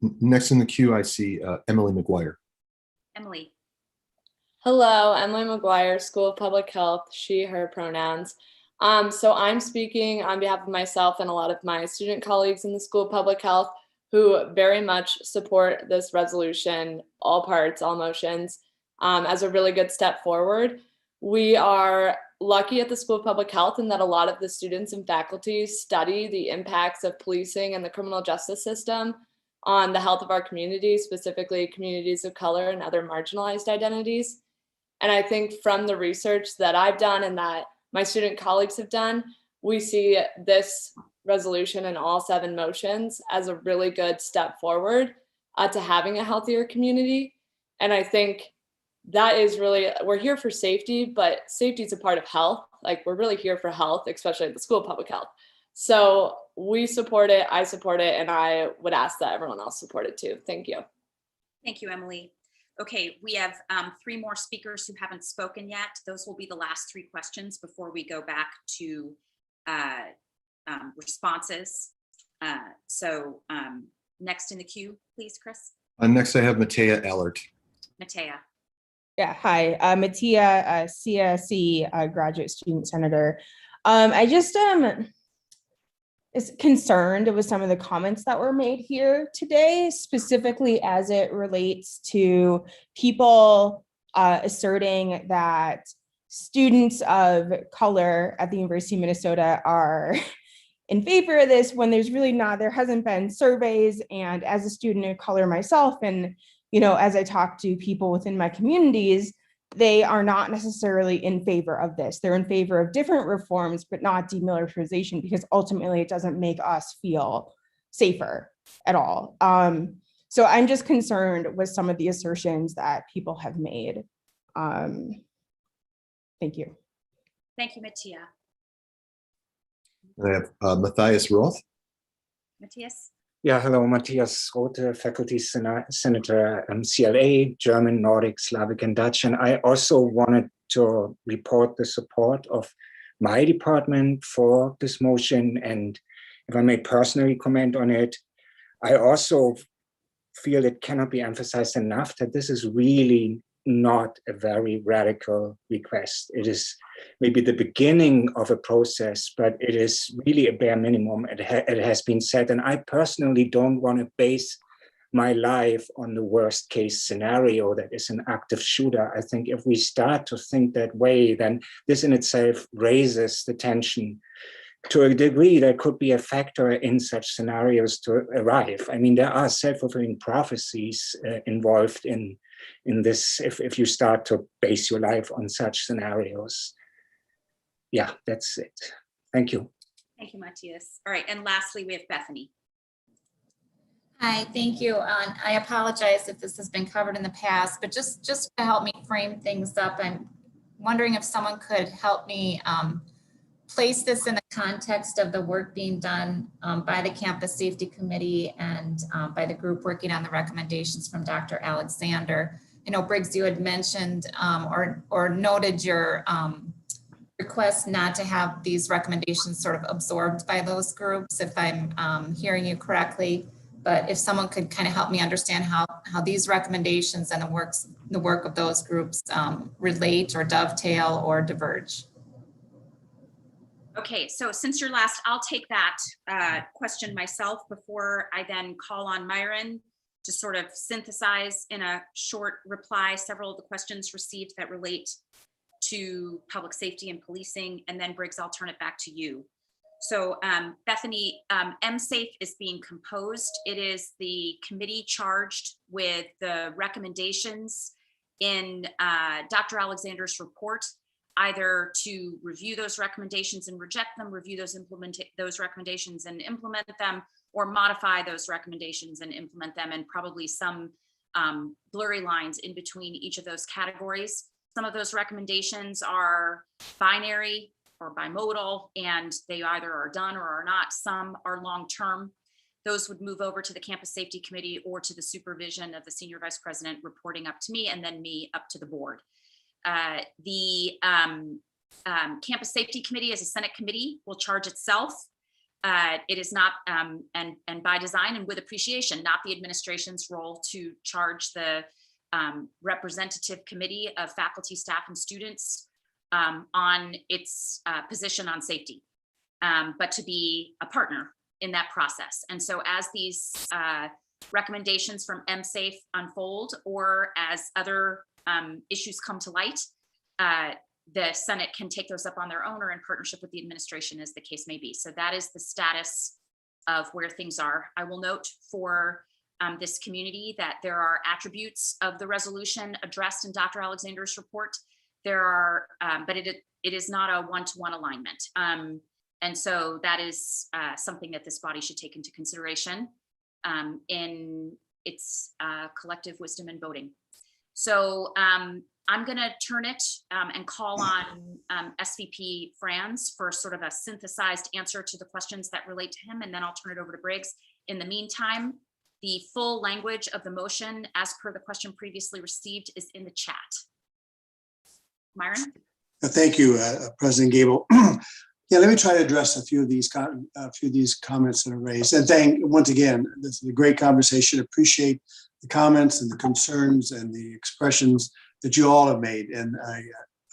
Speaker 3: Next in the queue, I see Emily McGuire.
Speaker 1: Emily.
Speaker 10: Hello, Emily McGuire, School of Public Health, she, her pronouns. So I'm speaking on behalf of myself and a lot of my student colleagues in the School of Public Health who very much support this resolution, all parts, all motions, as a really good step forward. We are lucky at the School of Public Health in that a lot of the students and faculty study the impacts of policing and the criminal justice system on the health of our community, specifically communities of color and other marginalized identities. And I think from the research that I've done and that my student colleagues have done, we see this resolution and all 7 motions as a really good step forward to having a healthier community. And I think that is really, we're here for safety, but safety is a part of health. Like, we're really here for health, especially at the School of Public Health. So we support it, I support it, and I would ask that everyone else support it too. Thank you.
Speaker 1: Thank you, Emily. Okay, we have 3 more speakers who haven't spoken yet. Those will be the last 3 questions before we go back to responses. So next in the queue, please, Chris.
Speaker 3: Next, I have Matea Allert.
Speaker 1: Matea.
Speaker 12: Yeah, hi, Matea, CSE graduate student senator. I just is concerned with some of the comments that were made here today, specifically as it relates to people asserting that students of color at the University of Minnesota are in favor of this when there's really not. There hasn't been surveys, and as a student of color myself, and as I talk to people within my communities, they are not necessarily in favor of this. They're in favor of different reforms, but not demilitarization, because ultimately it doesn't make us feel safer at all. So I'm just concerned with some of the assertions that people have made. Thank you.
Speaker 1: Thank you, Mattia.
Speaker 3: I have Matthias Roth.
Speaker 1: Matthias?
Speaker 14: Yeah, hello, Matthias Rothe, Faculty Senator, CLA, German, Nordic, Slavic, and Dutch. And I also wanted to report the support of my department for this motion. And if I may personally comment on it, I also feel it cannot be emphasized enough that this is really not a very radical request. It is maybe the beginning of a process, but it is really a bare minimum. It has been said, and I personally don't want to base my life on the worst case scenario that is an active shooter. I think if we start to think that way, then this in itself raises the tension to a degree that could be a factor in such scenarios to arrive. I mean, there are self-fulfilling prophecies involved in this if you start to base your life on such scenarios. Yeah, that's it. Thank you.
Speaker 1: Thank you, Matthias. All right, and lastly, we have Bethany.
Speaker 16: Hi, thank you. I apologize if this has been covered in the past, but just to help me frame things up, I'm wondering if someone could help me place this in the context of the work being done by the Campus Safety Committee and by the group working on the recommendations from Dr. Alexander. You know, Briggs, you had mentioned or noted your request not to have these recommendations sort of absorbed by those groups, if I'm hearing you correctly. But if someone could kind of help me understand how these recommendations and the work of those groups relate or dovetail or diverge.
Speaker 1: Okay, so since you're last, I'll take that question myself before I then call on Myron to sort of synthesize in a short reply several of the questions received that relate to public safety and policing, and then Briggs, I'll turn it back to you. So Bethany, MSAFE is being composed. It is the committee charged with the recommendations in Dr. Alexander's report, either to review those recommendations and reject them, review those recommendations and implement them, or modify those recommendations and implement them, and probably some blurry lines in between each of those categories. Some of those recommendations are binary or bimodal, and they either are done or are not. Some are long-term. Those would move over to the Campus Safety Committee or to the supervision of the Senior Vice President reporting up to me, and then me up to the board. The Campus Safety Committee as a Senate committee will charge itself. It is not, and by design and with appreciation, not the administration's role to charge the representative committee of faculty, staff, and students on its position on safety, but to be a partner in that process. And so as these recommendations from MSAFE unfold, or as other issues come to light, the Senate can take those up on their own or in partnership with the administration, as the case may be. So that is the status of where things are. I will note for this community that there are attributes of the resolution addressed in Dr. Alexander's report. There are, but it is not a one-to-one alignment. And so that is something that this body should take into consideration in its collective wisdom and voting. So I'm going to turn it and call on SVP Franz for sort of a synthesized answer to the questions that relate to him, and then I'll turn it over to Briggs. In the meantime, the full language of the motion, as per the question previously received, is in the chat. Myron?
Speaker 18: Thank you, President Gabel. Yeah, let me try to address a few of these comments that are raised. And once again, this is a great conversation. Appreciate the comments and the concerns and the expressions that you all have made. And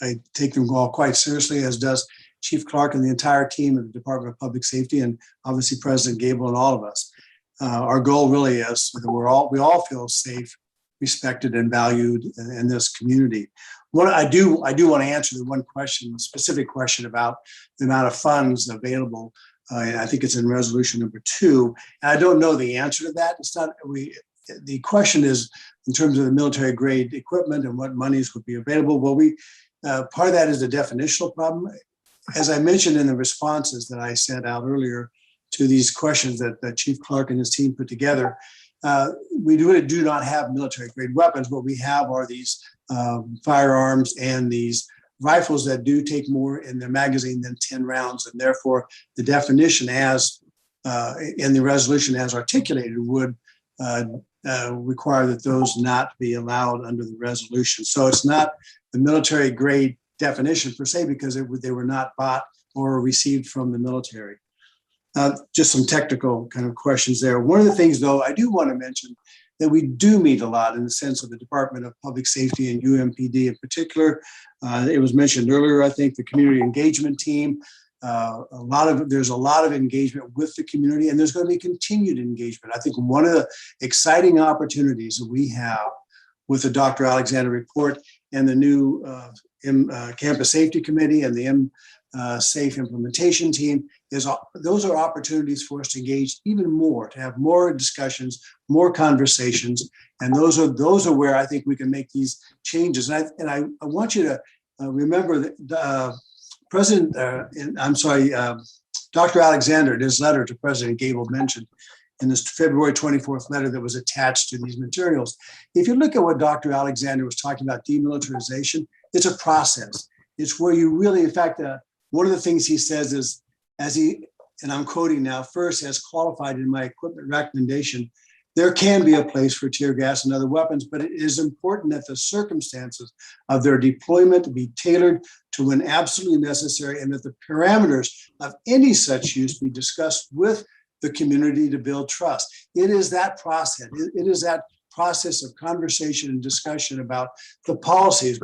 Speaker 18: I take them all quite seriously, as does Chief Clark and the entire team of the Department of Public Safety, and obviously President Gabel and all of us. Our goal really is that we all feel safe, respected, and valued in this community. I do want to answer the one question, a specific question about the amount of funds available. I think it's in resolution number 2. And I don't know the answer to that. It's not, the question is in terms of the military grade equipment and what monies would be available. Well, part of that is the definitional problem. As I mentioned in the responses that I sent out earlier to these questions that Chief Clark and his team put together, we really do not have military grade weapons. What we have are these firearms and these rifles that do take more in their magazine than 10 rounds, and therefore the definition as in the resolution as articulated would require that those not be allowed under the resolution. So it's not the military grade definition per se, because they were not bought or received from the military. Just some technical kind of questions there. One of the things, though, I do want to mention that we do meet a lot in the sense of the Department of Public Safety and UMPD in particular. It was mentioned earlier, I think, the community engagement team. There's a lot of engagement with the community, and there's going to be continued engagement. I think one of the exciting opportunities that we have with the Dr. Alexander report and the new Campus Safety Committee and the Safe implementation team is those are opportunities for us to engage even more, to have more discussions, more conversations, and those are where I think we can make these changes. And I want you to remember that Dr. Alexander, in his letter to President Gable, mentioned in this February 24th letter that was attached to these materials. If you look at what Dr. Alexander was talking about, demilitarization, it's a process. It's where you really, in fact, one of the things he says is, and I'm quoting now, first, as qualified in my equipment recommendation, there can be a place for tear gas and other weapons, but it is important that the circumstances of their deployment be tailored to when absolutely necessary, and that the parameters of any such use be discussed with the community to build trust. It is that process. It is that process of conversation and discussion about the policies.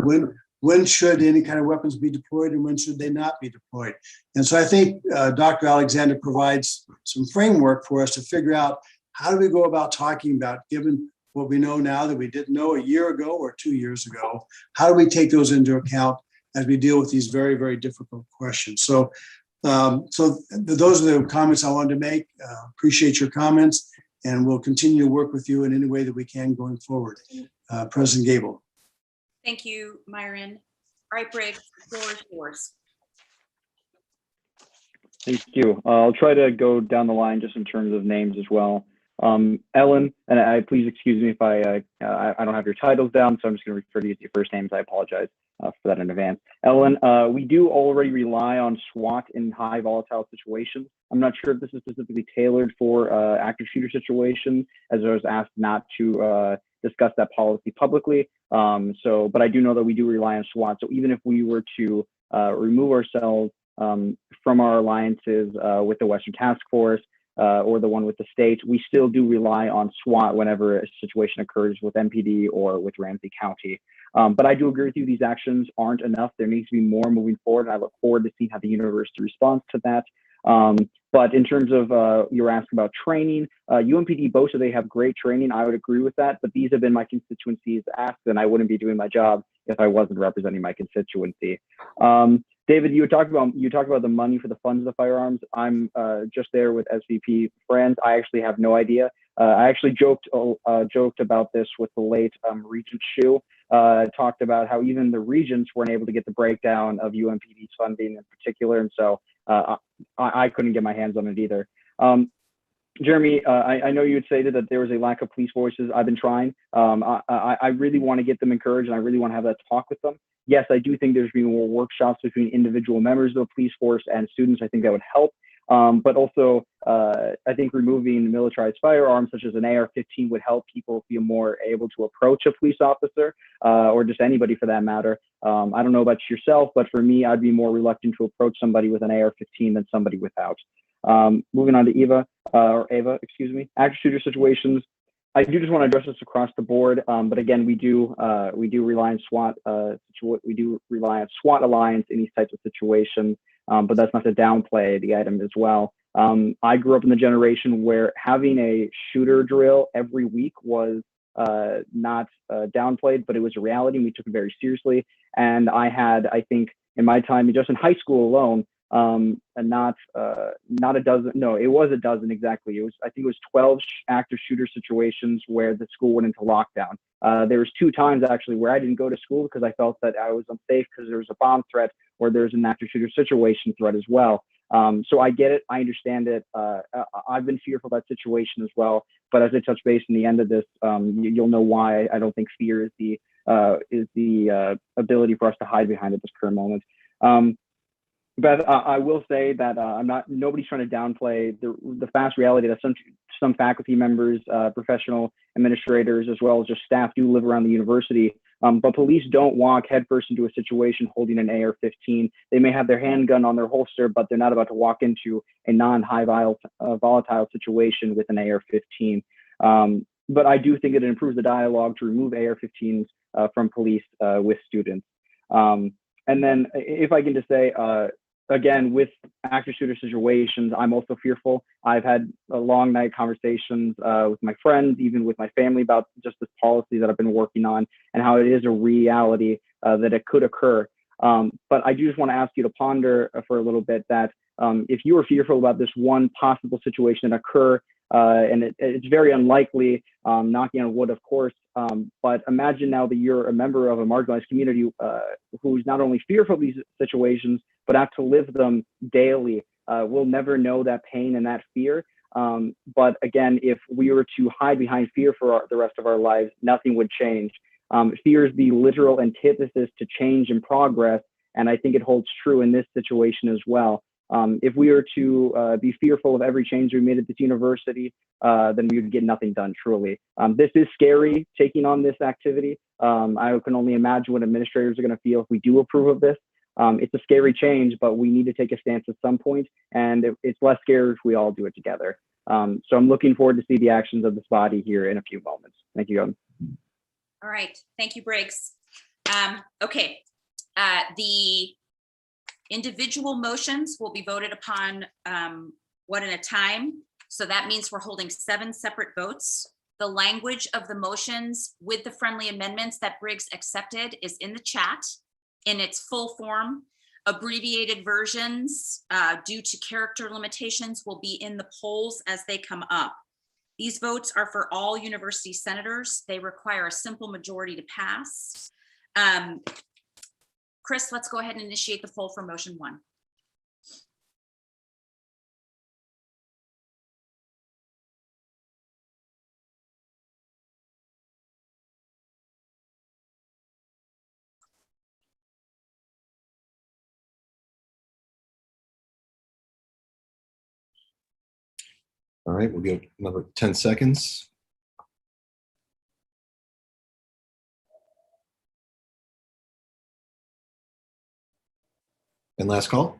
Speaker 18: When should any kind of weapons be deployed and when should they not be deployed? And so I think Dr. Alexander provides some framework for us to figure out how do we go about talking about, given what we know now that we didn't know a year ago or 2 years ago, how do we take those into account as we deal with these very, very difficult questions? So those are the comments I wanted to make. Appreciate your comments, and we'll continue to work with you in any way that we can going forward. President Gable.
Speaker 1: Thank you, Myron. All right, Briggs, the floor is yours.
Speaker 17: Thank you. I'll try to go down the line just in terms of names as well. Ellen, and please excuse me if I don't have your titles down, so I'm just going to refer to you as your first names. I apologize for that in advance. Ellen, we do already rely on SWAT in high volatile situations. I'm not sure if this is specifically tailored for active shooter situations, as I was asked not to discuss that policy publicly. But I do know that we do rely on SWAT. So even if we were to remove ourselves from our alliances with the Western Task Force or the one with the state, we still do rely on SWAT whenever a situation occurs with MPD or with Ramsey County. But I do agree with you, these actions aren't enough. There needs to be more moving forward. And I look forward to seeing how the university responds to that. But in terms of you were asking about training, UMPD boasts that they have great training. I would agree with that, but these have been my constituencies asked, and I wouldn't be doing my job if I wasn't representing my constituency. David, you talked about the money for the funds of the firearms. I'm just there with SVP friends. I actually have no idea. I actually joked about this with the late Regent Hsu. Talked about how even the regents weren't able to get the breakdown of UMPD's funding in particular, and so I couldn't get my hands on it either. Jeremy, I know you had stated that there was a lack of police voices. I've been trying. I really want to get them encouraged, and I really want to have that talk with them. Yes, I do think there's been more workshops between individual members of the police force and students. I think that would help. But also, I think removing militarized firearms, such as an AR-15, would help people feel more able to approach a police officer or just anybody for that matter. I don't know about yourself, but for me, I'd be more reluctant to approach somebody with an AR-15 than somebody without. Moving on to Eva, excuse me, active shooter situations. I do just want to address this across the board, but again, we do rely on SWAT. We do rely on SWAT Alliance in these types of situations, but that's not to downplay the item as well. I grew up in the generation where having a shooter drill every week was not downplayed, but it was a reality, and we took it very seriously. And I had, I think, in my time, just in high school alone, and not a dozen. No, it was a dozen exactly. I think it was 12 active shooter situations where the school went into lockdown. There was 2 times actually where I didn't go to school because I felt that I was unsafe because there was a bomb threat or there's an active shooter situation threat as well. So I get it. I understand it. I've been fearful of that situation as well. But as I touch base in the end of this, you'll know why I don't think fear is the ability for us to hide behind at this current moment. But I will say that nobody's trying to downplay the fast reality that some faculty members, professional administrators, as well as just staff do live around the university. But police don't walk headfirst into a situation holding an AR-15. They may have their handgun on their holster, but they're not about to walk into a non-high volatile situation with an AR-15. But I do think it improves the dialogue to remove AR-15s from police with students. And then if I can just say, again, with active shooter situations, I'm also fearful. I've had a long night conversations with my friends, even with my family, about just this policy that I've been working on and how it is a reality that it could occur. But I do just want to ask you to ponder for a little bit that if you are fearful about this one possible situation that occur, and it's very unlikely, knocking on wood, of course, but imagine now that you're a member of a marginalized community who's not only fearful of these situations, but have to live them daily. We'll never know that pain and that fear. But again, if we were to hide behind fear for the rest of our lives, nothing would change. Fear is the literal antithesis to change and progress. And I think it holds true in this situation as well. If we were to be fearful of every change we made at this university, then we would get nothing done, truly. This is scary, taking on this activity. I can only imagine what administrators are going to feel if we do approve of this. It's a scary change, but we need to take a stance at some point, and it's less scary if we all do it together. So I'm looking forward to see the actions of this body here in a few moments. Thank you.
Speaker 1: All right, thank you, Briggs. Okay, the individual motions will be voted upon one at a time. So that means we're holding 7 separate votes. The language of the motions with the friendly amendments that Briggs accepted is in the chat in its full form. Abbreviated versions due to character limitations will be in the polls as they come up. These votes are for all university senators. They require a simple majority to pass. Chris, let's go ahead and initiate the poll for motion 1.
Speaker 3: All right, we'll give another 10 seconds. And last call.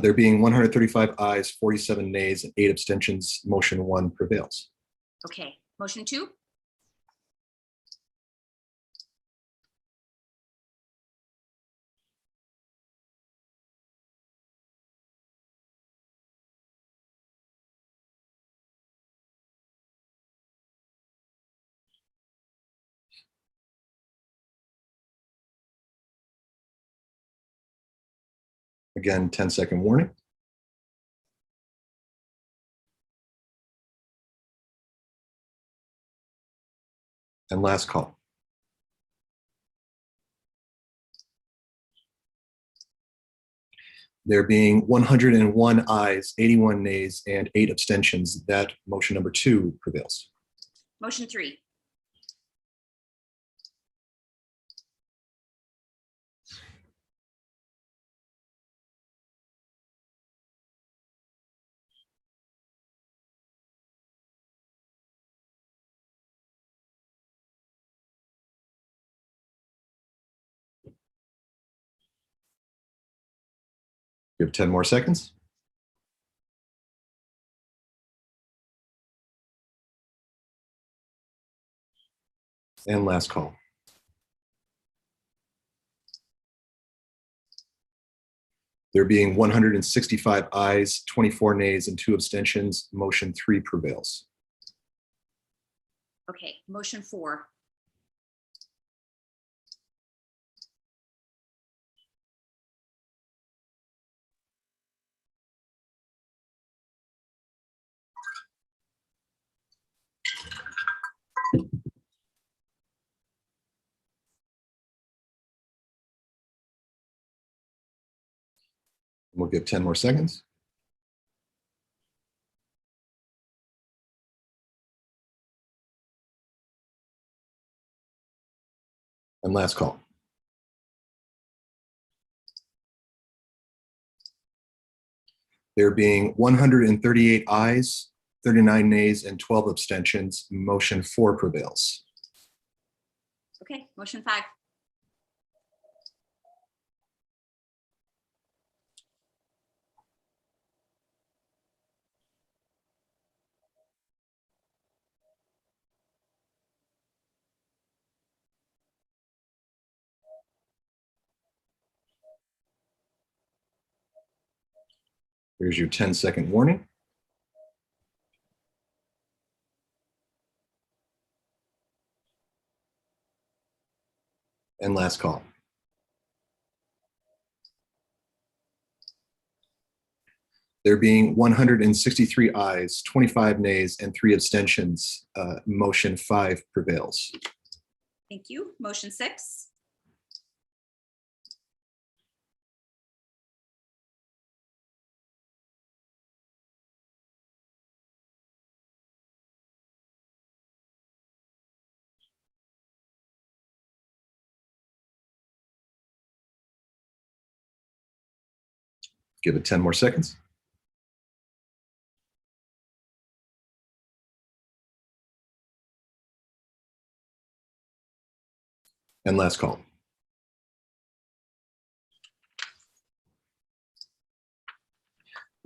Speaker 3: There being 135 ayes, 47 nays, and 8 abstentions, motion 1 prevails.
Speaker 1: Okay, motion 2.
Speaker 3: Again, 10-second warning. And last call. There being 101 ayes, 81 nays, and 8 abstentions, that motion number 2 prevails.
Speaker 1: Motion 3.
Speaker 3: You have 10 more seconds. And last call. There being 165 ayes, 24 nays, and 2 abstentions, motion 3 prevails.
Speaker 1: Okay, motion 4.
Speaker 3: We'll give 10 more seconds. And last call. There being 138 ayes, 39 nays, and 12 abstentions, motion 4 prevails.
Speaker 1: Okay, motion 5.
Speaker 3: Here's your 10-second warning. And last call. There being 163 ayes, 25 nays, and 3 abstentions, motion 5 prevails.
Speaker 1: Thank you. Motion 6.
Speaker 3: Give it 10 more seconds. And last call.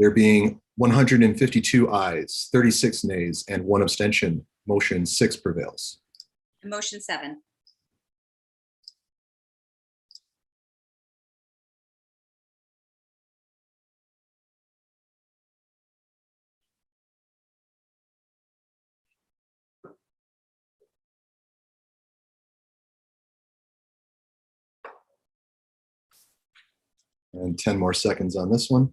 Speaker 3: There being 152 ayes, 36 nays, and 1 abstention, motion 6 prevails.
Speaker 1: Motion 7.
Speaker 3: And 10 more seconds on this one.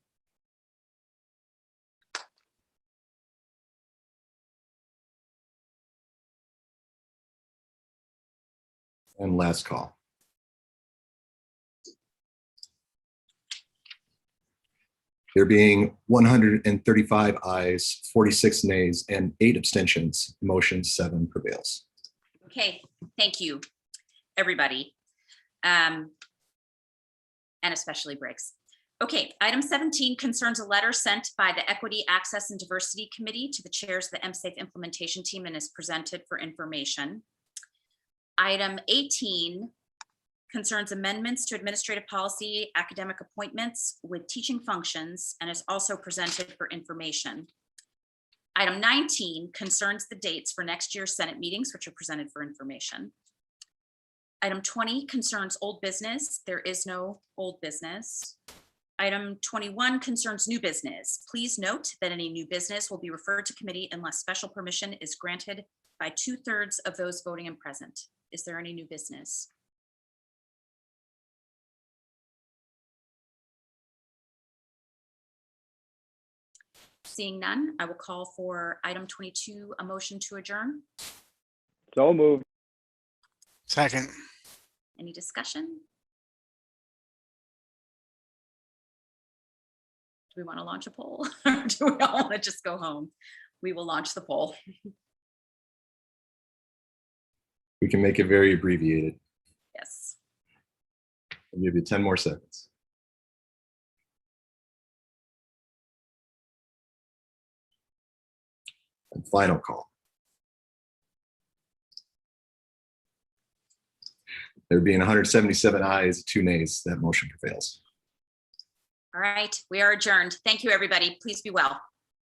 Speaker 3: And last call. There being 135 ayes, 46 nays, and 8 abstentions, motion 7 prevails.
Speaker 1: Okay, thank you, everybody. And especially Briggs. Okay, item 17 concerns a letter sent by the Equity, Access, and Diversity Committee to the chairs of the MSAFE implementation team and is presented for information. Item 18 concerns amendments to administrative policy, academic appointments with teaching functions, and is also presented for information. Item 19 concerns the dates for next year's Senate meetings, which are presented for information. Item 20 concerns old business. There is no old business. Item 21 concerns new business. Please note that any new business will be referred to committee unless special permission is granted by 2/3 of those voting and present. Is there any new business? Seeing none, I will call for item 22, a motion to adjourn.
Speaker 17: So moved.
Speaker 6: Second.
Speaker 1: Any discussion? Do we want to launch a poll or do we all want to just go home? We will launch the poll.
Speaker 3: We can make it very abbreviated.
Speaker 1: Yes.
Speaker 3: I'll give you 10 more seconds. And final call. There being 177 ayes, 2 nays, that motion prevails.
Speaker 1: All right, we are adjourned. Thank you, everybody. Please be well.